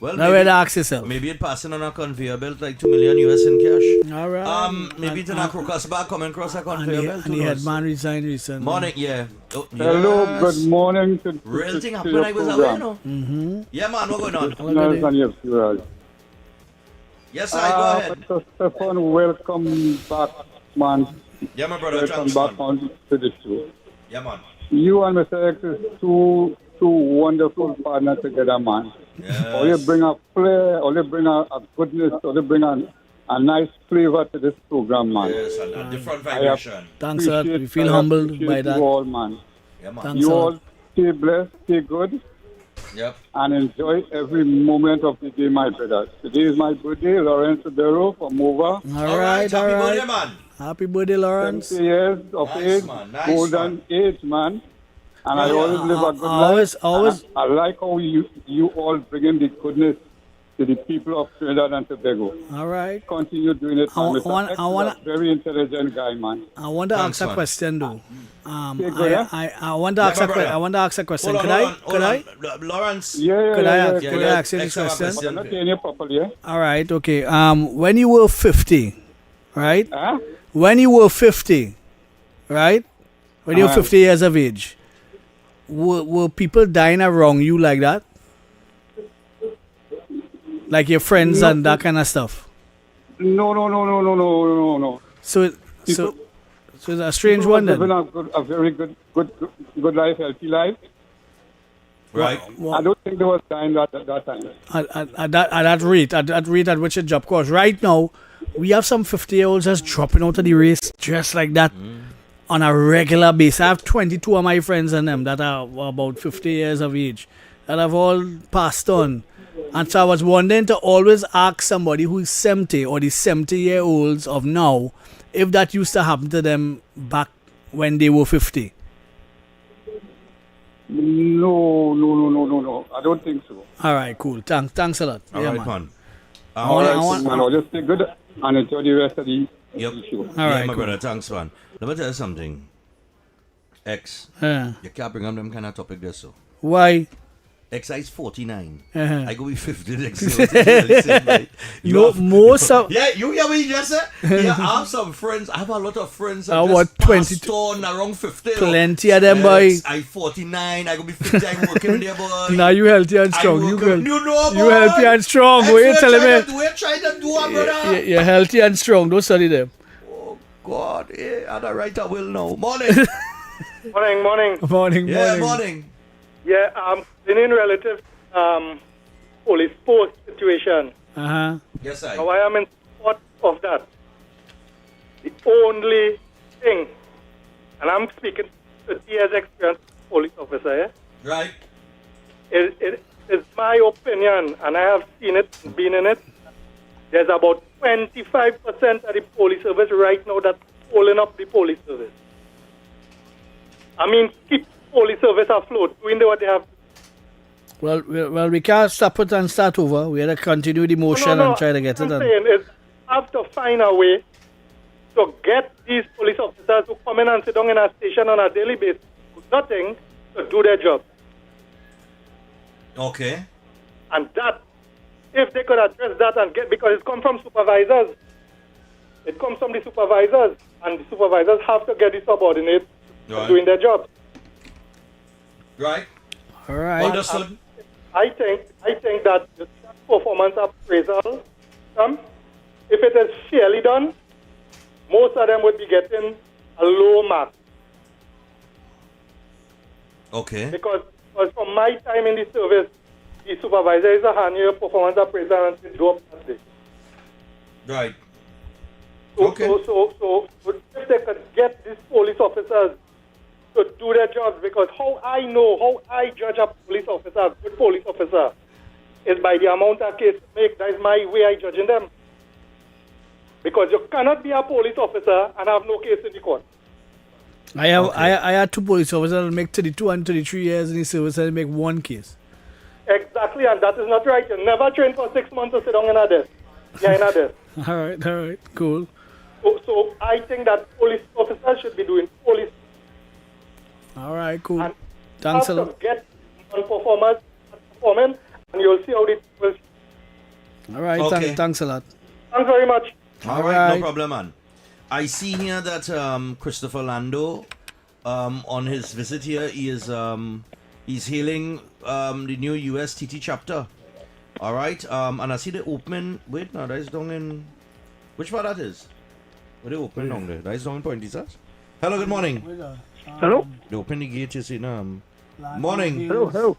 Well, now where to ask yourself. Maybe it passing on a conveyor belt like $2 million US in cash. All right. Maybe to knock crocus back coming across a conveyor belt. And the headman resigned recently. Morning, yeah. Oh, Hello, yes. good morning to Real thing to happened your when I was program. away, you know. Yeah, man, what's going on? Listeners and your viewers. Yes, I go ahead. Mr. Stephan, welcome back, man. Yeah, my brother. Welcome Thanks, back man. on to the show. Yeah, man. You and Mr. X is two wonderful partners together, man. Yes. Or you bring a flair, or you bring a goodness, or you bring a nice flavor to this program, man. Yes, and a different vibration. Thanks, sir. We feel humbled by that. You all, man. Yeah, man. Thanks, You sir. all stay blessed, stay good, Yep. and enjoy every moment of the day, my brothers. Today is my birthday, Lawrence Odero from over. All right. Happy birthday, man. Happy birthday, Lawrence. 70 years of Nice, age, man. Nice, golden age, man. And I Yeah, always live a good life. I like how you all bring in the goodness to the people of Trinidad and Tobago. All right. Continue doing it, man. Mr. want- X I is wanna- a very intelligent guy, man. I want to Thanks, ask a man. question though. Okay, go ahead. I want to ask my a question. brother. I want to ask a question. Hold Could on, I? hold Could I? on. Lawrence. Could I ask you this Extra question? question. I'm not hearing you properly, yeah? All right. Okay. When you were 50, right? Huh? When you were 50, right? When you were Uh-huh. 50 years of age, were people dying around you like that? Like your friends No. and that kind of stuff. No. So it's a strange one then. Living a very good life, healthy life. Right. I don't think they was dying at that time. At that rate at which it dropped. Because right now, we have some 50-year-olds just dropping out of the race just like that on a regular basis. I have 22 of my friends and them that are about 50 years of age that have all passed on. And so I was wondering to always ask somebody who is 70 or the 70-year-olds of now if that used to happen to them back when they were 50. No. I don't think so. All right, cool. Thanks a lot. All Yeah, right, man. I'll just stay good and enjoy the rest of the show. Yeah, right, my cool. brother. Thanks, man. Let me tell you something. X. Yeah. You can't bring up them kind of topic there, so. Why? X is 49. Uh-huh. I go with 50 next year. No, most of... Yeah, you hear what you just said? Yeah, I have some friends. I have a lot of friends that What, just passed on around 50. Plenty of them, boy. I 49. I go be 50. I'm working with there, boy. Now you healthy and strong. You You know, boy. healthy and strong. What you telling me? We're trying to do, brother. You're healthy and strong. Don't study them. God, yeah, and I write I will know. Morning. Morning. Yeah, morning. Yeah, in relative police post situation. Uh-huh. Yes, I. Now, I am in support of that. The only thing, and I'm speaking 30 years experience police officer, yeah? Right. It is my opinion, and I have seen it, been in it. There's about 25% of the police service right now that's holding up the police service. I mean, keep police service afloat, doing what they have. Well, we can't stop it and start over. We have to continue the motion and try to get it What I'm done. saying is, have to find a way to get these police officers who come in and sit down in a station on a daily basis, do nothing, to do their job. Okay. And that, if they could address that and get, because it comes from supervisors. It comes from the supervisors, and the supervisors have to get the subordinates doing their job. Right. All right. Understood. I think that the performance appraisal, if it is fairly done, most of them would be getting a low mark. Okay. Because from my time in the service, the supervisor is a hand performance appraiser and they do up that day. Right. So if they could get these police officers to do their jobs, because how I judge a police officer, a good police officer, is by the amount of case make. That is my way I judging them. Because you cannot be a police officer and have no case in the court. I had 2 police officers that make 32 and 33 years in the service and make 1 case. Exactly, and that is not right. You never train for 6 months to sit down in a desk. Yeah, in a desk. All right, cool. So I think that police officers should be doing police. All right, cool. Thanks a lot. Get on performing, and you'll see how it will. All right, Okay. thanks a lot. Thanks very much. All right, no problem, man. I see here that Christopher Lando, on his visit here, he's hailing the new USTT chapter. All right, and I see the opening. Wait, no, that is down in. Which part that is? Where they open down there? That is down in Point Desas. Hello, good morning. Hello? They open the gate, you see, morning. Hello.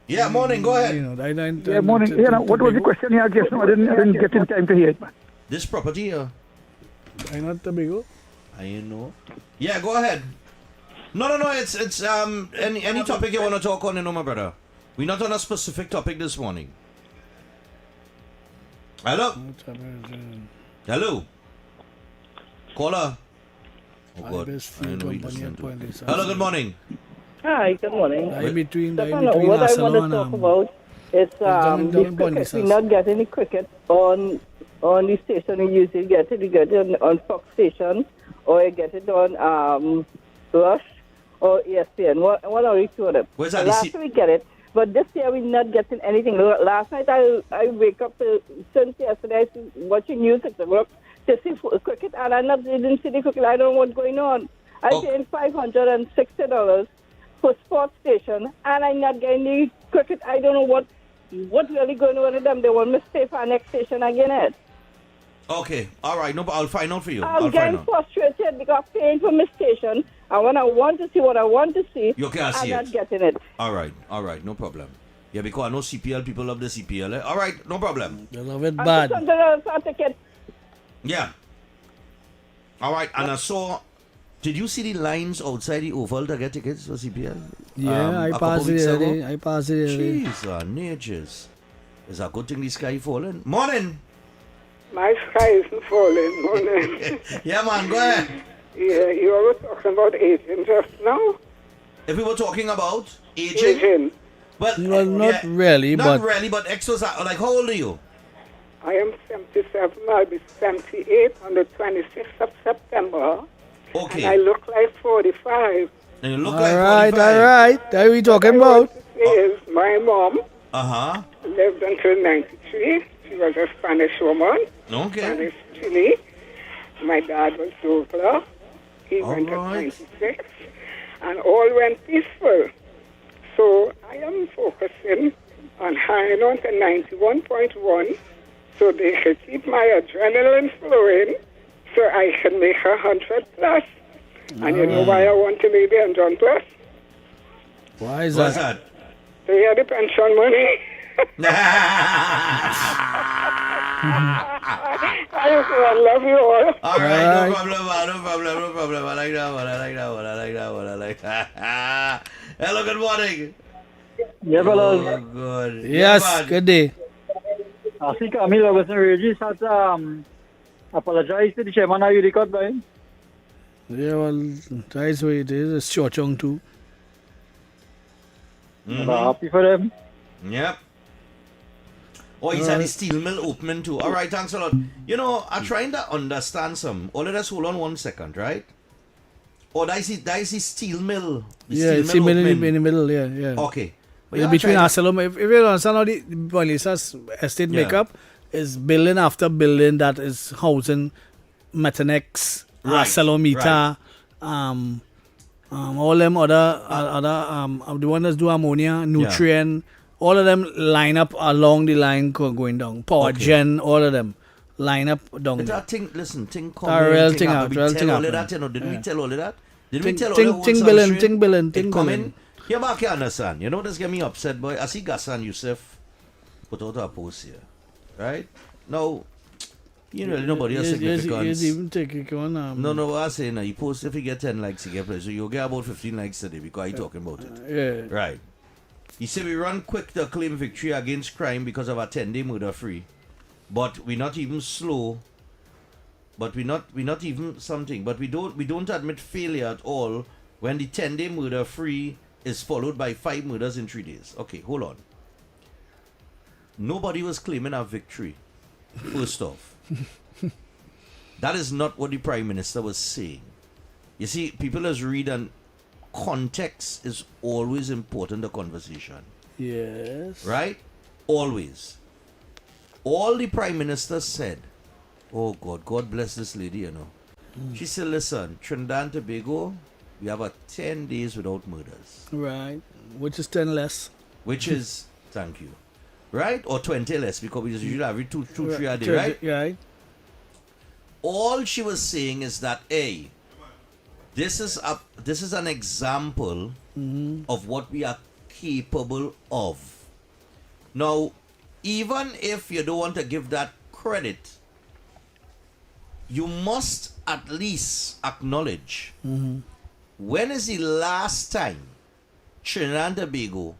Yeah, morning, go ahead. Yeah, morning. What was the question you asked just now? I didn't get in time to hear it, man. This property here. I not Tobago. I know. Yeah, go ahead. No. It's any topic you want to talk on, my brother. We're not on a specific topic this morning. Hello. Hello. Caller. Oh God. I know he doesn't. Hello. Good morning. Hi, good morning. Between Stephan, what I want to talk about is the cricket. We're not getting the cricket on the station we usually get it. We get it on Fox Station, or you get it on Rush or ESPN. One or two of them. Where's that? Last week we get it, but this year we're not getting anything. Last night I wake up since yesterday watching news at the work to see cricket, and I didn't see the cricket. I don't know what's going on. I paid $560 for sports station, and I'm not getting the cricket. I don't know what really going on with them. They want me to stay for our next station again, Ed. Okay, all right. No, but I'll find out for you. I'm getting frustrated because I'm paying for my station, and when I want to see what I want to see, you can't see I'm not getting it. All right, no problem. Yeah, because I know CPL people love the CPL. All right, no problem. They love it bad. $600 ticket. Yeah. All right, and I saw. Did you see the lines outside the Oval to get tickets for CPL? Yeah, I passed it already. Jeez, natures. It's a good thing the sky falling. Morning. My sky isn't falling. Morning. Yeah, man, go ahead. Yeah, you were talking about aging just now. If we were talking about aging. Well, not really, not really, but exercise. Like, how old are you? I am 77. I'll be 78 on the 26th of September. Okay. And I look like 45. And you look all like 45. All right. What are we talking about? Is my mom lived until 93. She was a Spanish woman. Okay. Spanish Chile. My dad was Douglas. He went at 96. And all went peaceful. So I am focusing on hanging on to 91.1 so they can keep my adrenaline flowing so I can make 100 plus. And you know why I want to make the 100 plus? Why is that? To hear the pension money. I love you all. All right, no problem. I like that. Hello, good morning. Yeah, fellas. Oh, good. Yes, good day. I think Camille was in Regis has apologized to the chairman of the record, right? Yeah, well, that's what it is. It's Cho Chong too. Happy for them. Yep. Oh, he's at the steel mill opening too. All right, thanks a lot. You know, I'm trying to understand some. Oh, let us hold on 1 second, right? Oh, that is the steel mill. The Yeah, it's in the middle, yeah. Okay. But Yeah, between Arcelor, if you understand how the Polisa's estate makeup is building after building that is housing Methanex, ArcelorMittal, all them other the one that's do ammonia, Nutrient, all of them line up along the line going down. Power Gen, all of them line up down. But that thing, listen, thing Real thing out. Did we tell all of that? Did we tell all of that? Ting billing. Yeah, but I can't understand. You know this get me upset, boy. I see Ghassan Youssef put out a post here, right? Now, you know, nobody has significance. Yes, even take it on. No, what I'm saying, he post if he get 10 likes, he get play. So you'll get about 15 likes today because he talking about it. Yeah. Right. He said we run quick to claim victory against crime because of our 10-day murder free. But we're not even slow. But we're not even something. But we don't admit failure at all when the 10-day murder free is followed by 5 murders in 3 days. Okay, hold on. Nobody was claiming a victory. First off. That is not what the Prime Minister was saying. You see, people just read, and context is always important to conversation. Yes. Right? Always. All the Prime Minister said, oh God bless this lady, you know. She said, listen, Trinidad and Tobago, we have a 10 days without murders. Right. Which is 10 less. Which is, thank you. Right? Or 20 less, because we just usually every 3 a day, right? Right. All she was saying is that, hey, this is an example of what we are capable of. Now, even if you don't want to give that credit, you must at least acknowledge when is the last time Trinidad and Tobago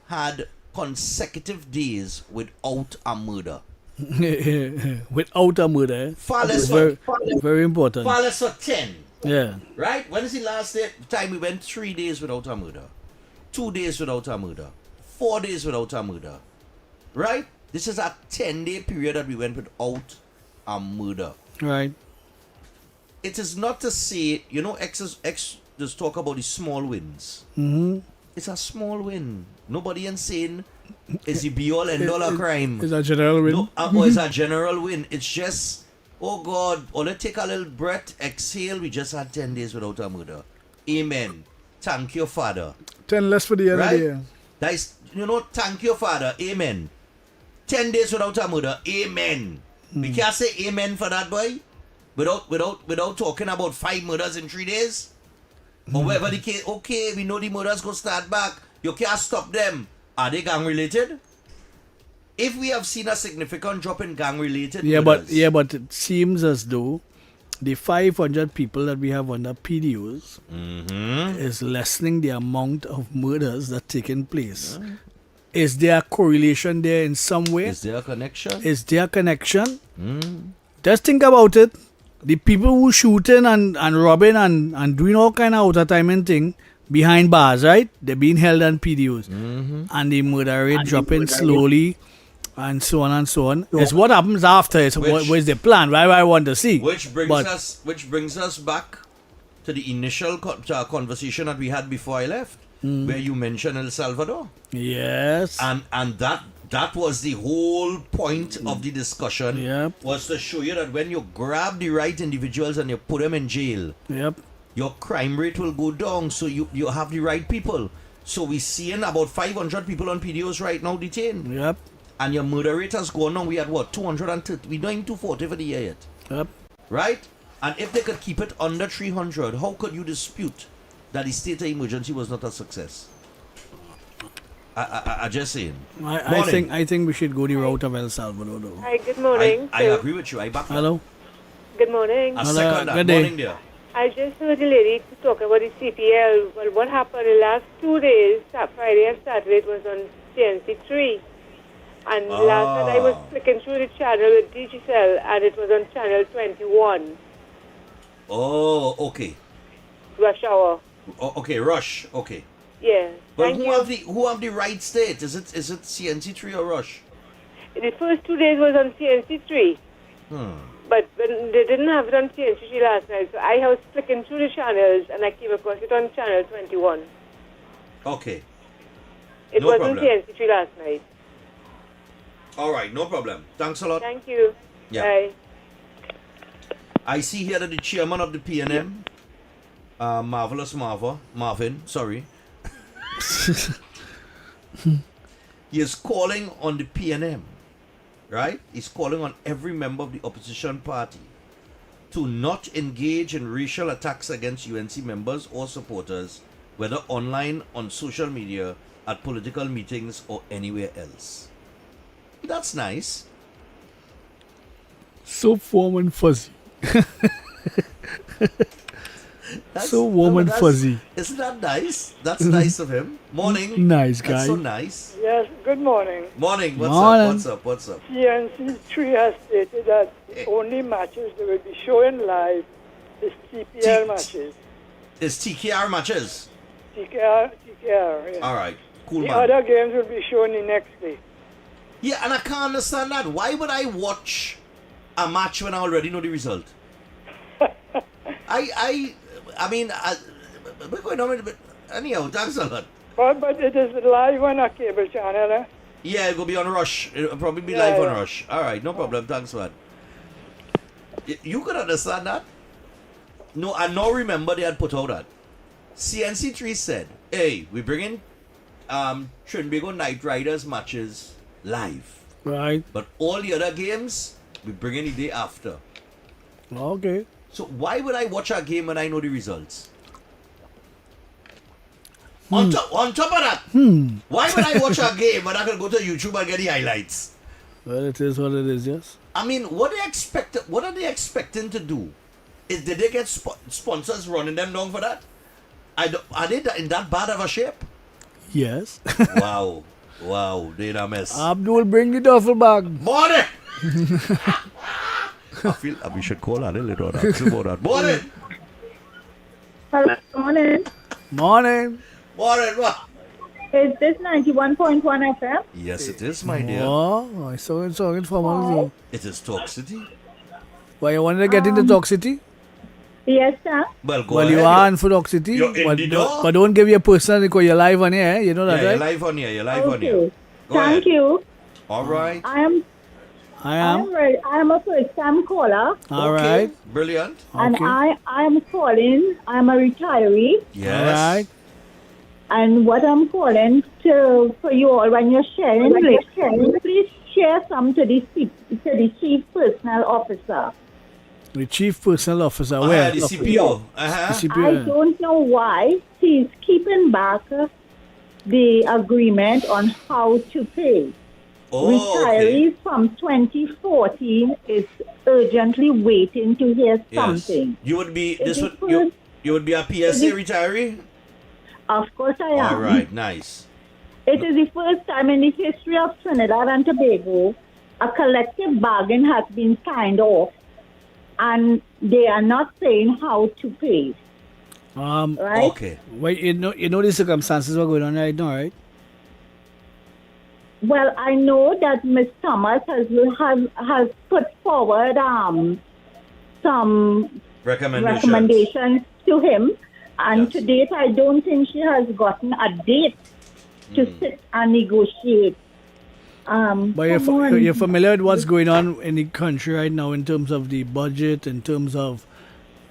had consecutive days without a murder? Without a murder. Far less very important. Far less for 10. Yeah. Right? When is the last time we went 3 days without a murder? 2 days without a murder? 4 days without a murder? Right? This is a 10-day period that we went without a murder. Right. It is not to say, you know, X just talk about the small wins. It's a small win. Nobody insane is the be-all end-all of crime. It's a general win. No, it's a general win. It's just, oh God, let's take a little breath, exhale. We just had 10 days without a murder. Amen. Thank you, Father. 10 less for the end of the Right? year. That is, you know, thank you, Father. Amen. 10 days without a murder. Amen. We can't say amen for that, boy. Without talking about 5 murders in 3 days. Or whatever the case. Okay, we know the murders go start back. You can't stop them. Are they gang related? If we have seen a significant drop in gang related murders. But it seems as though the 500 people that we have under PDOs is lessening the amount of murders that taking place. Is there a correlation there in some way? Is there a connection? Just think about it. The people who shooting and robbing and doing all kind of out-of-timing thing behind bars, right? They're being held on PDOs. And the murder rate dropping slowly and so on and so on. It's what happens after. It's what is the plan? Why I want to see. Which brings us back to the initial conversation that we had before I left, where you mentioned El Salvador. Yes. And that was the whole point of the discussion. Was to show you that when you grab the right individuals and you put them in jail, your crime rate will go down. So you have the right people. So we're seeing about 500 people on PDOs right now detained. And your murder rate has gone down. We had what, 230? We're not even 240 for the year yet. Right? And if they could keep it under 300, how could you dispute that the state of emergency was not a success? I just saying. I think we should go the route of El Salvador though. Hi, good morning. I agree with you. I back Hello. Good morning. A second that. Good day. Morning there. I just heard the lady talk about the CPL. Well, what happened the last 2 days, Friday and Saturday, it was on CNC3. And last night I was flicking through the channel with Digicel and it was on channel 21. Oh, okay. Rush hour. Okay, Rush. Okay. Yeah. But Thank who have the right state? Is it CNC3 or Rush? The first 2 days was on CNC3. But when they didn't have it on CNC3 last night, so I was flicking through the channels and I came across it on channel 21. Okay. It No was problem. on CNC3 last night. All right, no problem. Thanks a lot. Thank you. Yeah. Bye. I see here that the chairman of the PNM, Marvelous Marvin, sorry, he is calling on the PNM, right? He's calling on every member of the opposition party to not engage in racial attacks against UNC members or supporters, whether online, on social media, at political meetings, or anywhere else. That's nice. So warm and fuzzy. So warm and fuzzy. Isn't that nice? That's nice of him. Morning. Nice guy. That's so nice. Yes, good morning. Morning. What's Morning. up? What's up? What's up? CNC3 has stated that the only matches they will be showing live is TPL matches. It's TKR matches. TKR, yeah. All right. Cool, The man. other games will be shown the next day. Yeah, and I can't understand that. Why would I watch a match when I already know the result? I mean, we're going on, but anyhow, thanks a lot. But it is live on a cable channel, eh? Yeah, it will be on Rush. It'll probably be Yeah, live on yeah. Rush. All right, no problem. Thanks, man. You could understand that? No, I now remember they had put out that. CNC3 said, hey, we're bringing Trinbago Knight Riders matches live. Right. But all the other games, we're bringing the day after. Okay. So why would I watch a game when I know the results? On top of that, why would I watch a game when I can go to YouTube and get the highlights? Well, it is what it is, yes. I mean, what are they expecting to do? Did they get sponsors running them down for that? Are they in that bad of a shape? Yes. Wow, they a mess. Abdul, bring the duffel bag. Morning! I feel we should call on a little about that. Morning! Hello, morning. Morning. Morning, what? Is this 91.1 FM? Yes, it is, my dear. Oh, I saw it from also. It is Talk City. Why you wanted to get into Talk City? Yes, sir. Well, go Well, ahead. you are on for Talk City. You're in the door. But don't give your personal because you're live on here. You know that, Yeah, right? you're live on here. You're live on Okay. here. Go Thank ahead. you. All right. I am ready. I am a first-time caller. All right. Brilliant. And I am calling. I'm a retiree. Yes. All right. And what I'm calling for you all when you're sharing, please share some to the chief personnel officer. The chief personnel officer. Where? The CPO. The CPO. I don't know why he's keeping back the agreement on how to pay. Retirees from 2014 is urgently waiting to hear something. You would be It you would be a PSA retiree? Of course I am. All right, nice. It is the first time in the history of Trinidad and Tobago a collective bargain has been signed off, and they are not saying how to pay. Right? Okay. Well, you know the circumstances are going on right now, right? Well, I know that Ms. Thomas has put forward some recommendations to him, and to date, I don't think she has gotten a date to sit and negotiate. But you're familiar with what's going on in the country right now in terms of the budget, in terms of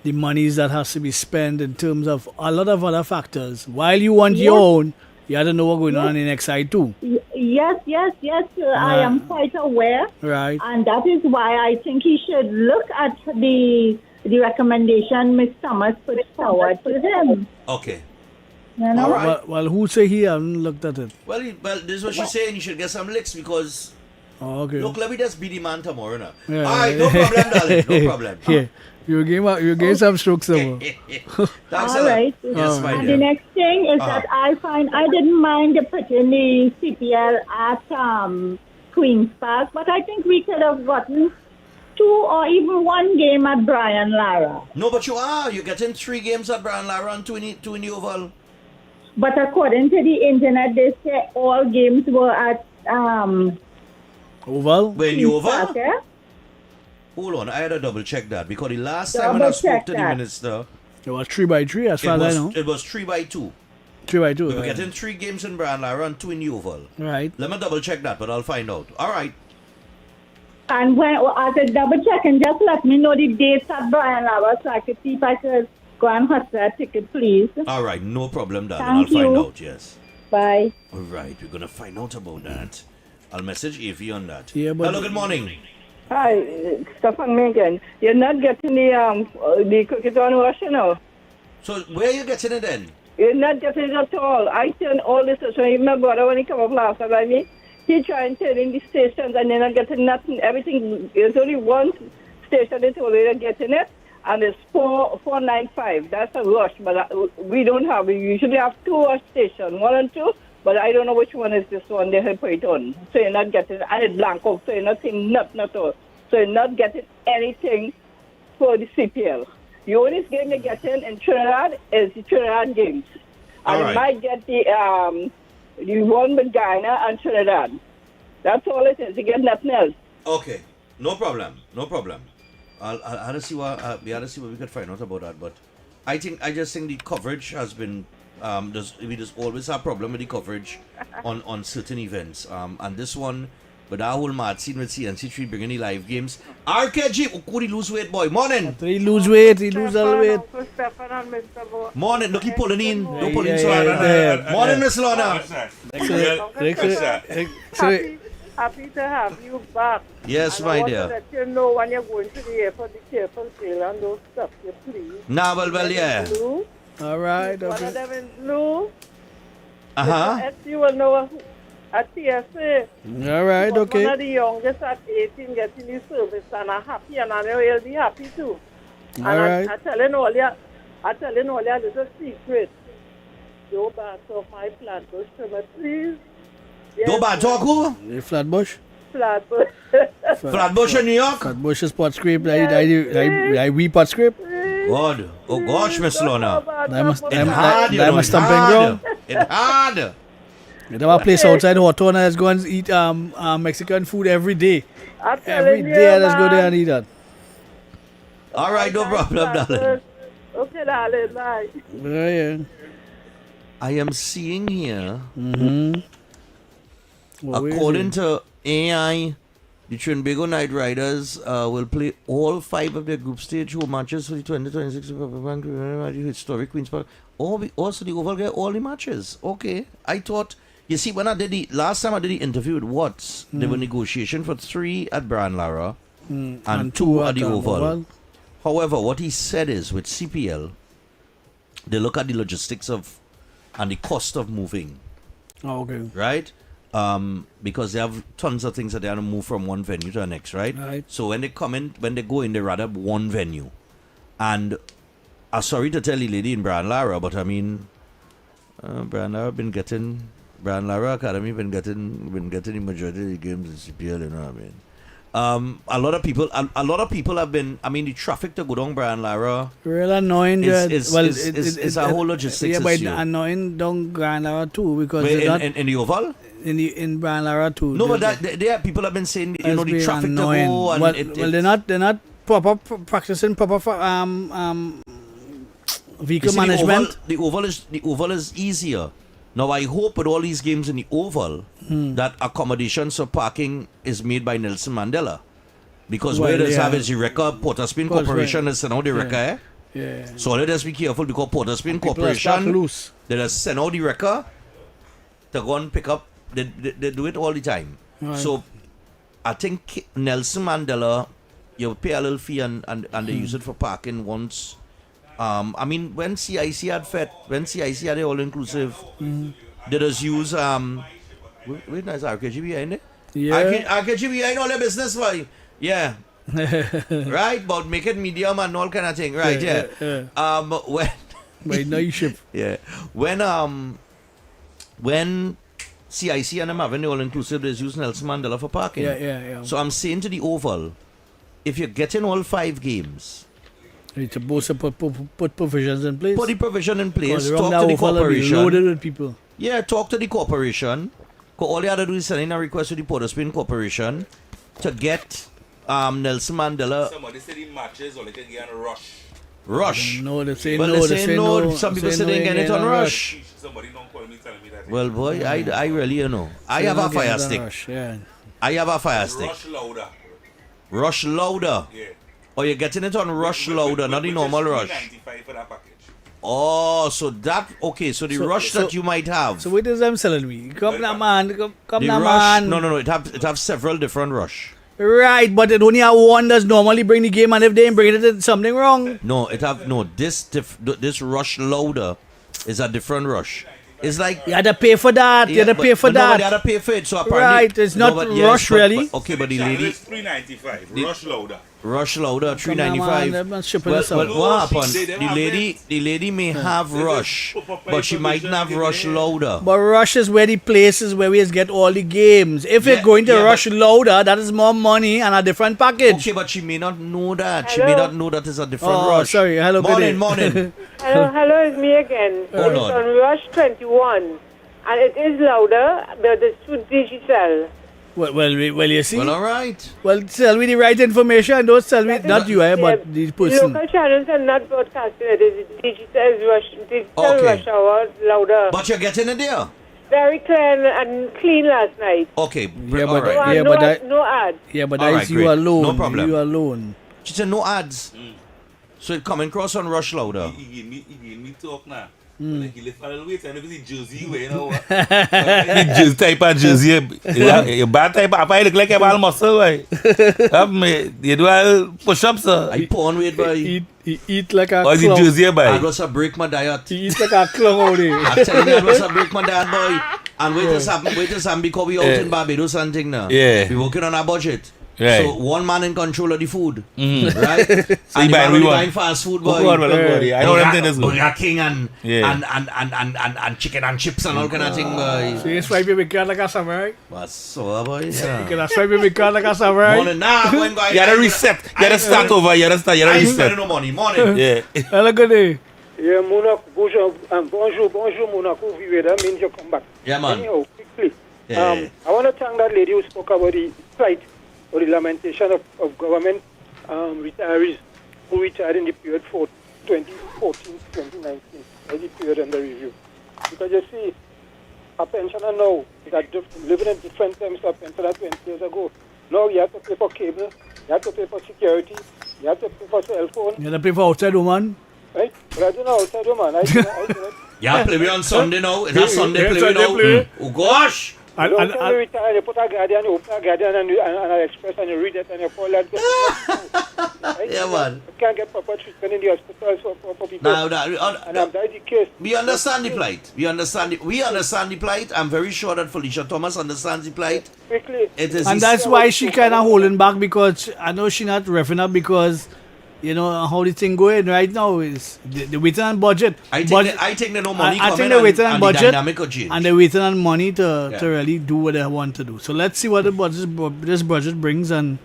the monies that has to be spent, in terms of a lot of other factors. While you want your own, you have to know what's going on in XI too. Yes, I am quite aware. Right. And that is why I think he should look at the recommendation Ms. Thomas put forward to him. Okay. You know? All right. Well, who say he haven't looked at it? Well, this is what she's saying. You should get some licks because. Oh, okay. Look, let me just be the man tomorrow now. Yeah. All right, no problem, darling. No problem. Yeah. You gave some strokes over. Thanks All right. Yes, my And dear. the next thing is that I didn't mind putting the CPL at Queen's Park, but I think we could have gotten 2 or even 1 game at Brian Lara. No, but you are. You're getting 3 games at Brian Lara and 2 in the Oval. But according to the internet, they say all games were at Oval? When you Oval? Okay? Hold on, I had to double check that because the last time when I spoke to the minister, it was 3-3 as far as I know. It was 3-2. 3-2. We were getting 3 games in Brian Lara and 2 in the Oval. Right. Let me double check that, but I'll find out. All right. And when I said double check and just let me know the dates at Brian Lara so I could see if I could go and hustle a ticket, please. All right, no problem, darling. Thank I'll find you. out, yes. Bye. All right, we're going to find out about that. I'll message Evie on that. Yeah, but hello, good morning. Hi, Stephan Megan. You're not getting the cricket on rush, you know. So where are you getting it then? You're not getting it at all. I turn all this. So my brother, when he come up last time, I mean, he try and turn in the stations and they're not getting nothing. Everything, there's only one station that's already getting it, and it's 495. That's a rush, but we don't have. We usually have 2 rush stations, 1 and 2. But I don't know which one is this one they have put it on. So you're not getting, and it's blanco, so you're not seeing nothing at all. So you're not getting anything for the CPL. The only game you're getting in Trinidad is the Trinidad games. And you might get the one with Guyana and Trinidad. That's all it is. You get nothing else. Okay, no problem. I'll have to see what we can find out about that. But I just think the coverage has been. We just always have problem with the coverage on certain events. And this one, but that whole mad scene with CNC3 bringing the live games. RKG, could he lose weight, boy? Morning. He lose weight, he lose all weight. Stephan and Mr. Morning, look, he pulling in. Don't pull in so hard. Morning, Miss Lorna. Happy to have you back. Yes, and my I dear. want to let you know when you're going to the airport, be careful, Phil, and those stuff, you please. Nah, well, yeah. Blue. All right. One of them in blue. Uh-huh. You will know at TSA. All right, okay. One of the youngest at 18 getting the service, and I'm happy, and I know you'll be happy too. All And right. I'm telling all you a little secret. Go back off my Flatbush trimmer, please. Go back, talk who? Flatbush? Flatbush. Flatbush in New York? Flatbush is pot scrape. I we pot scrape. God. Oh gosh, Miss Lorna. I'm a stumping ground. It's hard. You have a place outside Hawthorne that's going to eat Mexican food every day. Every day let's go there and eat that. All right, no problem, darling. Okay, darling, bye. Yeah. I am seeing here, according to AI, the Trinbago Knight Riders will play all 5 of their group stage home matches for the 2026 Historic Queen's Park. Also, the Oval get all the matches. Okay. I thought, you see, when I did last time I did the interview with Watts, there were negotiation for 3 at Brian Lara and 2 at the Oval. However, what he said is with CPL, they look at the logistics and the cost of moving. Oh, okay. Right? Because they have tons of things that they have to move from one venue to the next, right? So when they go in, they rather have one venue. And I'm sorry to tell the lady in Brian Lara, but I mean, Brian Lara Academy been getting the majority of the games in CPL, you know what I mean? A lot of people have been. I mean, the traffic to go down Brian Lara real annoying. It's a whole logistics issue. issue. Yeah, but annoying down Brian Lara too because in the Oval. In Brian Lara too. No, but people have been saying the traffic annoying. to go. And they're not proper practicing proper vehicle management. The Oval is easier. Now, I hope with all these games in the Oval that accommodations for parking is made by Nelson Mandela. Because where they have is the record, Port of Spain Corporation is send out the record. Eh? Yeah. So let us be careful because Port of Spain Corporation, they just send out the record to go and pick up. They do it all the time. Right. So I think Nelson Mandela, you pay a little fee and they use it for parking once. I mean, when CIC had the all-inclusive, they just use, wait, nice RKG behind it? Yeah. RKG behind all the business, boy. Yeah. Right? But make it medium and all kind of thing. Right, yeah. When... By night shift. Yeah. When CIC and them having the all-inclusive, they use Nelson Mandela for parking. Yeah. So I'm saying to the Oval, if you're getting all 5 games, You need to put provisions in place. put the provision in place, Because talk now to the Oval will be corporation. loaded with people. Yeah, talk to the corporation. 'Cause all you have to do is send in a request to the Port of Spain Corporation to get Nelson Mandela. Somebody said the matches or they can get on a rush. Rush. No, they say Well, no. they say no. Some people say they get it on rush. Somebody don't call me telling me that. Well, boy, I really don't know. I So have they a don't get fire it on stick. rush, yeah. I have a fire stick. Rush louder. Rush louder. Yeah. Or you're getting it on rush louder, not the normal rush. $3.95 for that package. Oh, so that okay. So the rush that you might have. So what is them selling me? Come now, man. Come The now, rush. man. No. It have several different rush. Right, but it only have one that's normally bring the game, and if they ain't bring it, it's something wrong. No, it have no. This rush loader is a different rush. It's like You had to pay for that. You had to pay for but that. nobody had to pay for it. So apparently, Right, it's not but rush really. But, okay, but the Channel lady is $3.95. Rush louder. rush louder Come on, man, they're not shipping this out. Well, what No, happened? they don't have The lady may have rush, but she might not have rush louder. But rush is where the places where we get all the games. If Yeah, it's going to yeah, rush louder, that is more money and a different package. Okay, but she may not know that. She Hello? may not know that it's a different Oh, rush. sorry. Hello, Morning, Billy. morning. Hello, it's me again. Oh, It's Lord. on Rush 21. And it is louder, but it's through digital. Well, you see. Well, all right. Well, tell me the right information. Don't tell me, not you, but the The person. local channels are not broadcasting it. It's digital Okay. rush hour, louder. But you're getting it there. Very clear and clean last night. Okay, Yeah, all but right. yeah, no, but that, no ad. yeah, but All that right, is you great. alone. No problem. You alone. She said no ads. So it coming across on rush louder. He gave me talk now. Like he left a little wait and if it's jersey way, you know what? Jersey type of jersey. You bad type of I look like a ball muscle, right? You do all push-ups, sir. I porn weight, boy. He eat like a Or is it clown. jersey, I boy? was a break my diet. He eat like a clown out there. I'm telling you, I was a break my diet, boy. And wait till some because we out in Barbados and thing now. Yeah. We working on a budget. Right. So one man in control of the food. Mhm. Right? So And you the buy man we only want. buying fast food, Oh, boy. God, well, buddy. I know them things is good. Burger King and, Yeah. and chicken and chips and all kind of thing, boy. So you swipe your big card like a samurai. What's so, boy? You Yeah. can swipe your big card like a samurai. Morning, nah, going, boy. You gotta reset. You gotta start over. You gotta start. You I gotta ain't reset. spending no money. Morning. Yeah. Hello, good day. Yeah, Monaco, bonjour, Monaco, viewer. That means you come back. Yeah, man. Anyhow, quickly. Yeah. I want to thank that lady who spoke about the plight or the lamentation of government retirees who retired in the period for 2014 2019, the period under review. Because you see, a pensioner now is living in different times to a pensioner 20 years ago. Now you have to pay for cable, you have to pay for security, you have to pay for cell phone, You have to pay for outside woman. right? But I don't know outside woman. I do it. Yeah, play me on Sunday now. It's a Sunday Yeah, play Sunday now. play. Oh, gosh. You don't tell me retire, you put a Guardian, you open a Guardian and an Express and you read it and you call that. Right? Yeah, man. You can't get proper treatment in the hospital for people. Now, and that's the case. we understand the plight. We understand the plight. I'm very sure that Felicia Thomas understands the plight. Quickly. It is And that's why she kind of holding back, because I know she not reffing up because, you know, how the thing going right now is the waiting on budget. I think they no money I coming think they're waiting on and the budget dynamic will change. and they're waiting on money to Yeah. really do what they want to do. So let's see what this budget brings and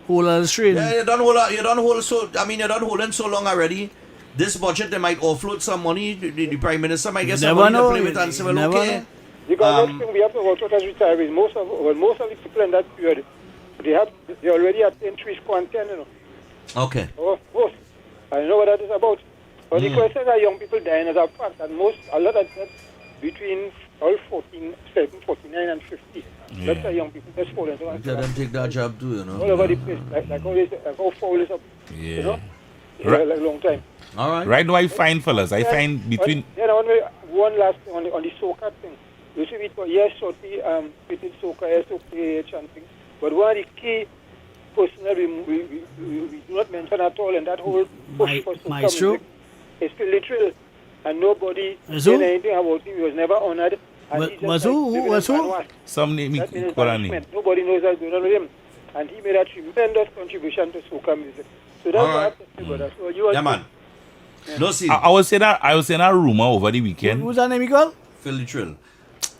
hold us straight. Yeah, you don't holding so long already. This budget they might offload some money. The Prime Minister might get some Never money know. to play with and say, well, Never okay. know. Because next thing we have to watch out as retirees. Most of the people in that period, they already attained 3 square 10, you know. Okay. Oh, most. I know what that is about. But the question are young people dying as a fact, and a lot of that between all 49 and 50. Yeah. Lots of young people just fall into Let them take that job too, you know. all over the place, like how foul is up, you know, Right. like a long time. All right. Right now I find, fellas, I find between... Yeah, one last thing on the soccer thing. You see, yes, shortly, between soccer, SOKH and things, but one of the key personnel we do not mention at all in that whole push for soccer Maestro? music is Phil Littrell, and nobody Maestro? said anything about him. He was never honored. And he just Was who? living Was in who? Vanuatu. Some name That means equal name. punishment. Nobody knows what's going on with him. And he made a tremendous contribution to soca music. So that's All what I right. have to say about that. So you Yeah, man. No, see. I was saying a rumor over the weekend. Who's that name you call? Phil Littrell.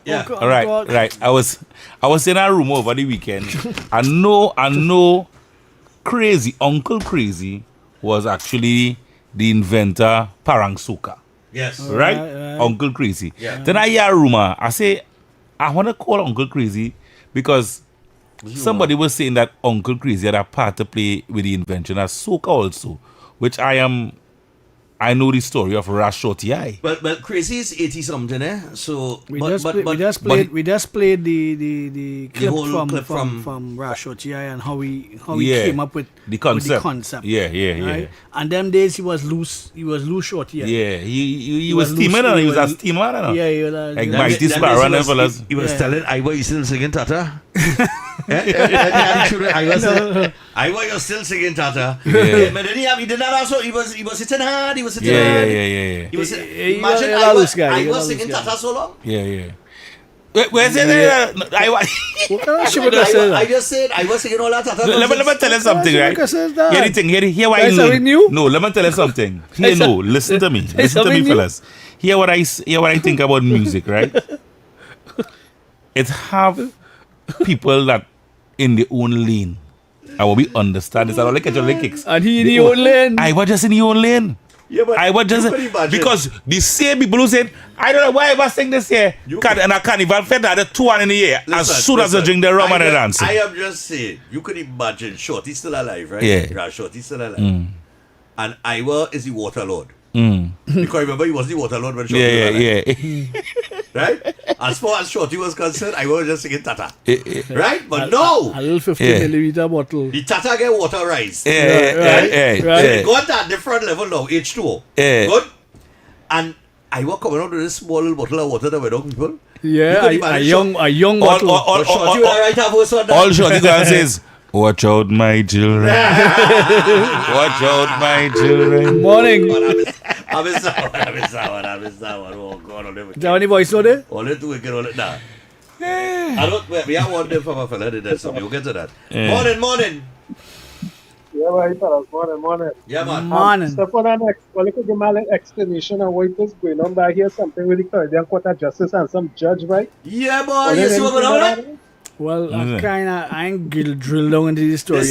Yeah. Oh, All right, God. right. I was saying a rumor over the weekend. I know Crazy, Uncle Crazy was actually the inventor Parang Soca. Yes. Right? Uncle Crazy. Yeah. Then I hear a rumor. I say, I want to call Uncle Crazy because somebody was saying that Uncle Crazy had a part to play with the invention of soca also, which I know the story of Rashoti I. But Crazy is 80 something, eh? So We just played the clip from Rashoti and how he came up with the concept. Right? And them days he was loose shorty. Yeah, he was steaming and he was a steamer. Yeah, he was like Mighty Sparrow and fellas. He was telling Iowa, you still singing Tata? Iowa, you're still singing Tata. Yeah. But then he did not also, he was hitting hard, he was hitting Yeah. hard. He was, imagine I was singing Tata so long. Yeah. Where's it? I just said I was singing all that Tata. Let me tell you something, right? Hear what I learned. No, let me tell you something. Listen to me. Listen to me, fellas. Hear what I think about music, right? It have people that in their own lane. I will be understand this. I don't like your kicks. And he in the own lane. I was just in your own lane. Yeah, but I was just because the same people who said, I don't know why I was saying this here. And a carnival fed the 2 1 in the year as soon as they drink the rum and they dance. I am just saying, you could imagine Shorty's still alive, right? Yeah. Shorty's still alive. And Iowa is the water lord. Because remember, he was the water lord when Shorty was alive. Yeah. Right? As far as Shorty was concerned, I was just singing Tata. Right? But no! A little 50 milliliter bottle. The Tata get water rise. Right. They got that different level now, H2O. Good? And I was coming out with this small little bottle of water that were dog people. Yeah, a young bottle. All Shorty guy says, watch out, my children. Watch out, my children. Morning. I missed that one. Oh, God. Is there any voice note there? All it do is get all it now. I don't, we have one day from a fella that does something. We'll get to that. Morning. Yeah, right, fellas. Morning. Yeah, man. Morning. Stephan and X, well, could give me an explanation of what is going on back here. Something with the Caribbean Court of Justice and some judge, right? Yeah, boy. You see what's going on? Well, I ain't drilled down into this story. They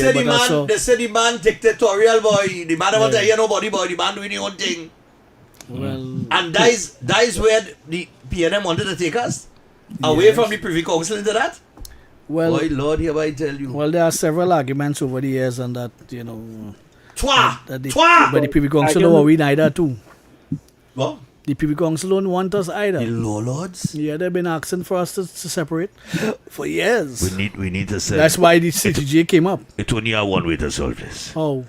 said the man dictatorial, boy. The man want to hear nobody, boy. The man doing his own thing. Well, and that is where the PNM wanted to take us away from the Privy Council into that. Well, boy, Lord, here I tell you. Well, there are several arguments over the years on that, you know. But the Privy Council don't we neither too. What? The Privy Council don't want us either. The law lords? Yeah, they've been asking for us to separate for years. We need to say. That's why the CTJ came up. It only have one way to solve this. Oh.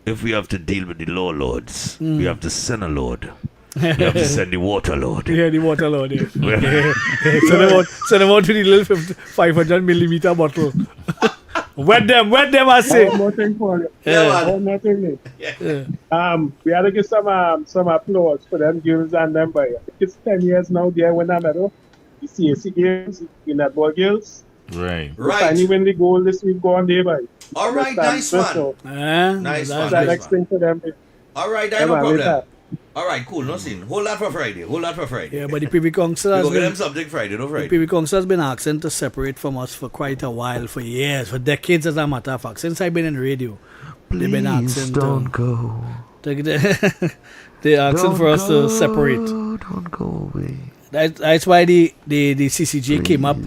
If we have to deal with the law lords, we have to send a lord. We have to send the water lord. Yeah, the water lord. Yeah. Send them out to the little 500 millimeter bottle. Wet them, I say. One more thing for you. One more thing. We had to give some applause for them girls and them boy. It's 10 years now there when I'm at the CAC games, the netball girls. Right. Finally win the goal this week, go on there, boy. All right, nice one. Nice one. Next thing for them. All right, no problem. All right, cool. No scene. Hold that for Friday. Yeah, but the Privy Council has get them something Friday. No Friday. The Privy Council has been asking to separate from us for quite a while, for years, for decades, as a matter of fact. Since I've been in radio, they've been asking go. They're asking for us to separate. Don't go away. That's why the CCJ came up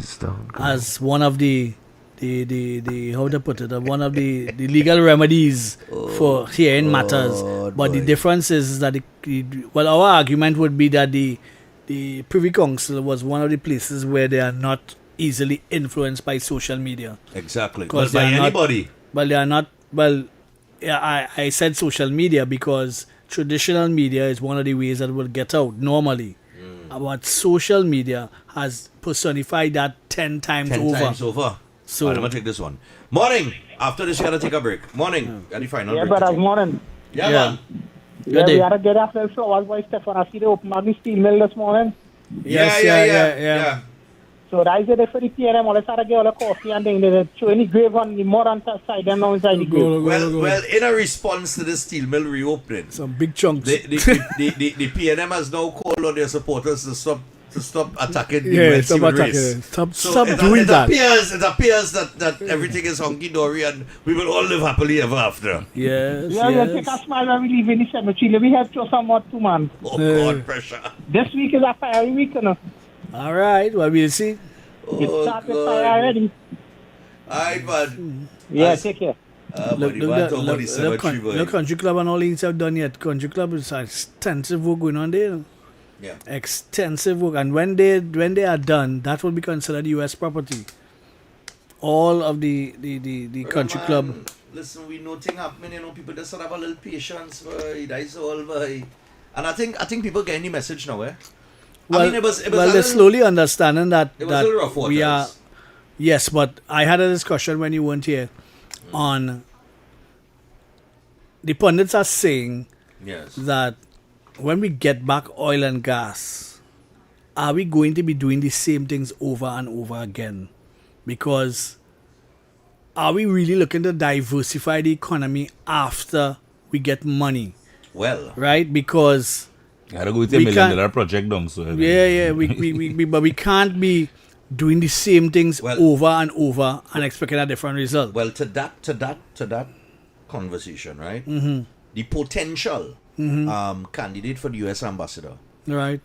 as one of the how to put it, one of the legal remedies for hearing matters. But the difference is that our argument would be that the Privy Council was one of the places where they are not easily influenced by social media. Exactly. But by anybody. They are not. Well, yeah, I said social media because traditional media is one of the ways that will get out normally. But social media has personified that 10 times over. So I'm going to take this one. Morning. After this, we got to take a break. Morning. Got the final break. But morning. Yeah, man. Yeah, we had to get after the flowers by Stephan. I see the open up the steel mill this morning. Yeah. So that is it for the PNM. Let's have to get all the coffee and things. They're showing the grave on the modern side and now inside the grave. Well, in a response to the steel mill reopening, some big chunks. The PNM has now called on their supporters to stop to stop attacking the Yeah, Red stop Sea with attacking race. it. Stop So doing that. It appears that everything is hunky-dory and we will all live happily ever after. Yes, Yeah, take a smile when we leave in the cemetery. Let me help you somewhat too, man. Oh, God, pressure. This week is a fiery week, you know. All right, well, we'll see. It started fire already. All right, man. Yeah, take care. Look, Country Club and all things have done yet. Country Club is extensive work going on there. You know? Yeah. Extensive work. And when they are done, that will be considered U.S. property. All of the Country Club. Listen, we know things happening, you know, people just have a little patience, boy. That's all, boy. And I think people getting the message now, eh? Well, I mean, it was they're slowly understanding that, it was a little rough waters. we are. Yes, but I had a discussion when you weren't here on the pundits are saying that when we get back oil and gas, are we going to be doing the same things over and over again? Because are we really looking to diversify the economy after we get money? Well, right? Because gotta go with a $1 million project down, so but we can't be doing the same things over and over and expecting a different result. Well, to that conversation, right? Mm-hmm. The potential candidate for the U.S. ambassador, right?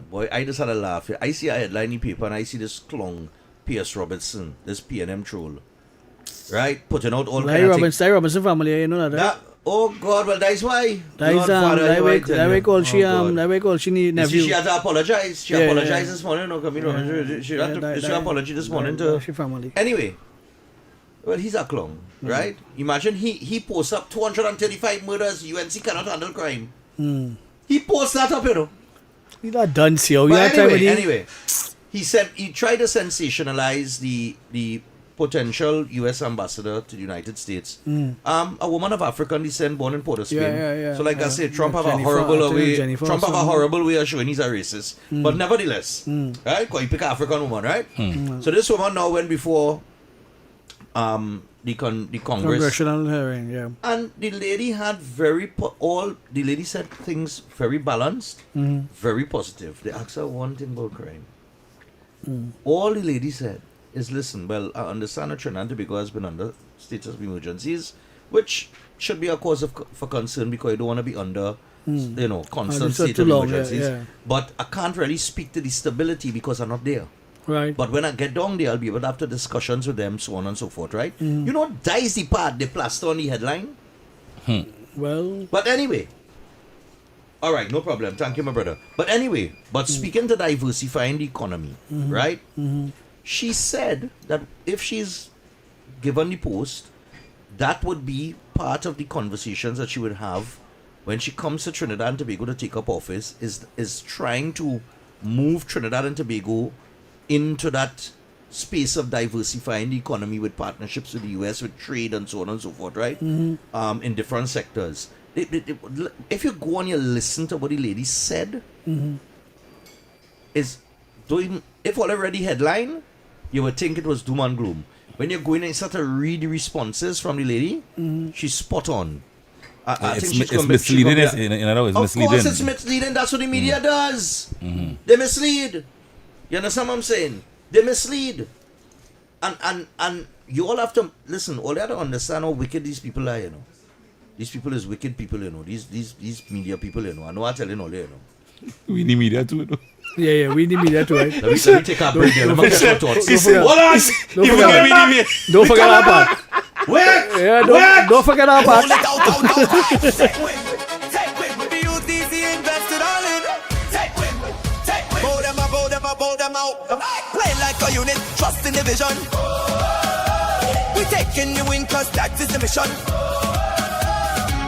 Boy, I just had a laugh. I see a headline in the paper and I see this clown, P.S. Robertson, this P&M troll, right? Putting out all Larry Robinson family, you know that. Oh God! Well, that's why. That way call she nephew. She had to apologize. She apologized this morning. No, she had to apologize this morning to she family. Anyway, well, he's a clown, right? Imagine he posts up 235 murders. UNC cannot handle crime. He posts that up, you know. He's not done, so anyway, he tried to sensationalize the potential U.S. ambassador to the United States. A woman of African descent born in Port of Spain. So like I said, Trump have a horrible way of showing he's a racist. But nevertheless, right? Because he pick an African woman, right? So this woman now went before the Congress. Congressional hearing, yeah. And the lady had the lady said things very balanced, very positive. They asked her one thing about crime. All the lady said is, listen, well, I understand that Trinidad and Tobago has been under status of emergencies, which should be a cause for concern because you don't want to be under, constant state of emergencies. Yeah. But I can't really speak to the stability because I'm not there. Right. But when I get down there, I'll be able to have discussions with them, so on and so forth, right? You know, that is the part they plaster on the headline. Well. But anyway. All right, no problem. Thank you, my brother. But anyway, speaking to diversifying the economy, right? She said that if she's given the post, that would be part of the conversations that she would have when she comes to Trinidad and Tobago to take up office, is trying to move Trinidad and Tobago into that space of diversifying the economy with partnerships with the US, with trade and so on and so forth, right? In different sectors. If you go and you listen to what the lady said, is doing, if already headline, you would think it was doom and gloom. When you're going and start to read the responses from the lady, she's spot on. I think it's misleading. In other words, misleading. Of course it's misleading. That's what the media does. They mislead. You understand what I'm saying? They mislead. And you all have to listen. All you have to understand how wicked these people are, you know. These people is wicked people, you know. These media people, you know. I know I'm telling all you know. We need media too, you know. Yeah, we need media too, right? Let me take a break there. Let me get my thoughts. Don't forget our part. Wait! Yeah, don't forget our part. Bow them out. Play like a unit, trust in the vision. We taking you in cause that is the mission.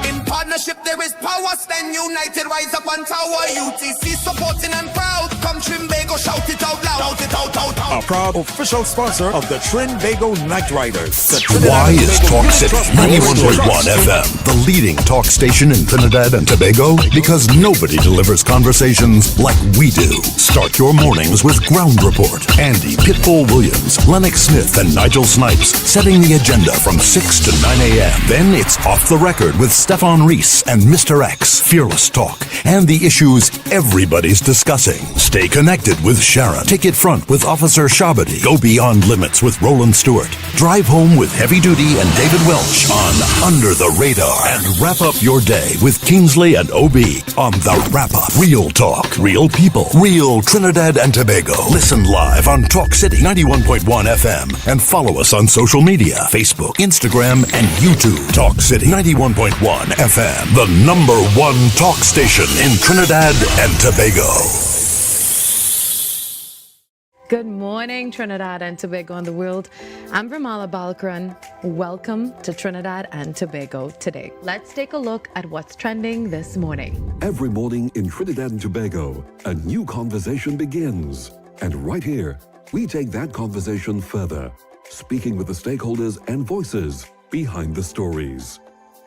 In partnership there is power, stand united, rise up on tower. UTC supporting and proud. Come Trinbago, shout it out loud. Shout it out. A proud official sponsor of the Trinbago Night Riders. Why is Talk City 91.1 FM the leading talk station in Trinidad and Tobago? Because nobody delivers conversations like we do. Start your mornings with Ground Report. Andy Pitbull Williams, Lennox Smith, and Nigel Snipes setting the agenda from 6 to 9 a.m. Then it's Off the Record with Stephan and Mr X. X, Fearless Talk, and the issues everybody's discussing. Stay connected with Sharon. Take it front with Officer Shabadi. Go beyond limits with Roland Stewart. Drive home with Heavy Duty and David Welch on Under the Radar. And wrap up your day with Kingsley and OB on The Wrap Up. Real talk, real people, real Trinidad and Tobago. Listen live on Talk City 91.1 FM and follow us on social media, Facebook, Instagram, and YouTube. Talk City 91.1 FM, the #1 talk station in Trinidad and Tobago. Good morning, Trinidad and Tobago and the world. I'm Ramala Balkaran. Welcome to Trinidad and Tobago today. Let's take a look at what's trending this morning. Every morning in Trinidad and Tobago, a new conversation begins. And right here, we take that conversation further, speaking with the stakeholders and voices behind the stories.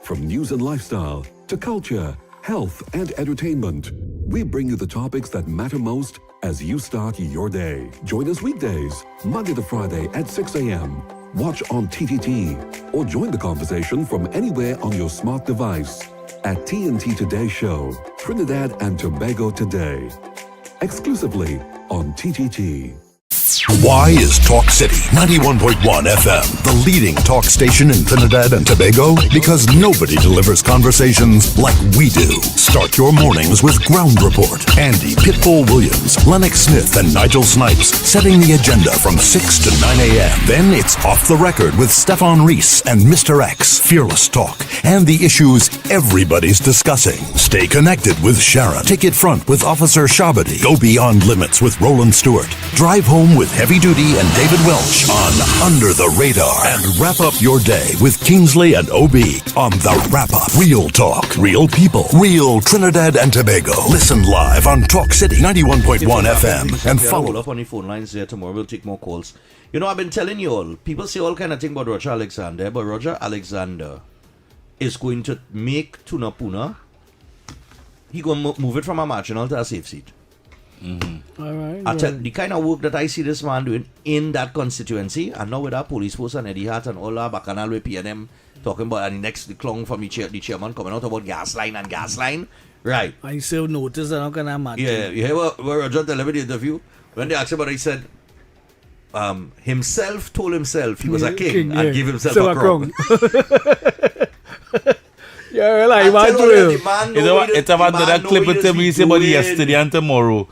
From news and lifestyle to culture, health, and entertainment, we bring you the topics that matter most as you start your day. Join us weekdays, Monday to Friday at 6 a.m. Watch on TTT or join the conversation from anywhere on your smart device at TNT Today Show, Trinidad and Tobago Today, exclusively on TTT. Why is Talk City 91.1 FM the leading talk station in Trinidad and Tobago? Because nobody delivers conversations like we do. Start your mornings with Ground Report. Andy Pitbull Williams, Lennox Smith, and Nigel Snipes setting the agenda from 6 to 9 a.m. Then it's Off the Record with Stephan and Mr X, Fearless Talk, and the issues everybody's discussing. Stay connected with Sharon. Take it front with Officer Shabadi. Go beyond limits with Roland Stewart. Drive home with Heavy Duty and David Welch on Under the Radar. And wrap up your day with Kingsley and OB on The Wrap Up. Real talk, real people, real Trinidad and Tobago. Listen live on Talk City 91.1 FM and follow up on the phone lines there tomorrow. We'll take more calls. You know, I've been telling you all, people say all kind of thing about Roger Alexander, but Roger Alexander is going to make Tunapuna, he going to move it from a marginal to a safe seat. All right. I tell the kind of work that I see this man doing in that constituency, and now with our police force and Eddie Hart and all our bacchanal with PNM talking about, and the clown from the chairman coming out about gas line. Right. I still notice that I'm gonna mad. Yeah, you hear what Roger tell the interview? When they asked about it, he said, himself told himself he was a king and gave himself a crown. Yeah, like, man, it's about that clip with him. He said about yesterday and tomorrow.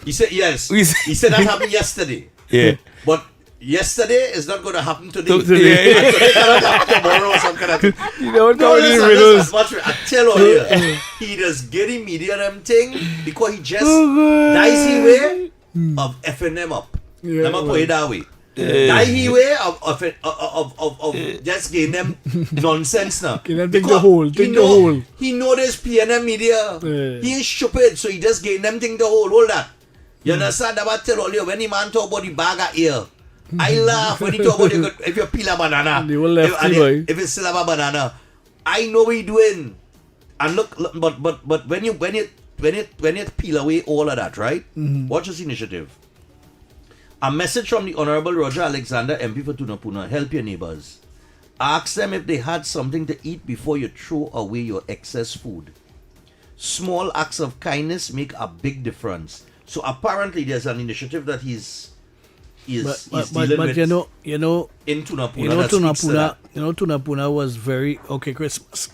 He said, yes. He said that happened yesterday. Yeah. But yesterday is not going to happen today. Today cannot happen tomorrow or some kind of thing. You don't no, know any riddles. I tell you here, he just get the media them thing because he just dies the way of effing them up. Let me put it that way. Die he way of just getting them nonsense now. Think the whole. He know this PNM media. He ain't stupid, so he just getting them think the whole. Hold that. You understand that? I tell all you, when the man talk about the bag of ear, I laugh when he talk about if you peel a banana. If it's still a banana, I know what he doing. And look, but when you peel away all of that, right? Watch this initiative. A message from the Honorable Roger Alexander, MP for Tunapuna. Help your neighbors. Ask them if they had something to eat before you throw away your excess food. Small acts of kindness make a big difference. So apparently there's an initiative that he's dealing with. You know, in Tunapuna. Tunapuna was very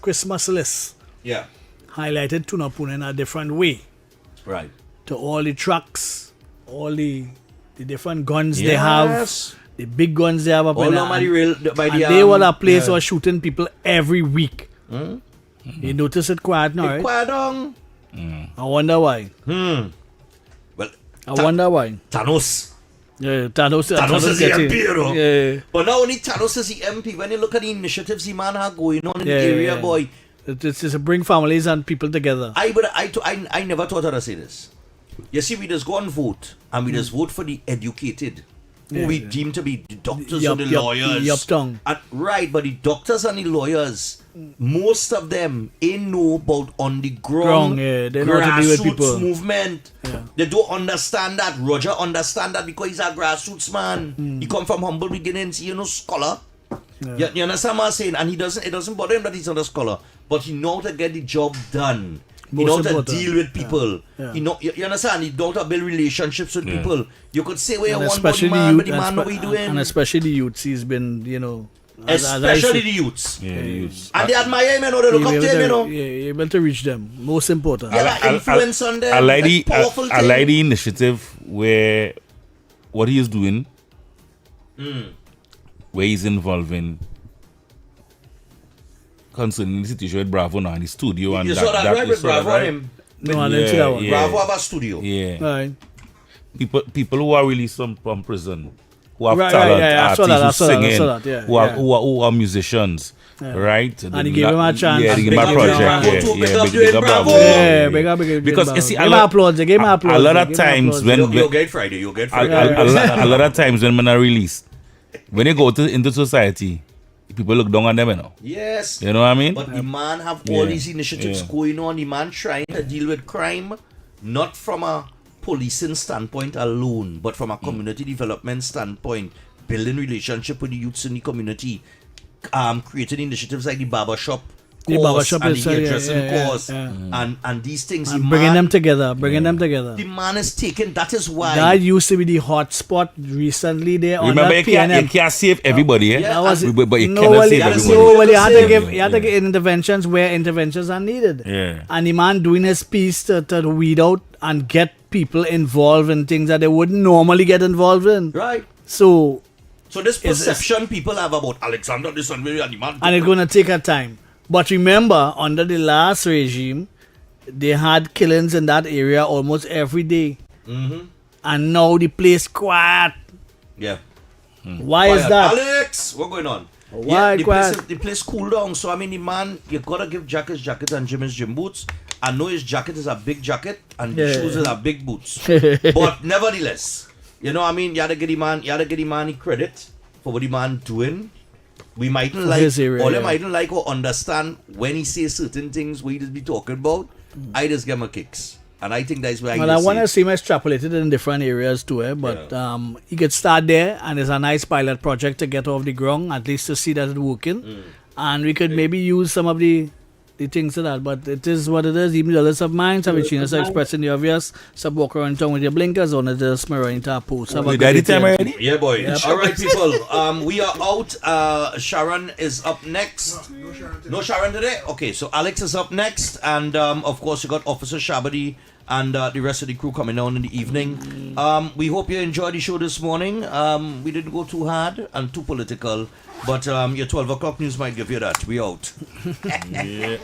Christmas list. Yeah. Highlighted Tunapuna in a different way. Right. To all the trucks, all the different guns they have, the big guns they have up in there. They were a place who are shooting people every week. You notice it quiet now, right? Quiet down. I wonder why. Well, I wonder why. Thanos. Yeah, Thanos is the MP, you know. Yeah. But not only Thanos is the MP, when you look at the initiatives the man have going on in the area, boy. It's to bring families and people together. I never thought I'd say this. You see, we just go and vote, and we just vote for the educated, who we deem to be the doctors or the lawyers. Right, but the doctors and the lawyers, most of them ain't know about on the ground they know how to deal with people. Movement. They don't understand that. Roger understand that because he's a grassroots man. He come from humble beginnings, scholar. You understand what I'm saying? And it doesn't bother him that he's not a scholar, but he knows how to get the job done. He know how to important. deal with people. Yeah. He know, you understand? He know how to build relationships with people. You could say where you And want but the especially man, but the the man know what he youth, doing. and especially the youths, he's been, Especially the youths. Yeah, the youths. And they admire him, you know, they look up to him, you know. Yeah, you're able to reach them. Most important. Yeah, like influence on them. I like the powerful I thing. like the initiative where what he is doing, where he's involving concerning the situation with Bravo now in the studio and You saw that right with Bravo on him? No, I didn't see that one. Bravo have a studio. Yeah. Right. People who are released from prison, who have Right, talent, yeah, I saw artists that, I who saw that, I singing, saw that, yeah, who, are, yeah. who are musicians, Yeah. right? And he gave him a chance. Yeah, they give him Big a up project. Bravo. Yeah, Big up Bravo. Yeah, big up Because Bravo. you see, Give him applause, give him applause. a lot of give him times applause. when You'll get Friday, you'll get Friday. a lot of times when men are released, when they go into society, people look down on them, you know. Yes. You know what I mean? But the man have all Yeah. these initiatives Yeah. going on. The man trying to deal with crime, not from a policing standpoint alone, but from a community development standpoint, building relationship with the youths in the community, creating initiatives like the barbershop The course barbershop and is, the yeah, hairdressing yeah, course yeah. and these things. And the bringing man- them together, them together. The man is taken. That is why. That used to be the hot spot recently there on Remember, that you PNM. can't save everybody, eh? That was it. But you No, cannot well, save you everybody. had to give, you had to get interventions where interventions are needed. Yeah. And the man doing his piece to weed out and get people involved in things that they wouldn't normally get involved in. Right. So this it's- perception people have about Alexander this and the man. and it's going to take a time. But remember, under the last regime, they had killings in that area almost every day. Mm-hmm. And now the place quiet. Yeah. Why is Quiet. that? Alex, what's going on? Why the quiet? place cool down. So I mean, the man, you gotta give Jack his jacket and Jim his gym boots. I know his jacket is a big jacket and the Yeah. shoes is a big boots. But nevertheless, you know what I mean? You gotta give the man the credit for what the man doing. We mightn't For like his area, all yeah. them mightn't like or understand when he says certain things we just be talking about. I just give him a kicks. And I think that's why Well, I want to see him extrapolated in different areas too, but he could start there, and it's a nice pilot project to get off the ground, at least to see that it's working. And we could maybe use some of the things of that, but it is what it is. Even the others of mine, have you expressing the obvious. Some walk around town with your blinkers on, and just mirror into a post. Have a You good daddy day. time already? Yeah, boy. Yep. All right, people. We are out. Sharon is up next. No Sharon today? Okay, so Alex is up next. And, of course, you got Officer Shabadi and the rest of the crew coming down in the evening. We hope you enjoyed the show this morning. We didn't go too hard and too political. But your 12 o'clock news might give you that. We out. Yeah.